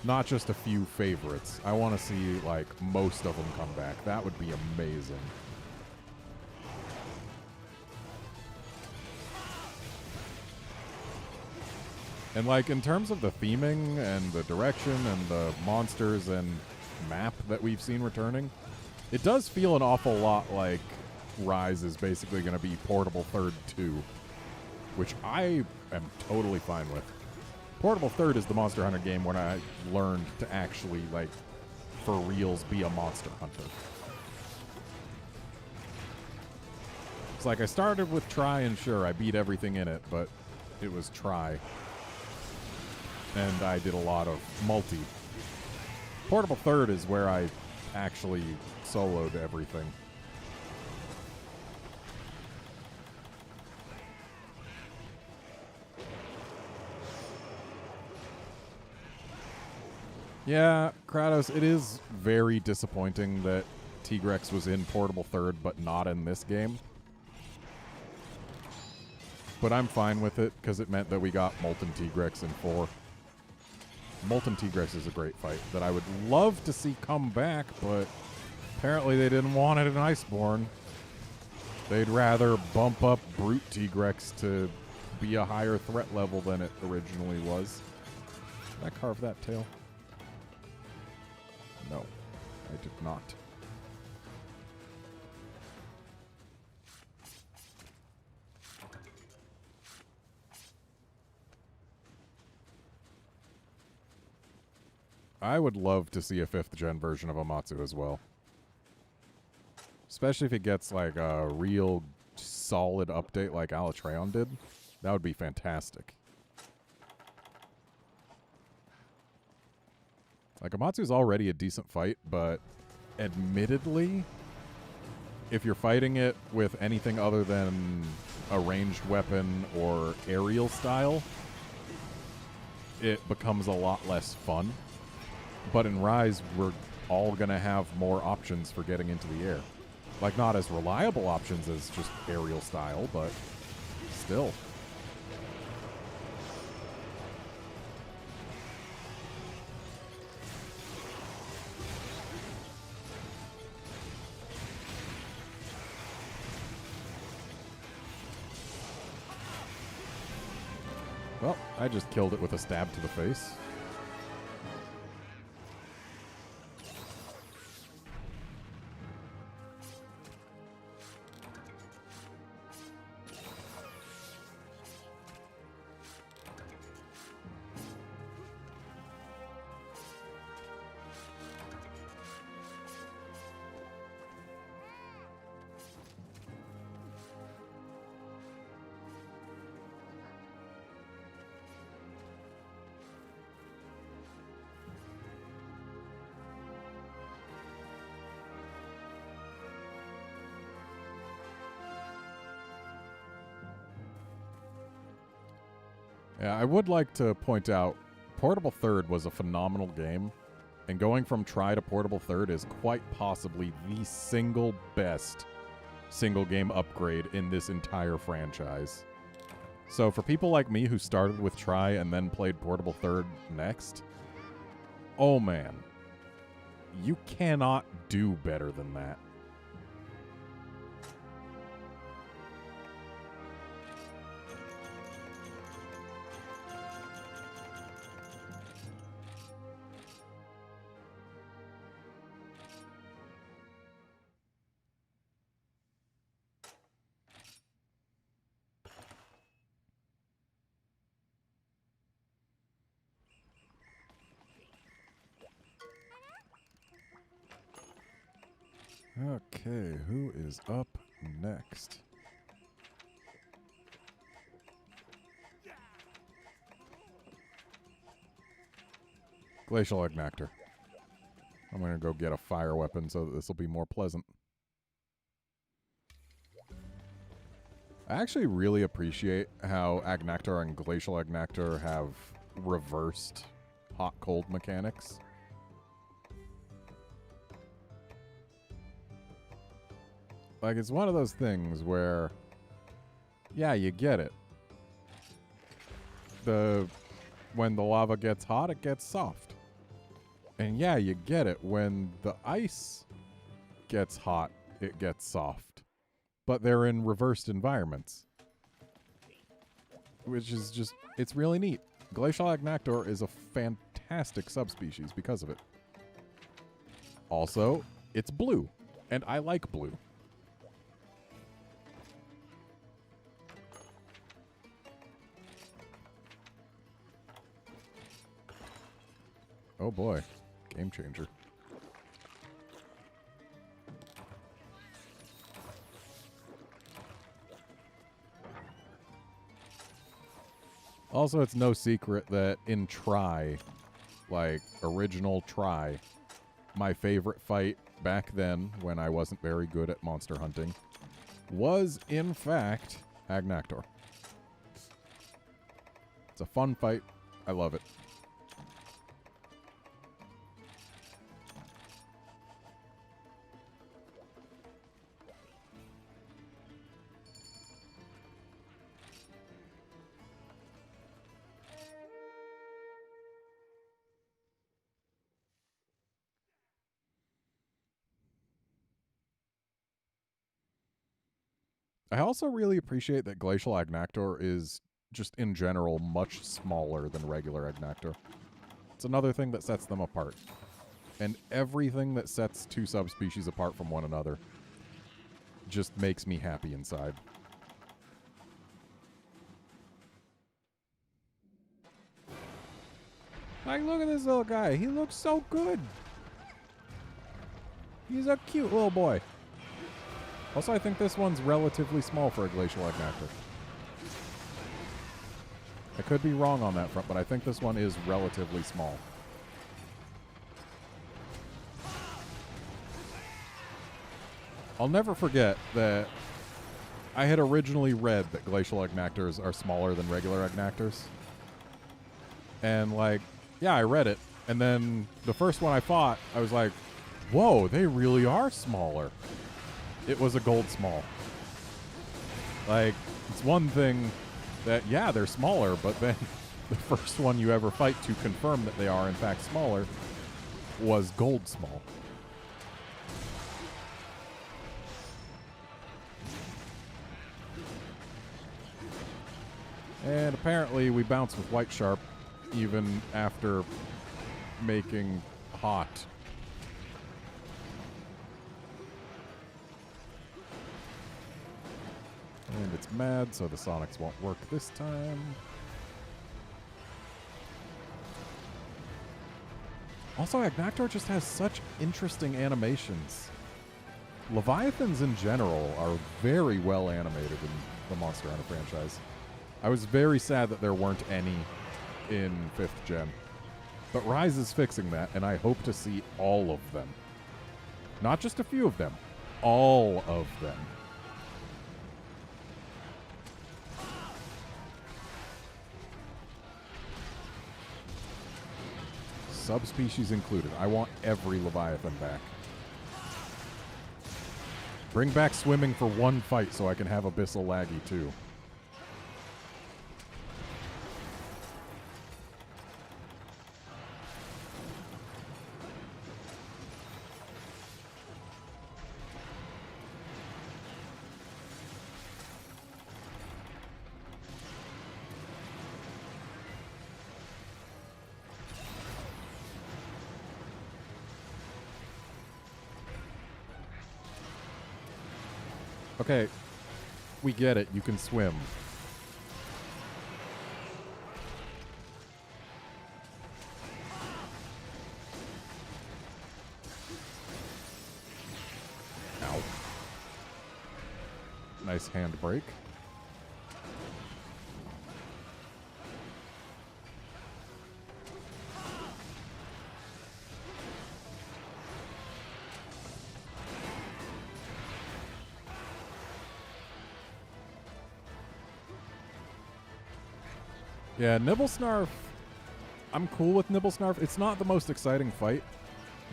Not just a few favorites. I want to see, like, most of them come back. That would be amazing. And, like, in terms of the theming and the direction and the monsters and map that we've seen returning, it does feel an awful lot like Rise is basically going to be Portable Third 2, which I am totally fine with. Portable Third is the Monster Hunter game when I learned to actually, like, for reals, be a monster hunter. It's like I started with Try, and sure, I beat everything in it, but it was Try. And I did a lot of multi. Portable Third is where I actually soloed everything. Yeah, Kratos, it is very disappointing that Tigrex was in Portable Third, but not in this game. But I'm fine with it, because it meant that we got Molten Tigrex in 4. Molten Tigrex is a great fight that I would love to see come back, but apparently they didn't want it in Iceborne. They'd rather bump up Brute Tigrex to be a higher threat level than it originally was. Did I carve that tail? No, I did not. I would love to see a 5th gen version of Amatsu as well. Especially if it gets like a real solid update like Alatreon did. That would be fantastic. Like, Amatsu's already a decent fight, but admittedly, if you're fighting it with anything other than a ranged weapon or aerial style, it becomes a lot less fun. But in Rise, we're all going to have more options for getting into the air. Like, not as reliable options as just aerial style, but still. Well, I just killed it with a stab to the face. Yeah, I would like to point out, Portable Third was a phenomenal game, and going from Try to Portable Third is quite possibly the single best single game upgrade in this entire franchise. So for people like me who started with Try and then played Portable Third next, oh man, you cannot do better than that. Okay, who is up next? Glacial Agnactor. I'm going to go get a fire weapon so that this will be more pleasant. I actually really appreciate how Agnactor and Glacial Agnactor have reversed hot-cold mechanics. Like, it's one of those things where, yeah, you get it. When the lava gets hot, it gets soft. And yeah, you get it. When the ice gets hot, it gets soft. But they're in reversed environments. Which is just, it's really neat. Glacial Agnactor is a fantastic subspecies because of it. Also, it's blue. And I like blue. Oh boy. Game changer. Also, it's no secret that in Try, like original Try, my favorite fight back then, when I wasn't very good at monster hunting, was in fact Agnactor. It's a fun fight. I love it. I also really appreciate that Glacial Agnactor is just in general much smaller than regular Agnactor. It's another thing that sets them apart. And everything that sets two subspecies apart from one another just makes me happy inside. Like, look at this little guy. He looks so good. He's a cute little boy. Also, I think this one's relatively small for a Glacial Agnactor. I could be wrong on that front, but I think this one is relatively small. I'll never forget that I had originally read that Glacial Agnactors are smaller than regular Agnactors. And, like, yeah, I read it. And then the first one I fought, I was like, whoa, they really are smaller. It was a gold small. Like, it's one thing that, yeah, they're smaller, but then the first one you ever fight to confirm that they are, in fact, smaller was gold small. And apparently we bounce with White Sharp even after making hot. And it's mad, so the Sonics won't work this time. Also, Agnactor just has such interesting animations. Leviathans in general are very well animated in the Monster Hunter franchise. I was very sad that there weren't any in 5th gen. But Rise is fixing that, and I hope to see all of them. Not just a few of them. All of them. Subspecies included. I want every Leviathan back. Bring back swimming for one fight so I can have Abyssal Laggy too. Okay, we get it. You can swim. Ow. Nice handbrake. Yeah, Nibblesnarf, I'm cool with Nibblesnarf. It's not the most exciting fight,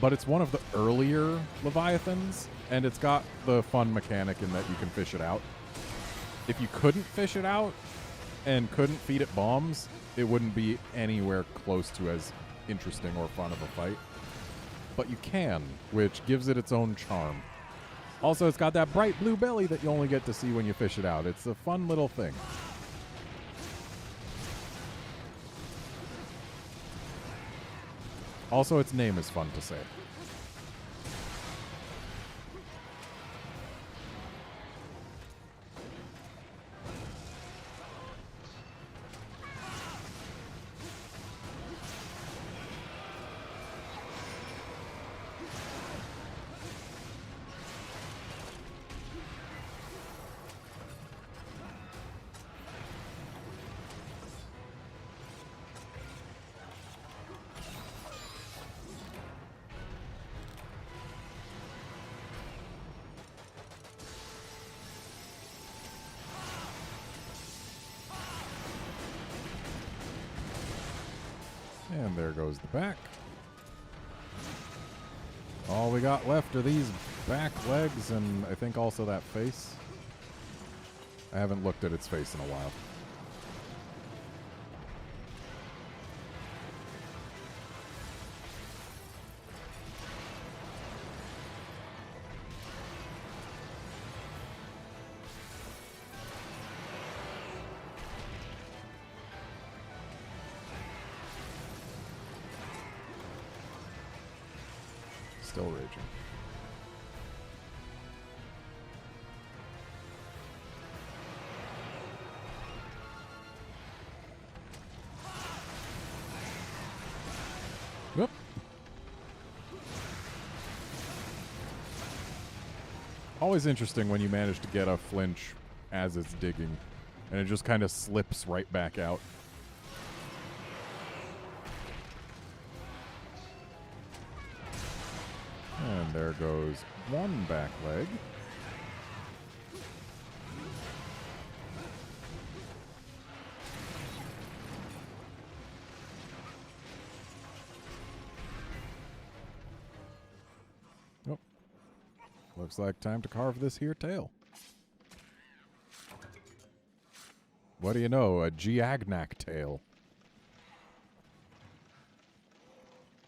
but it's one of the earlier Leviathans, and it's got the fun mechanic in that you can fish it out. If you couldn't fish it out and couldn't feed it bombs, it wouldn't be anywhere close to as interesting or fun of a fight. But you can, which gives it its own charm. Also, it's got that bright blue belly that you only get to see when you fish it out. It's a fun little thing. Also, its name is fun to say. And there goes the back. All we got left are these back legs and I think also that face. I haven't looked at its face in a while. Still raging. Whoop. Always interesting when you manage to get a flinch as it's digging, and it just kind of slips right back out. And there goes one back leg. Oh. Looks like time to carve this here tail. What do you know? A Giagnac tail.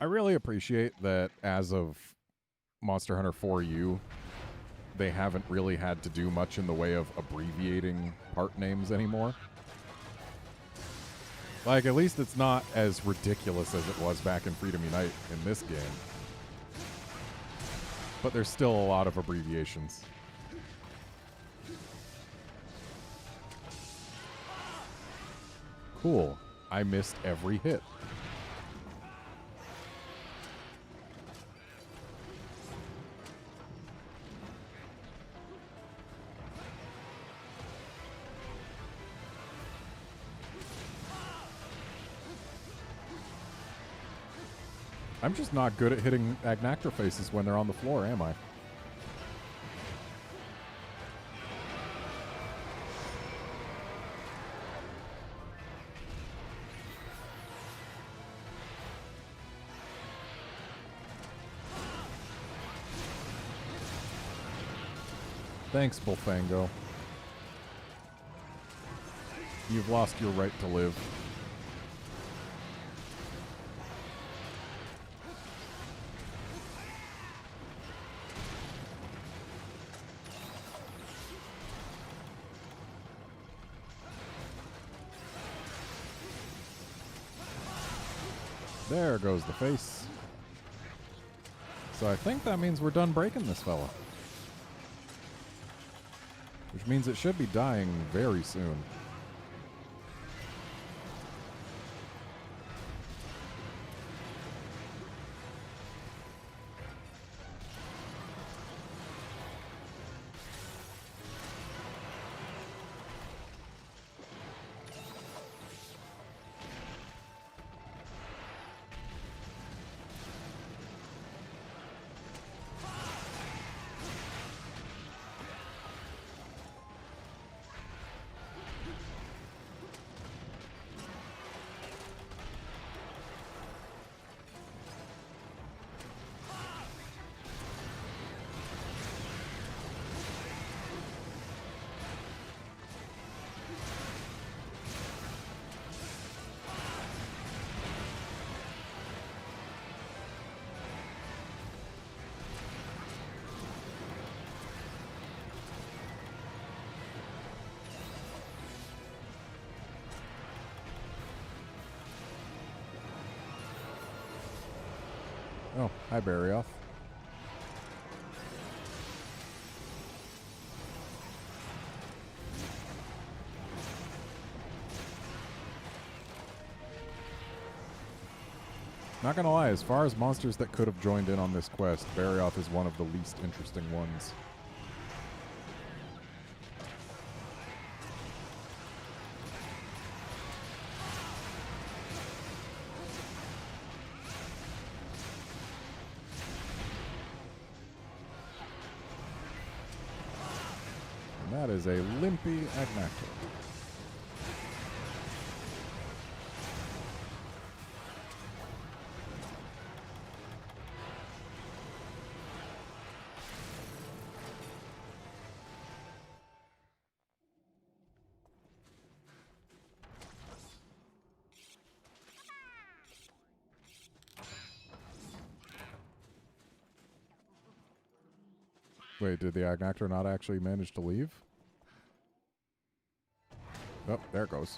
I really appreciate that as of Monster Hunter 4U, they haven't really had to do much in the way of abbreviating part names anymore. Like, at least it's not as ridiculous as it was back in Freedom Unite in this game. But there's still a lot of abbreviations. Cool. I missed every hit. I'm just not good at hitting Agnactor faces when they're on the floor, am I? Thanks, Bullfango. You've lost your right to live. There goes the face. So I think that means we're done breaking this fella. Which means it should be dying very soon. Oh, hi, Barrioth. Not gonna lie, as far as monsters that could have joined in on this quest, Barrioth is one of the least interesting ones. And that is a limpy Agnactor. Wait, did the Agnactor not actually manage to leave? Oh, there it goes.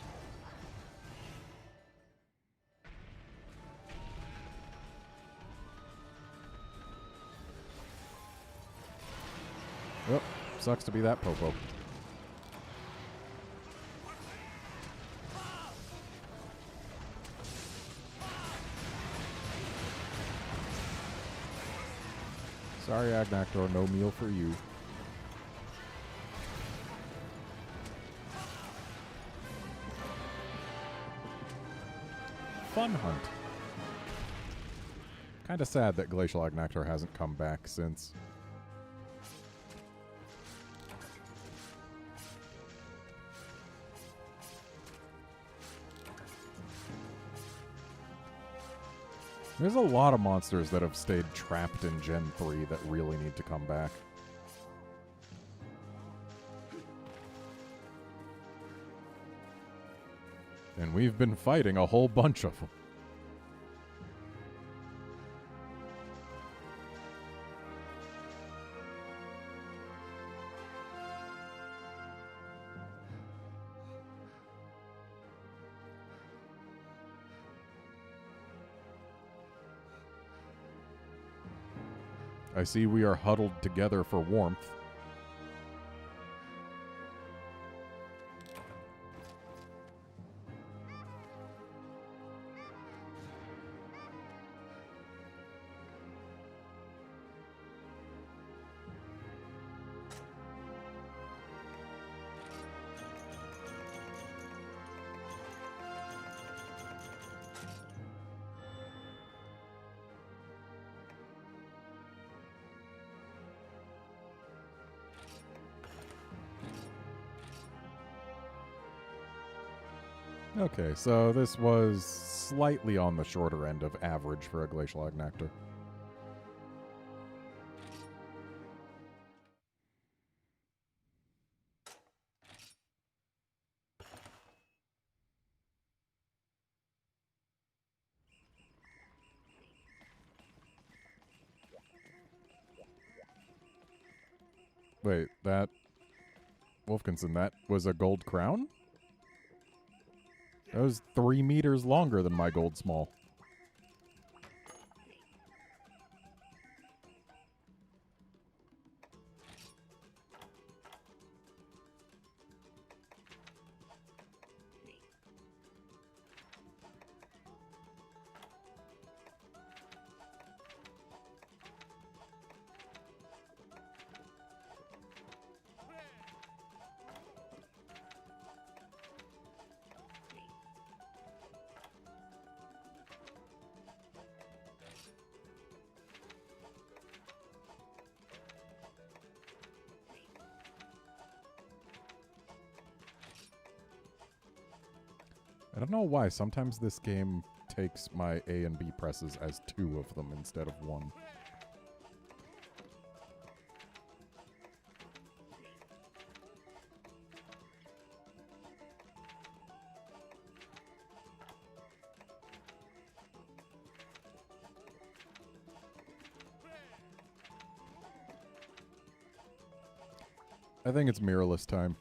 Oh, sucks to be that popo. Sorry, Agnactor, no meal for you. Fun hunt. Kinda sad that Glacial Agnactor hasn't come back since. There's a lot of monsters that have stayed trapped in Gen 3 that really need to come back. And we've been fighting a whole bunch of them. I see we are huddled together for warmth. Okay, so this was slightly on the shorter end of average for a Glacial Agnactor. Wait, that... Wolfkinson, that was a gold crown? That was 3 meters longer than my gold small. I don't know why. Sometimes this game takes my A and B presses as 2 of them instead of 1. I think it's mirrorless time.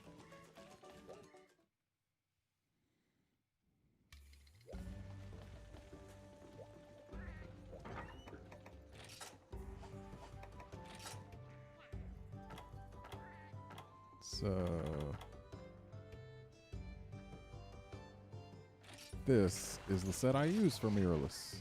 This is the set I use for mirrorless.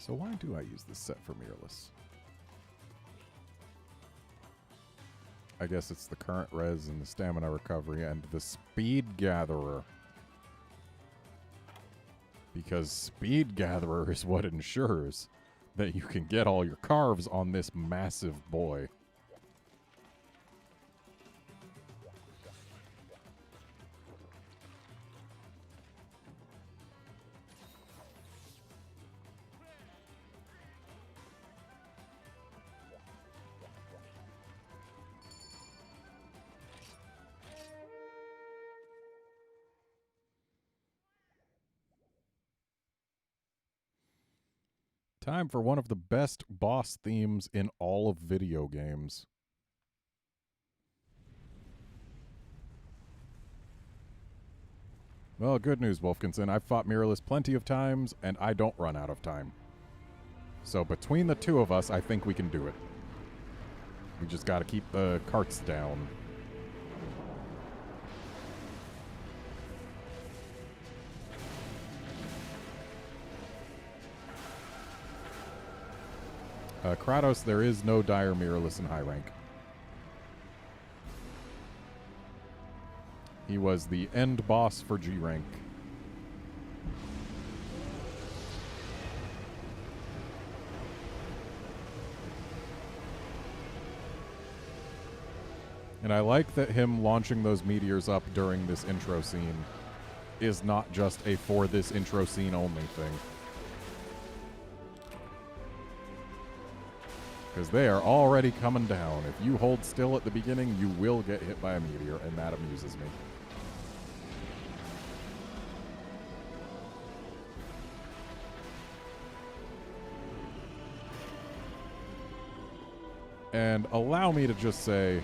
So why do I use this set for mirrorless? I guess it's the current res and the stamina recovery and the speed gatherer. Because speed gatherer is what ensures that you can get all your carves on this massive boy. Time for one of the best boss themes in all of video games. Well, good news, Wolfkinson. I've fought mirrorless plenty of times, and I don't run out of time. So between the two of us, I think we can do it. We just gotta keep the carts down. Kratos, there is no dire mirrorless in high rank. He was the end boss for G rank. And I like that him launching those meteors up during this intro scene is not just a for this intro scene only thing. Because they are already coming down. If you hold still at the beginning, you will get hit by a meteor, and that amuses me. And allow me to just say,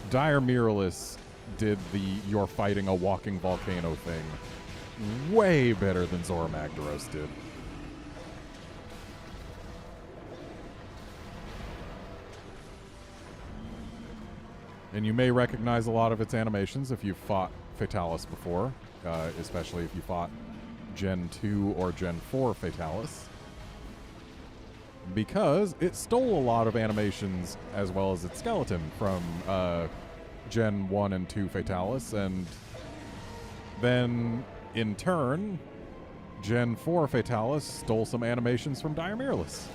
Dire Mirrorless did the you're fighting a walking volcano thing way better than Zora Magdaros did. And you may recognize a lot of its animations if you've fought Fatalis before, especially if you fought Gen 2 or Gen 4 Fatalis. Because it stole a lot of animations as well as its skeleton from Gen 1 and 2 Fatalis, and then, in turn, Gen 4 Fatalis stole some animations from Dire Mirrorless.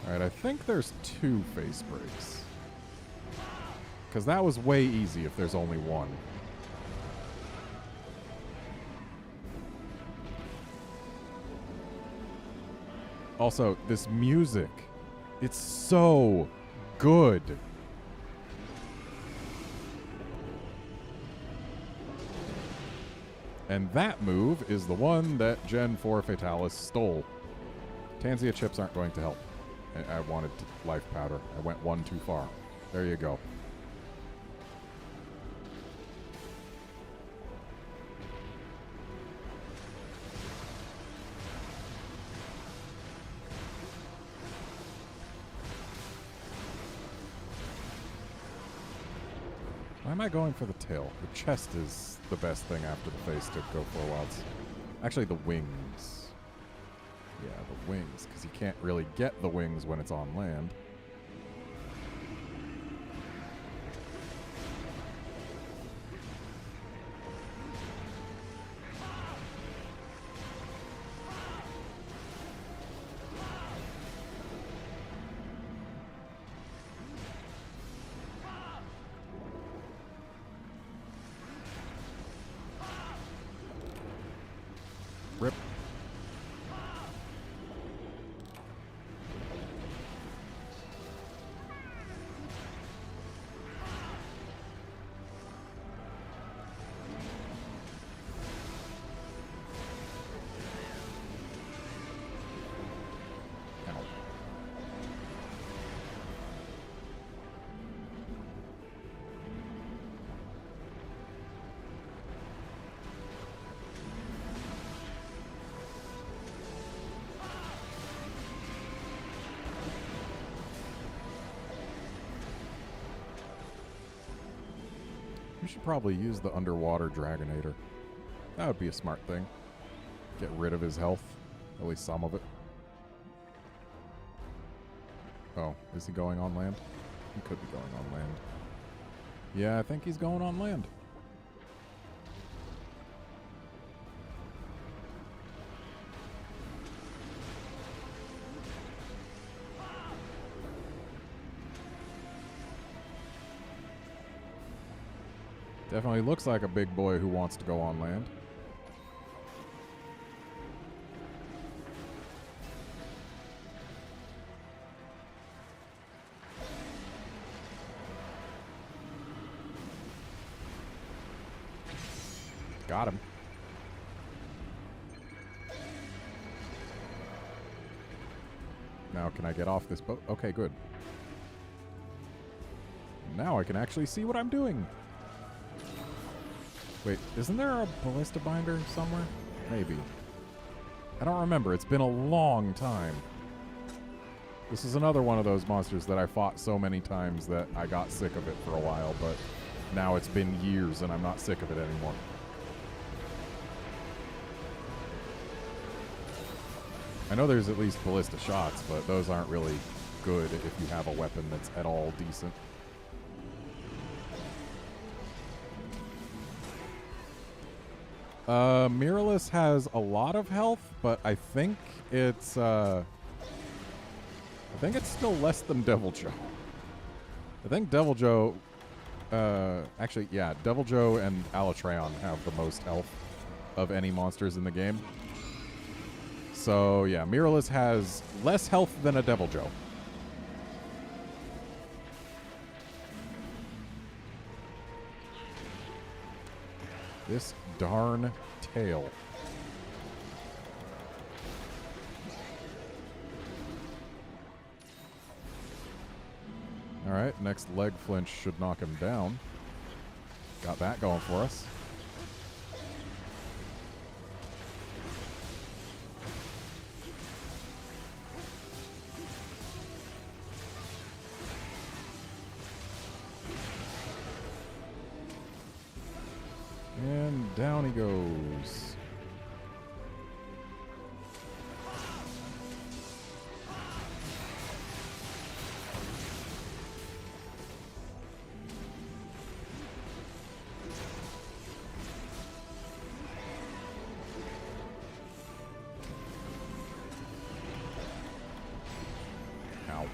Alright, I think there's 2 face breaks. Because that was way easy if there's only one. Also, this music, it's so good. And that move is the one that Gen 4 Fatalis stole. Tanzia chips aren't going to help. I wanted life powder. I went one too far. There you go. Why am I going for the tail? The chest is the best thing after the face to go for a while. It's actually, the wings. Yeah, the wings, because you can't really get the wings when it's on land. Rip. You should probably use the underwater Dragonator. That would be a smart thing. Get rid of his health. At least some of it. Oh, is he going on land? He could be going on land. Yeah, I think he's going on land. Definitely looks like a big boy who wants to go on land. Got him. Now can I get off this boat? Okay, good. Now I can actually see what I'm doing. Wait, isn't there a ballista binder somewhere? Maybe. I don't remember. It's been a long time. This is another one of those monsters that I fought so many times that I got sick of it for a while, but now it's been years and I'm not sick of it anymore. I know there's at least ballista shots, but those aren't really good if you have a weapon that's at all decent. Miralus has a lot of health, but I think it's still less than Deviljho. I think Deviljho, actually, yeah, Deviljho and Alatreon have the most health of any monsters in the game. So, yeah, Miralus has less health than a Deviljho. This darn tail. Alright, next leg flinch should knock him down. Got that going for us. And down he goes. Ow.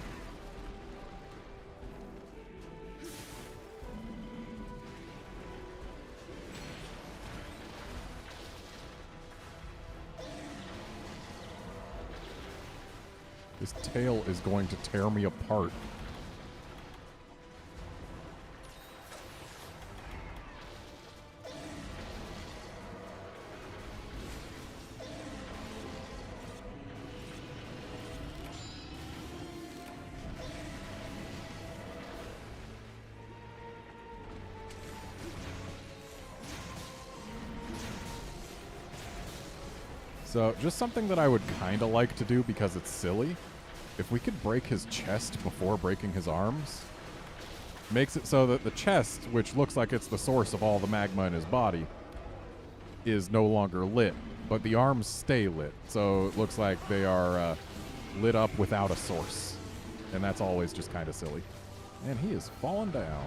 This tail is going to tear me apart. So, just something that I would kind of like to do because it's silly. If we could break his chest before breaking his arms, makes it so that the chest, which looks like it's the source of all the magma in his body, is no longer lit, but the arms stay lit. So it looks like they are lit up without a source. And that's always just kind of silly. And he is falling down.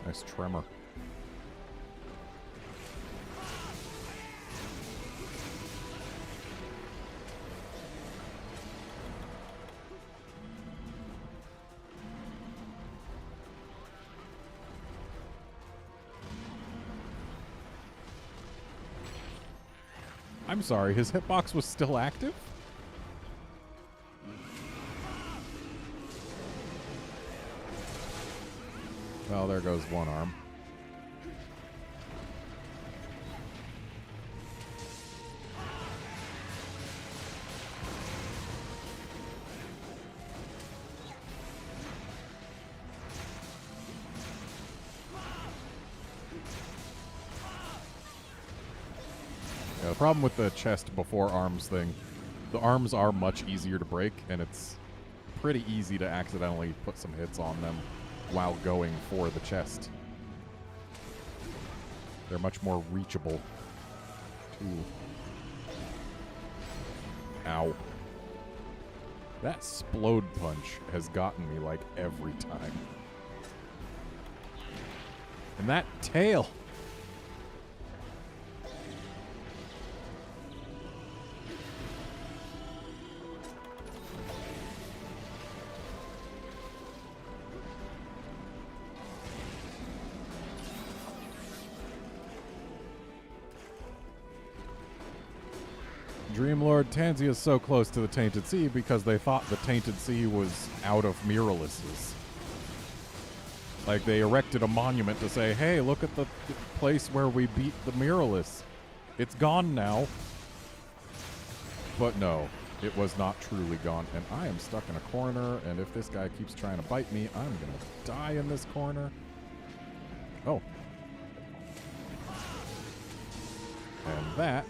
Nice tremor. I'm sorry, his hitbox was still active? Well, there goes one arm. Yeah, the problem with the chest before arms thing, the arms are much easier to break, and it's pretty easy to accidentally put some hits on them while going for the chest. They're much more reachable, too. Ow. That explode punch has gotten me, like, every time. And that tail! Dreamlord Tanzia is so close to the Tainted Sea because they thought the Tainted Sea was out of Miraluses. Like, they erected a monument to say, hey, look at the place where we beat the Miralus. It's gone now. But no, it was not truly gone. And I am stuck in a corner, and if this guy keeps trying to bite me, I'm going to die in this corner. Oh. And that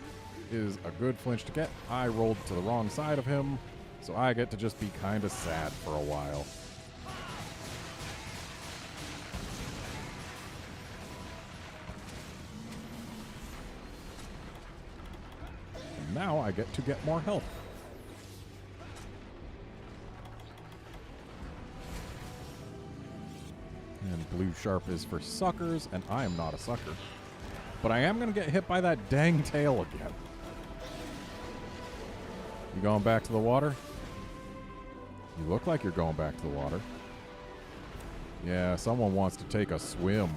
is a good flinch to get. I rolled to the wrong side of him, so I get to just be kind of sad for a while. And now I get to get more health. And blue sharp is for suckers, and I am not a sucker. But I am going to get hit by that dang tail again. You going back to the water? You look like you're going back to the water. Yeah, someone wants to take a swim.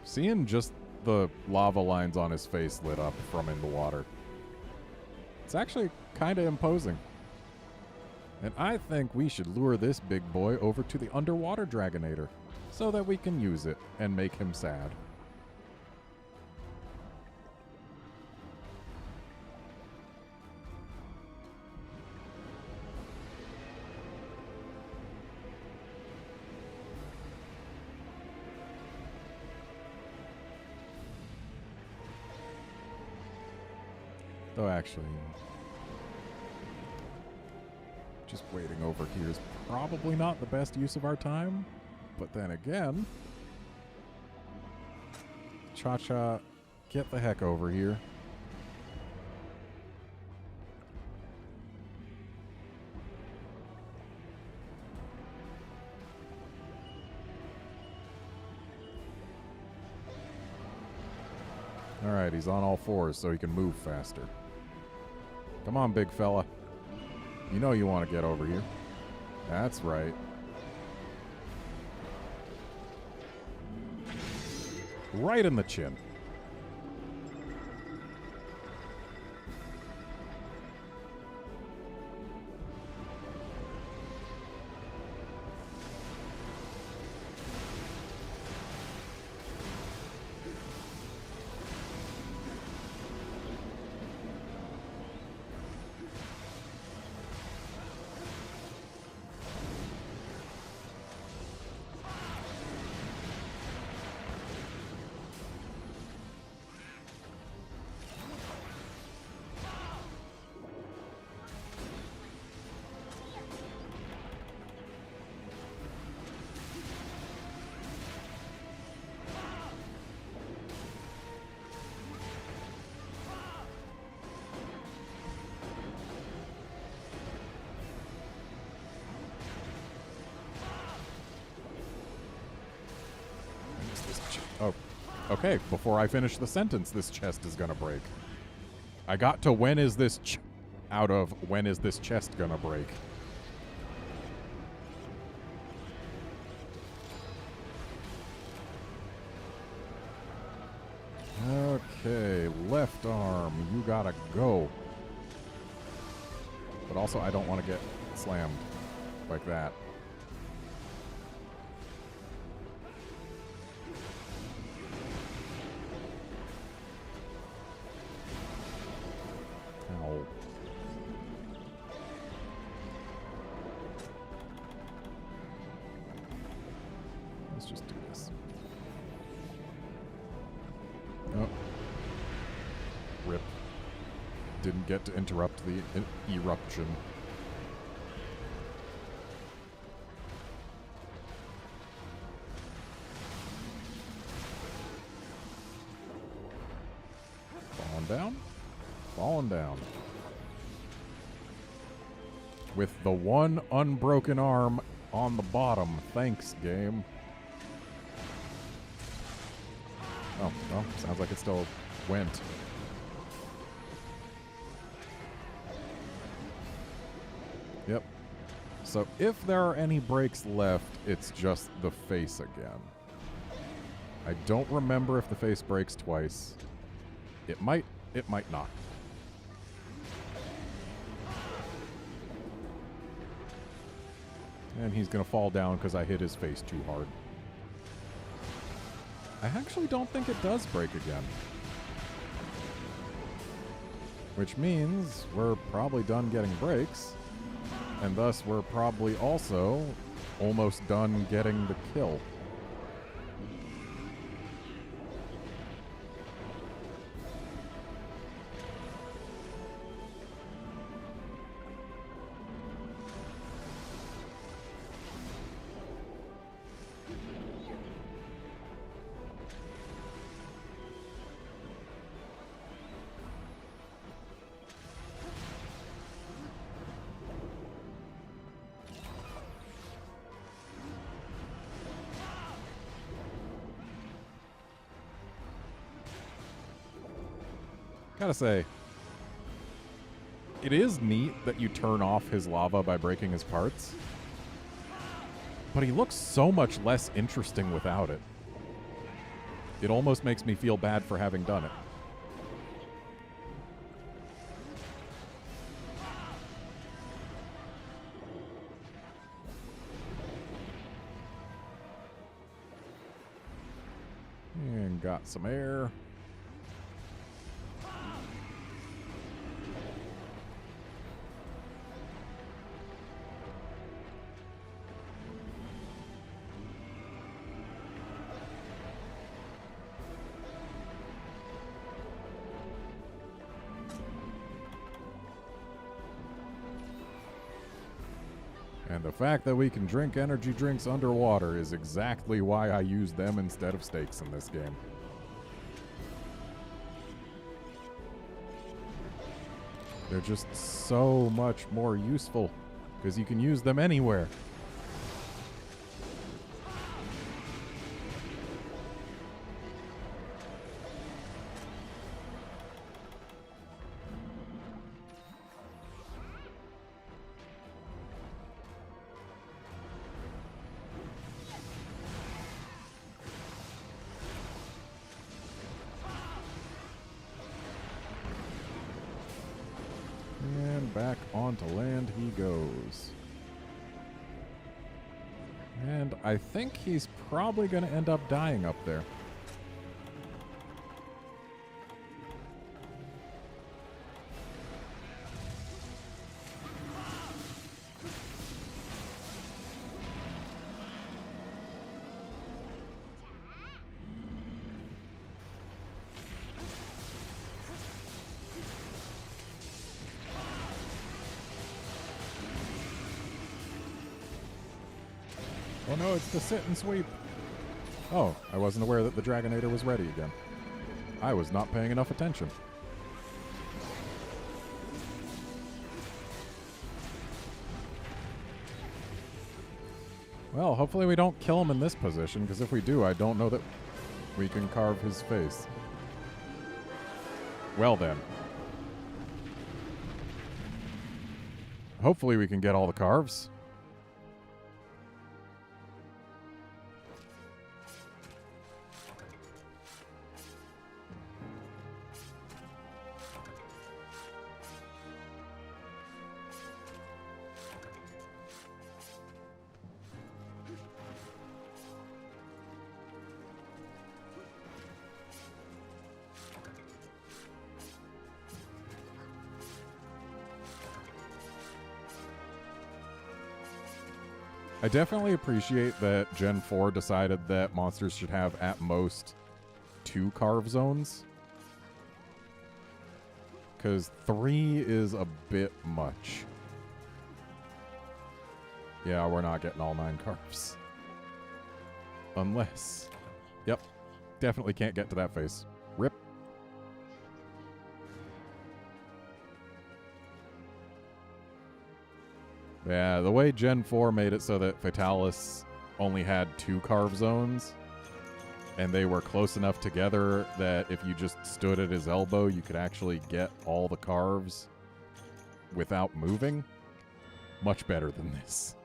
Seeing just the lava lines on his face lit up from in the water, it's actually kind of imposing. And I think we should lure this big boy over to the underwater Dragonator so that we can use it and make him sad. Though actually, just waiting over here is probably not the best use of our time. But then again, Cha-Cha, get the heck over here. Alright, he's on all fours so he can move faster. Come on, big fella. You know you want to get over here. That's right. Right in the chin. Oh, okay. Before I finish the sentence, this chest is gonna break. I got to when is this out of when is this chest gonna break? Okay, left arm, you gotta go. But also, I don't want to get slammed like that. Ow. Let's just do this. Oh. Rip. Didn't get to interrupt the eruption. Falling down. Falling down. With the one unbroken arm on the bottom. Thanks, game. Oh, well, sounds like it still went. Yep. So if there are any breaks left, it's just the face again. I don't remember if the face breaks twice. It might not. And he's gonna fall down because I hit his face too hard. I actually don't think it does break again. Which means we're probably done getting breaks. And thus, we're probably also almost done getting the kill. Gotta say, it is neat that you turn off his lava by breaking his parts, but he looks so much less interesting without it. It almost makes me feel bad for having done it. And got some air. And the fact that we can drink energy drinks underwater is exactly why I use them instead of steaks in this game. They're just so much more useful, because you can use them anywhere. back onto land he goes. And I think he's probably going to end up dying up there. Oh no, it's the sit and sweep. Oh, I wasn't aware that the Dragonator was ready again. I was not paying enough attention. Well, hopefully we don't kill him in this position, because if we do, I don't know that we can carve his face. Well then. Hopefully we can get all the carves. I definitely appreciate that Gen 4 decided that monsters should have at most 2 carve zones. Because 3 is a bit much. Yeah, we're not getting all 9 carves. Unless... Yep. Definitely can't get to that face. Rip. Yeah, the way Gen 4 made it so that Fatalis only had 2 carve zones, and they were close enough together that if you just stood at his elbow, you could actually get all the carves without moving. Much better than this.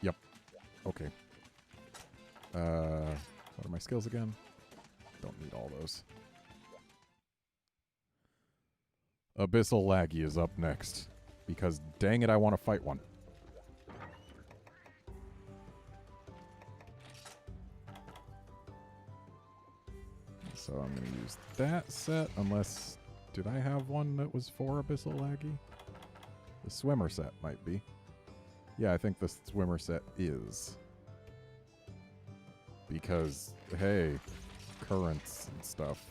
Yep. Okay. What are my skills again? Don't need all those. Abyssal Laggy is up next. Because dang it, I want to fight one. So I'm going to use that set, unless... Did I have one that was for Abyssal Laggy? The swimmer set might be. Yeah, I think the swimmer set is. Because, hey, currents and stuff.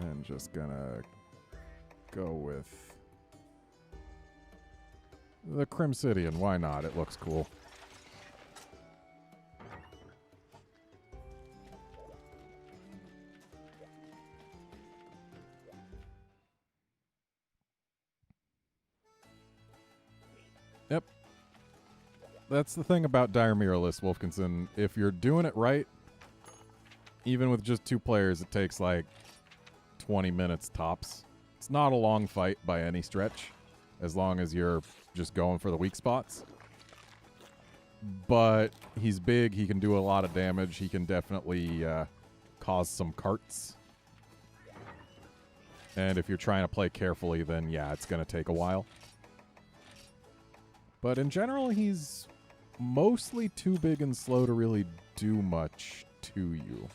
I'm just gonna go with the Crimcidian. Why not? It looks cool. Yep. That's the thing about Dire Mirrorless, Wolfkinson. If you're doing it right, even with just 2 players, it takes like 20 minutes tops. It's not a long fight by any stretch, as long as you're just going for the weak spots. But he's big, he can do a lot of damage, he can definitely cause some carts. And if you're trying to play carefully, then yeah, it's going to take a while. But in general, he's mostly too big and slow to really do much to you.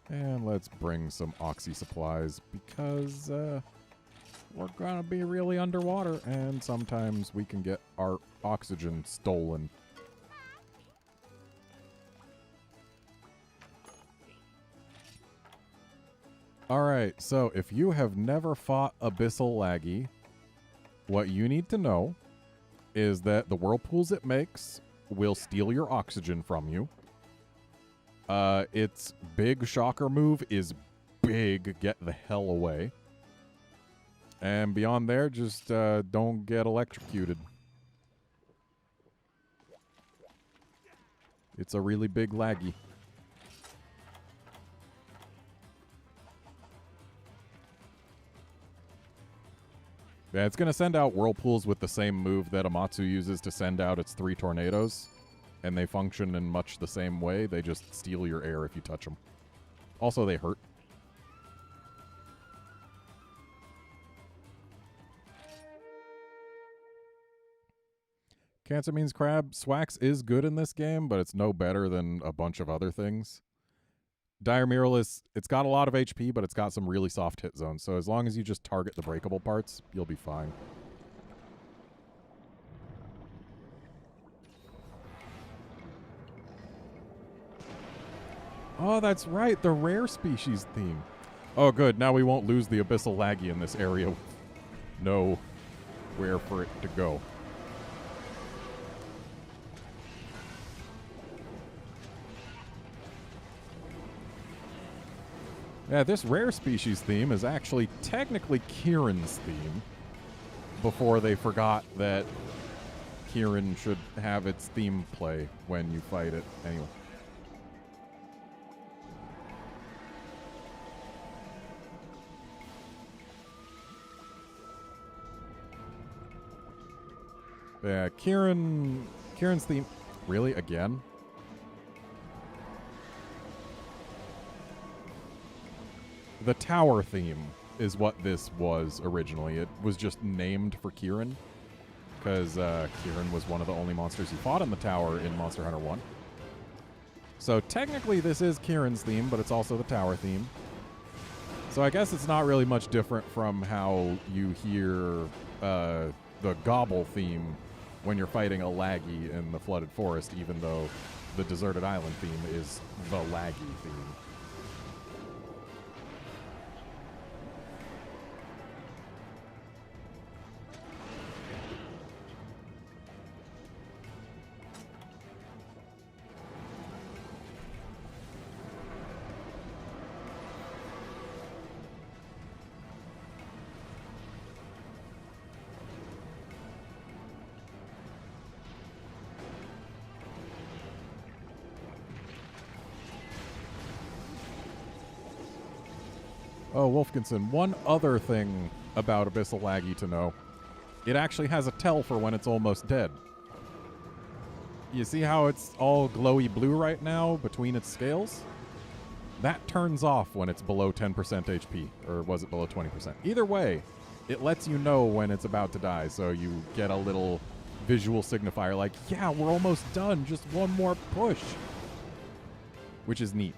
And let's bring some oxy supplies because we're gonna be really underwater and sometimes we can get our oxygen stolen. Alright, so if you have never fought Abyssal Laggy, what you need to know is that the whirlpools it makes will steal your oxygen from you. Its big shocker move is big. Get the hell away. And beyond there, just don't get electrocuted. It's a really big laggy. Yeah, it's going to send out whirlpools with the same move that Amatsu uses to send out its 3 tornadoes. And they function in much the same way. They just steal your air if you touch them. Also, they hurt. Cancer means crab. Swax is good in this game, but it's no better than a bunch of other things. Dire Miralis, it's got a lot of HP, but it's got some really soft hit zones. So as long as you just target the breakable parts, you'll be fine. Oh, that's right. The rare species theme. Oh, good. Now we won't lose the Abyssal Laggy in this area. No where for it to go. Yeah, this rare species theme is actually technically Kieran's theme before they forgot that Kieran should have its theme play when you fight it. Anyway. Yeah, Kieran's theme. Really? Again? The tower theme is what this was originally. It was just named for Kieran because Kieran was one of the only monsters you fought in the tower in Monster Hunter 1. So technically this is Kieran's theme, but it's also the tower theme. So I guess it's not really much different from how you hear the Gobble theme when you're fighting a Laggy in the Flooded Forest, even though the Deserted Island theme is the Laggy theme. Oh, Wolfkinson, one other thing about Abyssal Laggy to know. It actually has a tell for when it's almost dead. You see how it's all glowy blue right now between its scales? That turns off when it's below 10% HP, or was it below 20%? Either way, it lets you know when it's about to die, so you get a little visual signifier like, yeah, we're almost done, just one more push. Which is neat.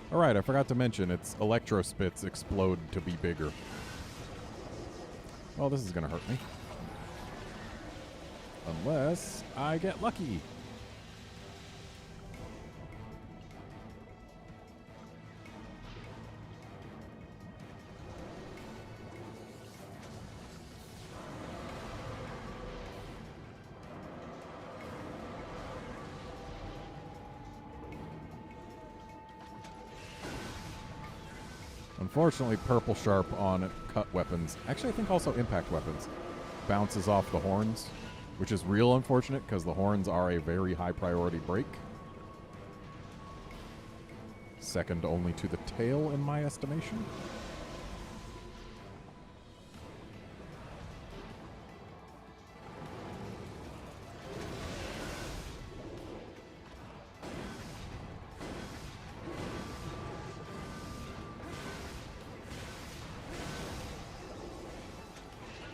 Alright, I forgot to mention, its electro spits explode to be bigger. Well, this is gonna hurt me. Unless I get lucky. Unfortunately, Purple Sharp on cut weapons, actually I think also impact weapons, bounces off the horns, which is real unfortunate because the horns are a very high priority break. Second only to the tail in my estimation.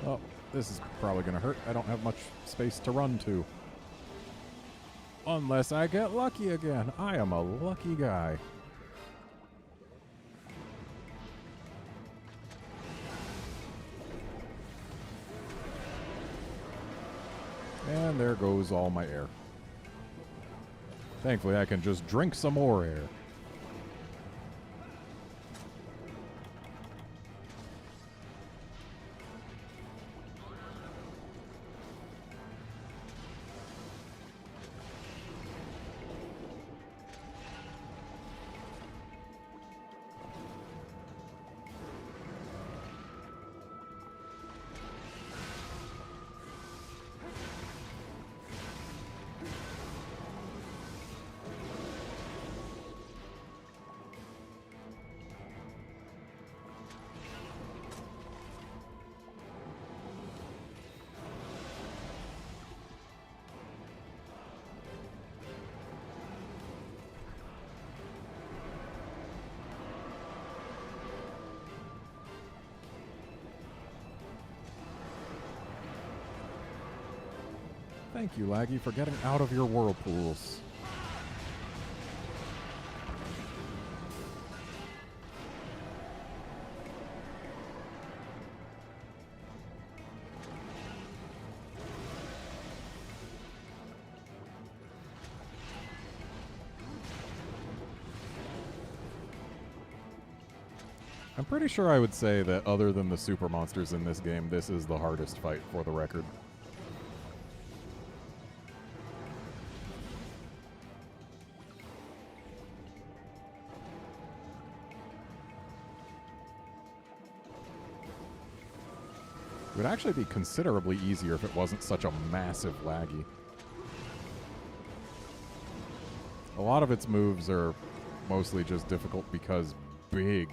Oh, this is probably going to hurt. I don't have much space to run to. Unless I get lucky again. I am a lucky guy. And there goes all my air. Thankfully, I can just drink some more air. Thank you, Laggy, for getting out of your whirlpools. I'm pretty sure I would say that other than the super monsters in this game, this is the hardest fight for the record. It would actually be considerably easier if it wasn't such a massive laggy. A lot of its moves are mostly just difficult because big.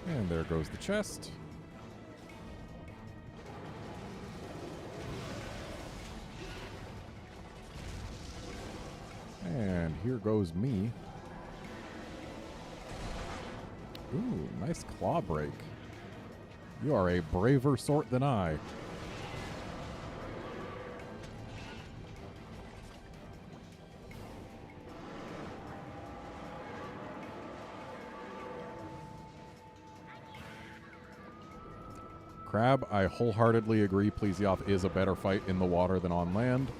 And there goes the chest. And here goes me. Ooh, nice claw break. You are a braver sort than I. Crab, I wholeheartedly agree Plesioth is a better fight in the water than on land.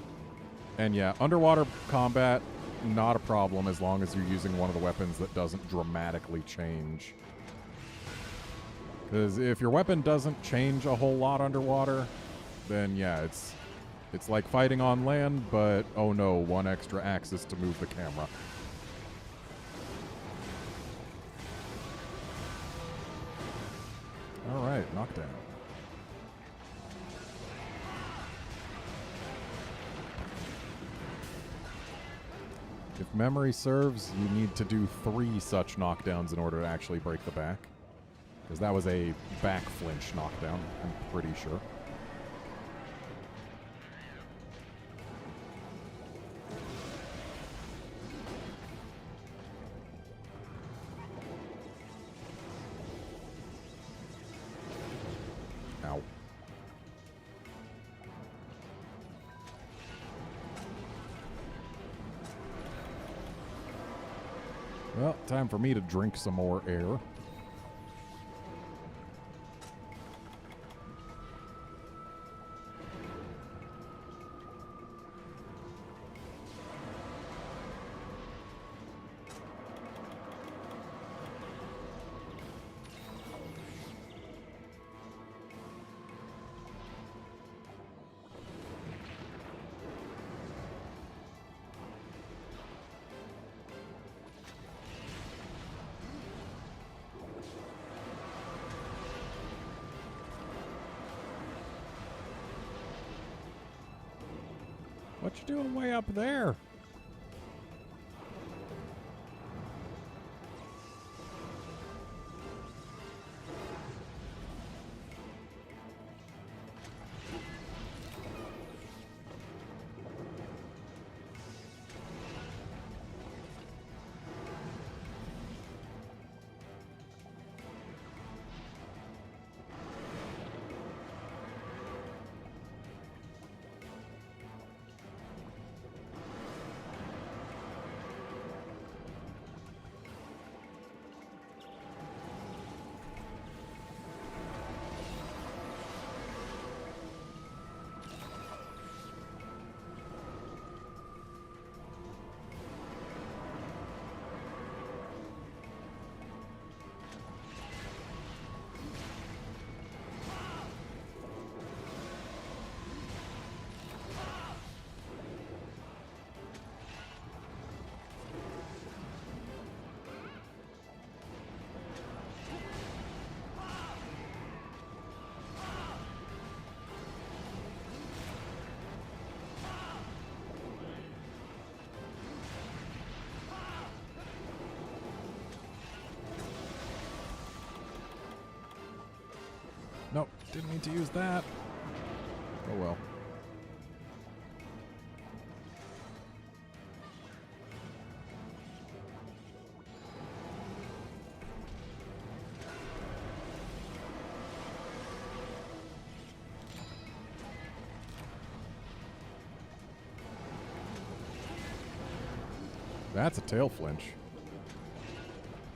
And yeah, underwater combat, not a problem as long as you're using one of the weapons that doesn't dramatically change. Because if your weapon doesn't change a whole lot underwater, then yeah, it's like fighting on land, but oh no, one extra axis to move the camera. Alright, knockdown. If memory serves, you need to do 3 such knockdowns in order to actually break the back. Because that was a back flinch knockdown, I'm pretty sure. Ow. Well, time for me to drink some more air. What you doing way up there? Nope, didn't mean to use that. Oh well. That's a tail flinch.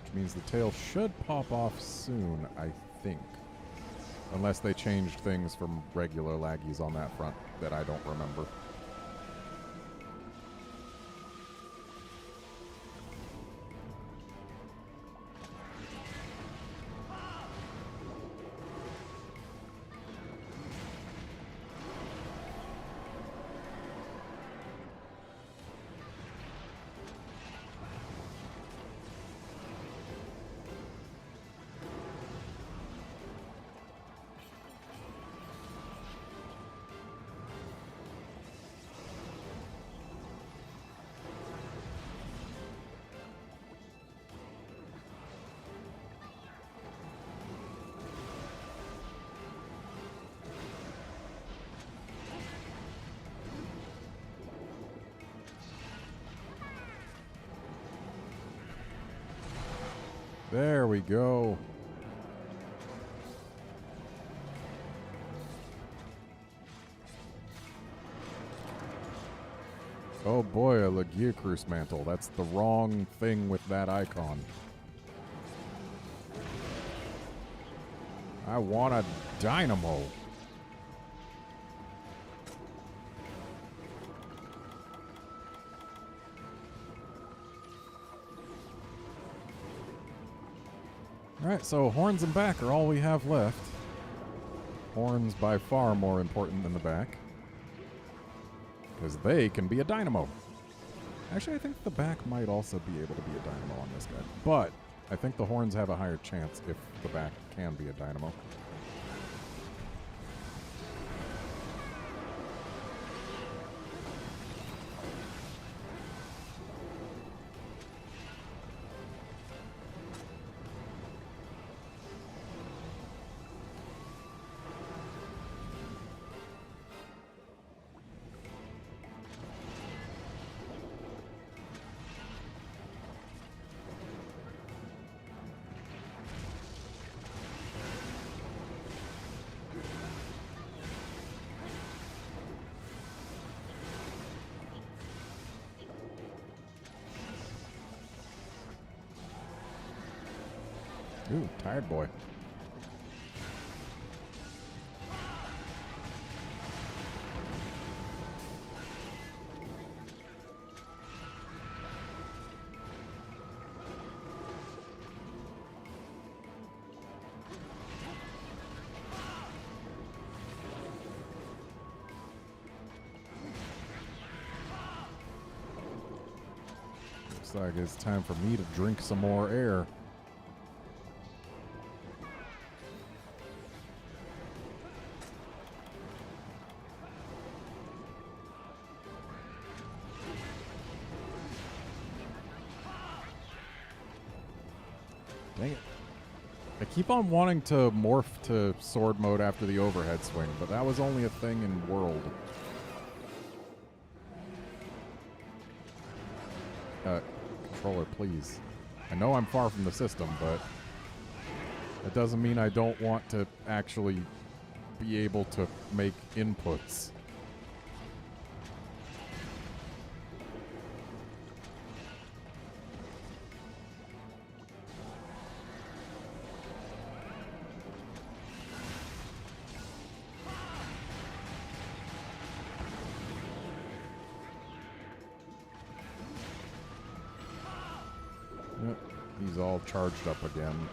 Which means the tail should pop off soon, I think. Unless they changed things from regular laggies on that front that I don't remember. There we go. Oh boy, a Legia Cruise mantle. That's the wrong thing with that icon. I want a dynamo. Alright, so horns and back are all we have left. Horns by far more important than the back. Because they can be a dynamo. Actually, I think the back might also be able to be a dynamo on this guy. But I think the horns have a higher chance if the back can be a dynamo. Ooh, tired boy. Looks like it's time for me to drink some more air. Dang it. I keep on wanting to morph to sword mode after the overhead swing, but that was only a thing in World. Controller, please. I know I'm far from the system, but that doesn't mean I don't want to actually be able to make inputs. Yep, he's all charged up again.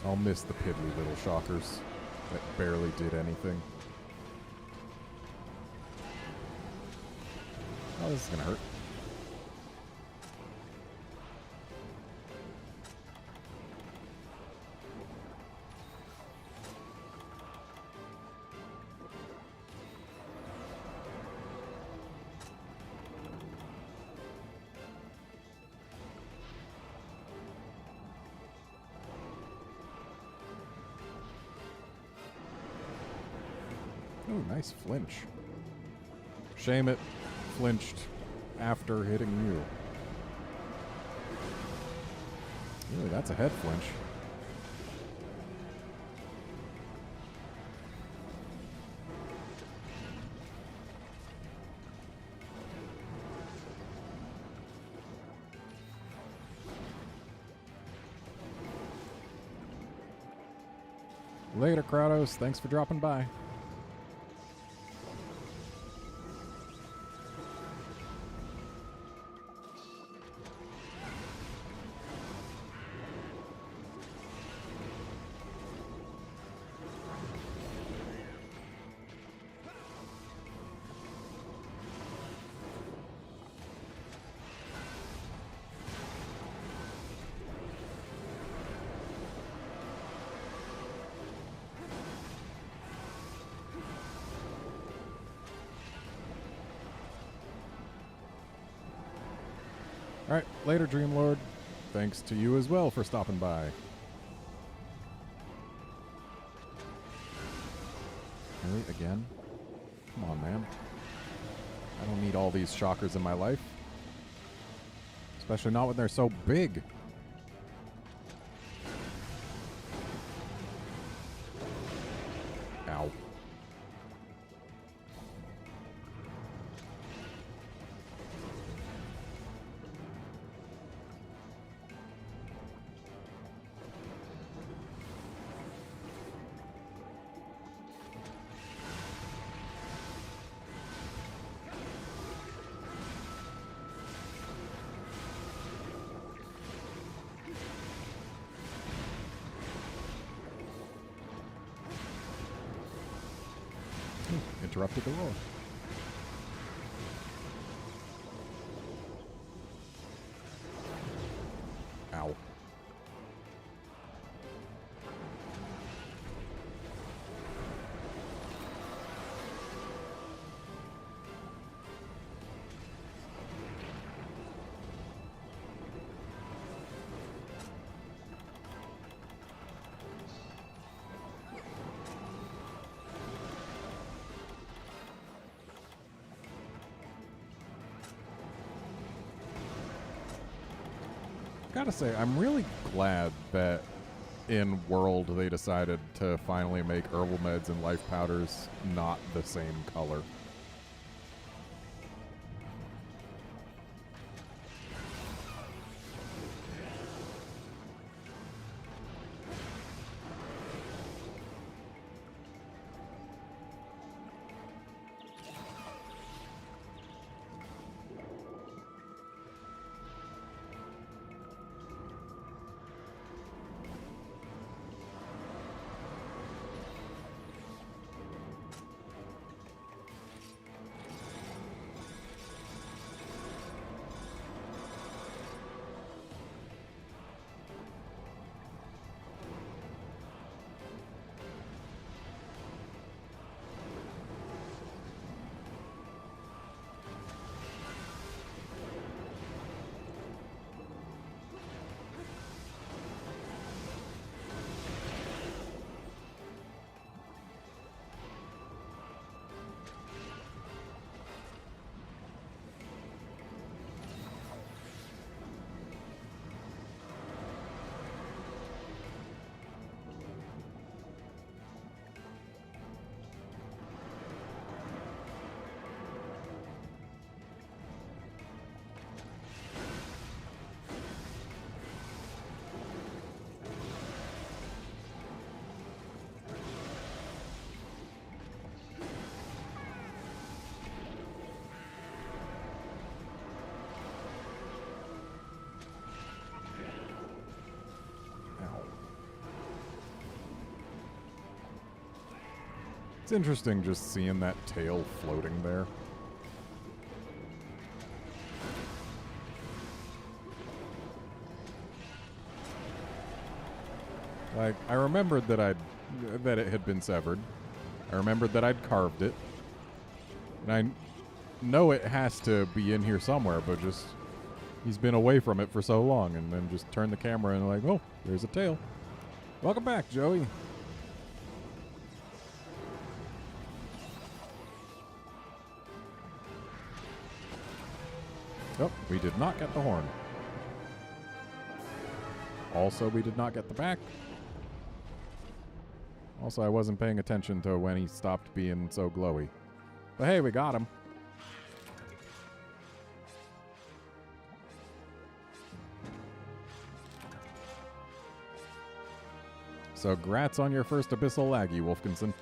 I'll miss the piddly little shockers that barely did anything. Oh, this is gonna hurt. Oh, nice flinch. Shame it flinched after hitting you. Really, that's a head flinch. Later, Kratos. Thanks for dropping by. Alright, later, Dreamlord. Thanks to you as well for stopping by. Really? Again? Come on, man. I don't need all these shockers in my life. Especially not when they're so big. Ow. Interrupted the roll. Ow. Gotta say, I'm really glad that in World they decided to finally make herbal meds and life powders not the same color. It's interesting just seeing that tail floating there. Like, I remembered that it had been severed. I remembered that I'd carved it. And I know it has to be in here somewhere, but just he's been away from it for so long, and then just turn the camera and like, oh, there's a tail. Welcome back, Joey. Oh, we did not get the horn. Also, we did not get the back. Also, I wasn't paying attention to when he stopped being so glowy. But hey, we got him. So, grats on your first Abyssal Laggy, Wolfkinson.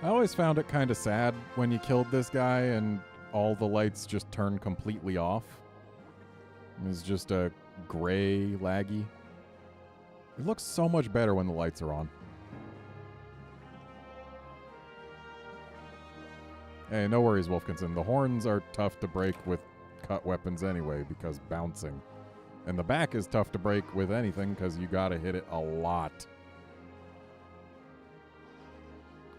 I always found it kind of sad when you killed this guy and all the lights just turned completely off. It was just a gray laggy. It looks so much better when the lights are on. Hey, no worries, Wolfkinson. The horns are tough to break with cut weapons anyway because bouncing. And the back is tough to break with anything because you gotta hit it a lot.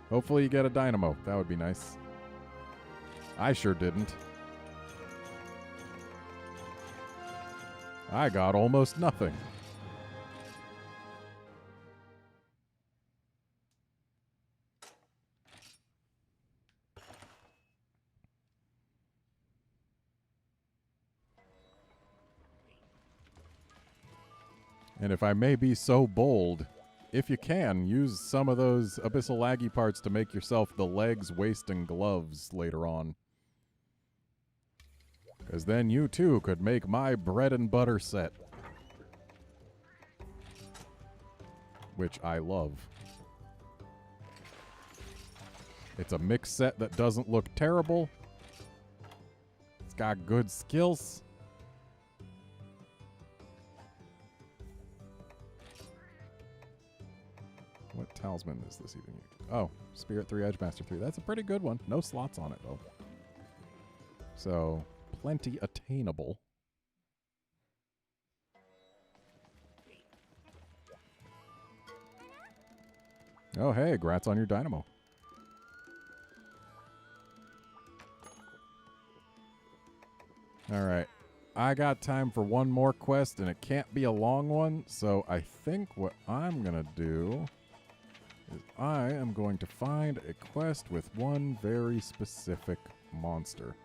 Hopefully you get a dynamo. That would be nice. I sure didn't. I got almost nothing. And if I may be so bold, if you can, use some of those Abyssal Laggy parts to make yourself the legs, waist, and gloves later on. Because then you too could make my bread and butter set. Which I love. It's a mix set that doesn't look terrible. It's got good skills. What talisman is this even? Oh, Spirit 3, Edgemaster 3. That's a pretty good one. No slots on it, though. So, plenty attainable. Oh, hey, grats on your dynamo. All right. I got time for one more quest, and it can't be a long one, so I think what I'm going to do is I am going to find a quest with one very specific monster.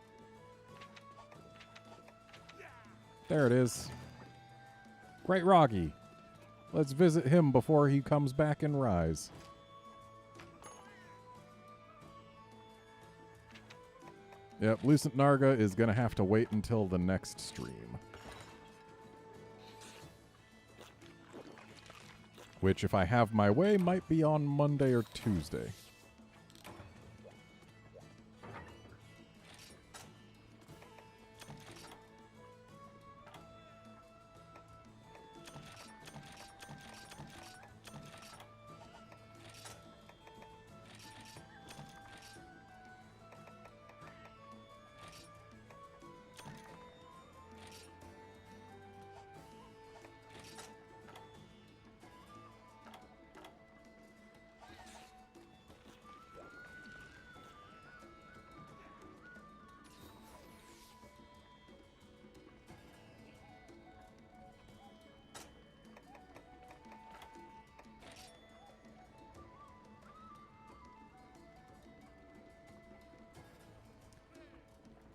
There it is. Great Roggy. Let's visit him before he comes back in Rise. Yep, Lucent Narga is going to have to wait until the next stream. Which, if I have my way, might be on Monday or Tuesday.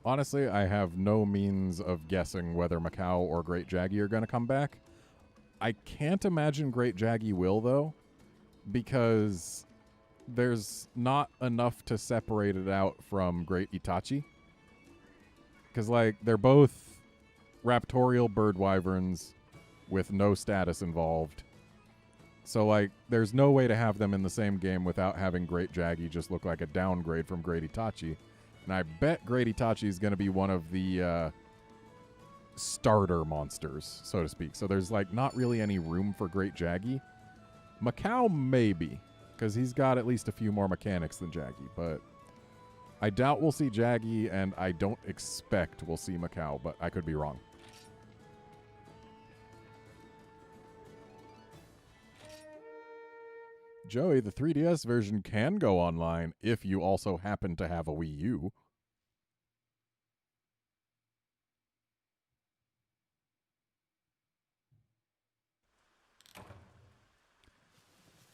Honestly, I have no means of guessing whether Macau or Great Jaggy are going to come back. I can't imagine Great Jaggy will, though, because there's not enough to separate it out from Great Itachi. Because, like, they're both raptorial bird wyverns with no status involved. So, like, there's no way to have them in the same game without having Great Jaggy just look like a downgrade from Great Itachi. And I bet Great Itachi is going to be one of the starter monsters, so to speak. So there's, like, not really any room for Great Jaggy. Macau, maybe, because he's got at least a few more mechanics than Jaggy. But I doubt we'll see Jaggy, and I don't expect we'll see Macau, but I could be wrong. Joey, the 3DS version can go online if you also happen to have a Wii U.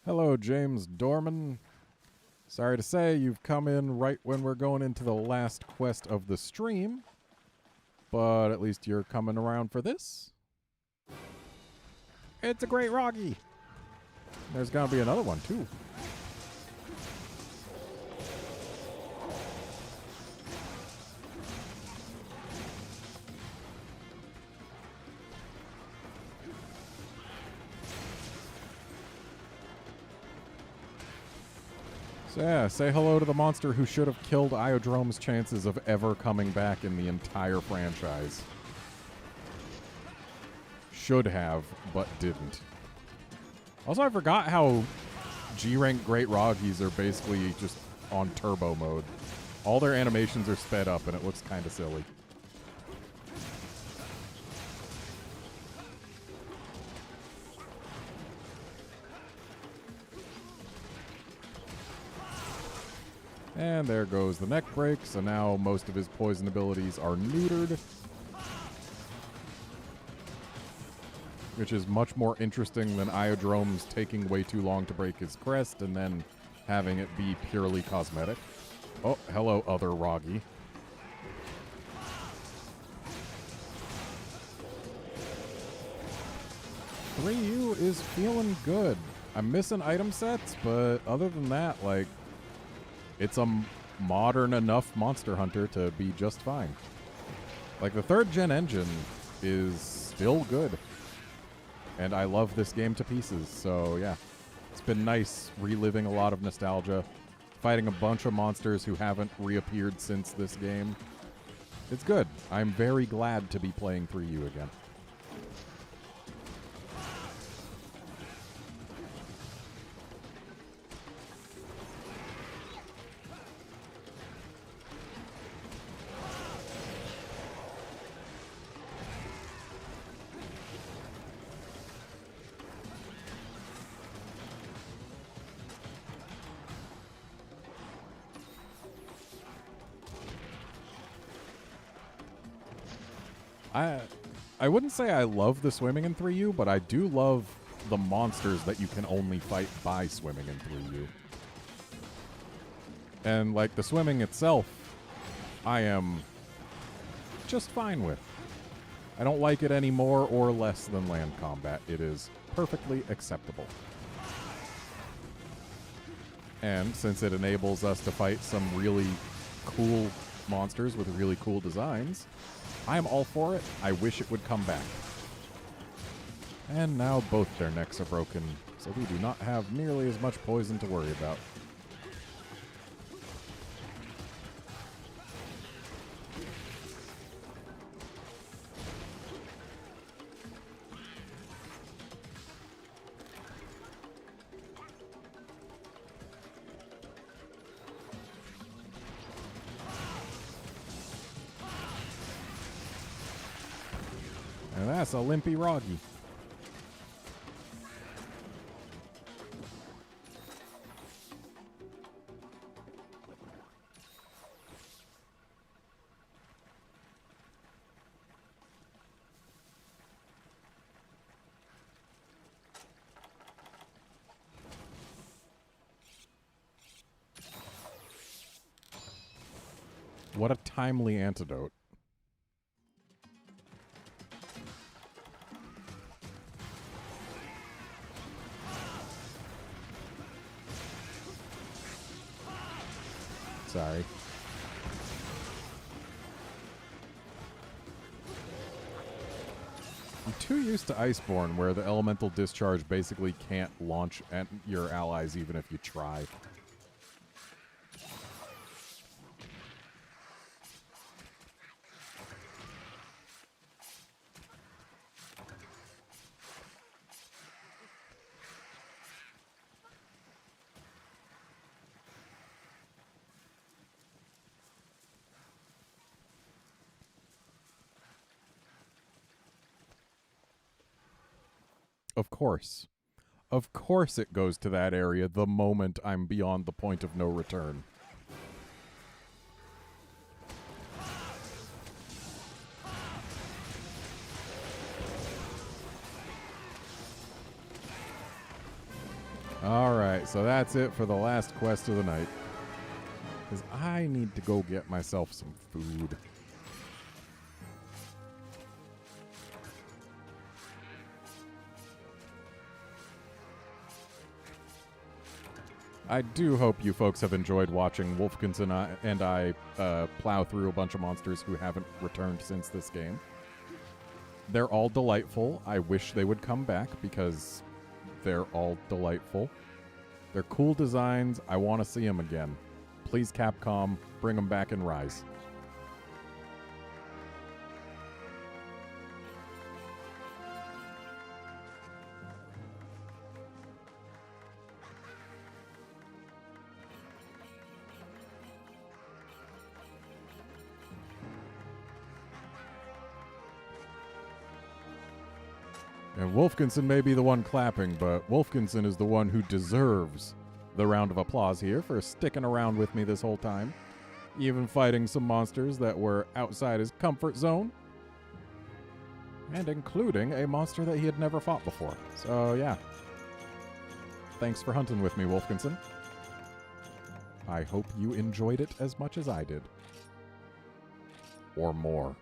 Hello, James Dorman. Sorry to say, you've come in right when we're going into the last quest of the stream. But at least you're coming around for this. It's a great Roggy. There's gonna be another one, too. So yeah, say hello to the monster who should have killed Iodrome's chances of ever coming back in the entire franchise. Should have, but didn't. Also, I forgot how G-rank Great Roggies are basically just on turbo mode. All their animations are sped up, and it looks kind of silly. And there goes the neck break, so now most of his poison abilities are neutered. Which is much more interesting than Iodrome's taking way too long to break his crest and then having it be purely cosmetic. Oh, hello, other Roggy. RedmondStreams is feeling good. I'm missing item sets, but other than that, like, it's a modern enough Monster Hunter to be just fine. Like, the 3rd gen engine is still good. And I love this game to pieces, so yeah. It's been nice reliving a lot of nostalgia, fighting a bunch of monsters who haven't reappeared since this game. It's good. I'm very glad to be playing 3U again. I wouldn't say I love the swimming in 3U, but I do love the monsters that you can only fight by swimming in 3U. And, like, the swimming itself, I am just fine with. I don't like it any more or less than land combat. It is perfectly acceptable. And since it enables us to fight some really cool monsters with really cool designs, I am all for it. I wish it would come back. And now both their necks are broken, so we do not have nearly as much poison to worry about. And that's a limpy Roggy. What a timely antidote. Sorry. I'm too used to Iceborne, where the elemental discharge basically can't launch at your allies even if you try. Of course. Of course it goes to that area the moment I'm beyond the point of no return. Alright, so that's it for the last quest of the night. Because I need to go get myself some food. I do hope you folks have enjoyed watching Wolfkinson and I plow through a bunch of monsters who haven't returned since this game. They're all delightful. I wish they would come back because they're all delightful. They're cool designs. I want to see them again. Please, Capcom, bring them back in Rise. And Wolfkinson may be the one clapping, but Wolfkinson is the one who deserves the round of applause here for sticking around with me this whole time, even fighting some monsters that were outside his comfort zone, and including a monster that he had never fought before. So, yeah. Thanks for hunting with me, Wolfkinson. I hope you enjoyed it as much as I did. Or more.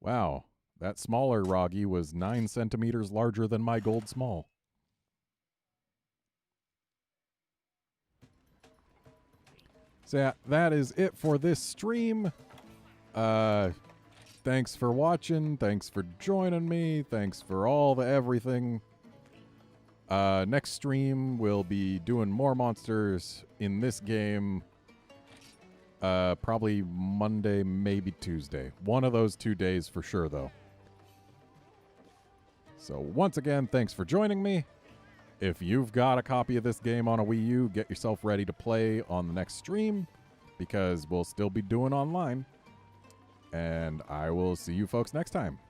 Wow. That smaller Roggy was 9 centimeters larger than my gold small. So yeah, that is it for this stream. Thanks for watching. Thanks for joining me. Thanks for all the everything. Next stream, we'll be doing more monsters in this game. Probably Monday, maybe Tuesday. One of those 2 days for sure, though. So once again, thanks for joining me. If you've got a copy of this game on a Wii U, get yourself ready to play on the next stream, because we'll still be doing online. And I will see you folks next time.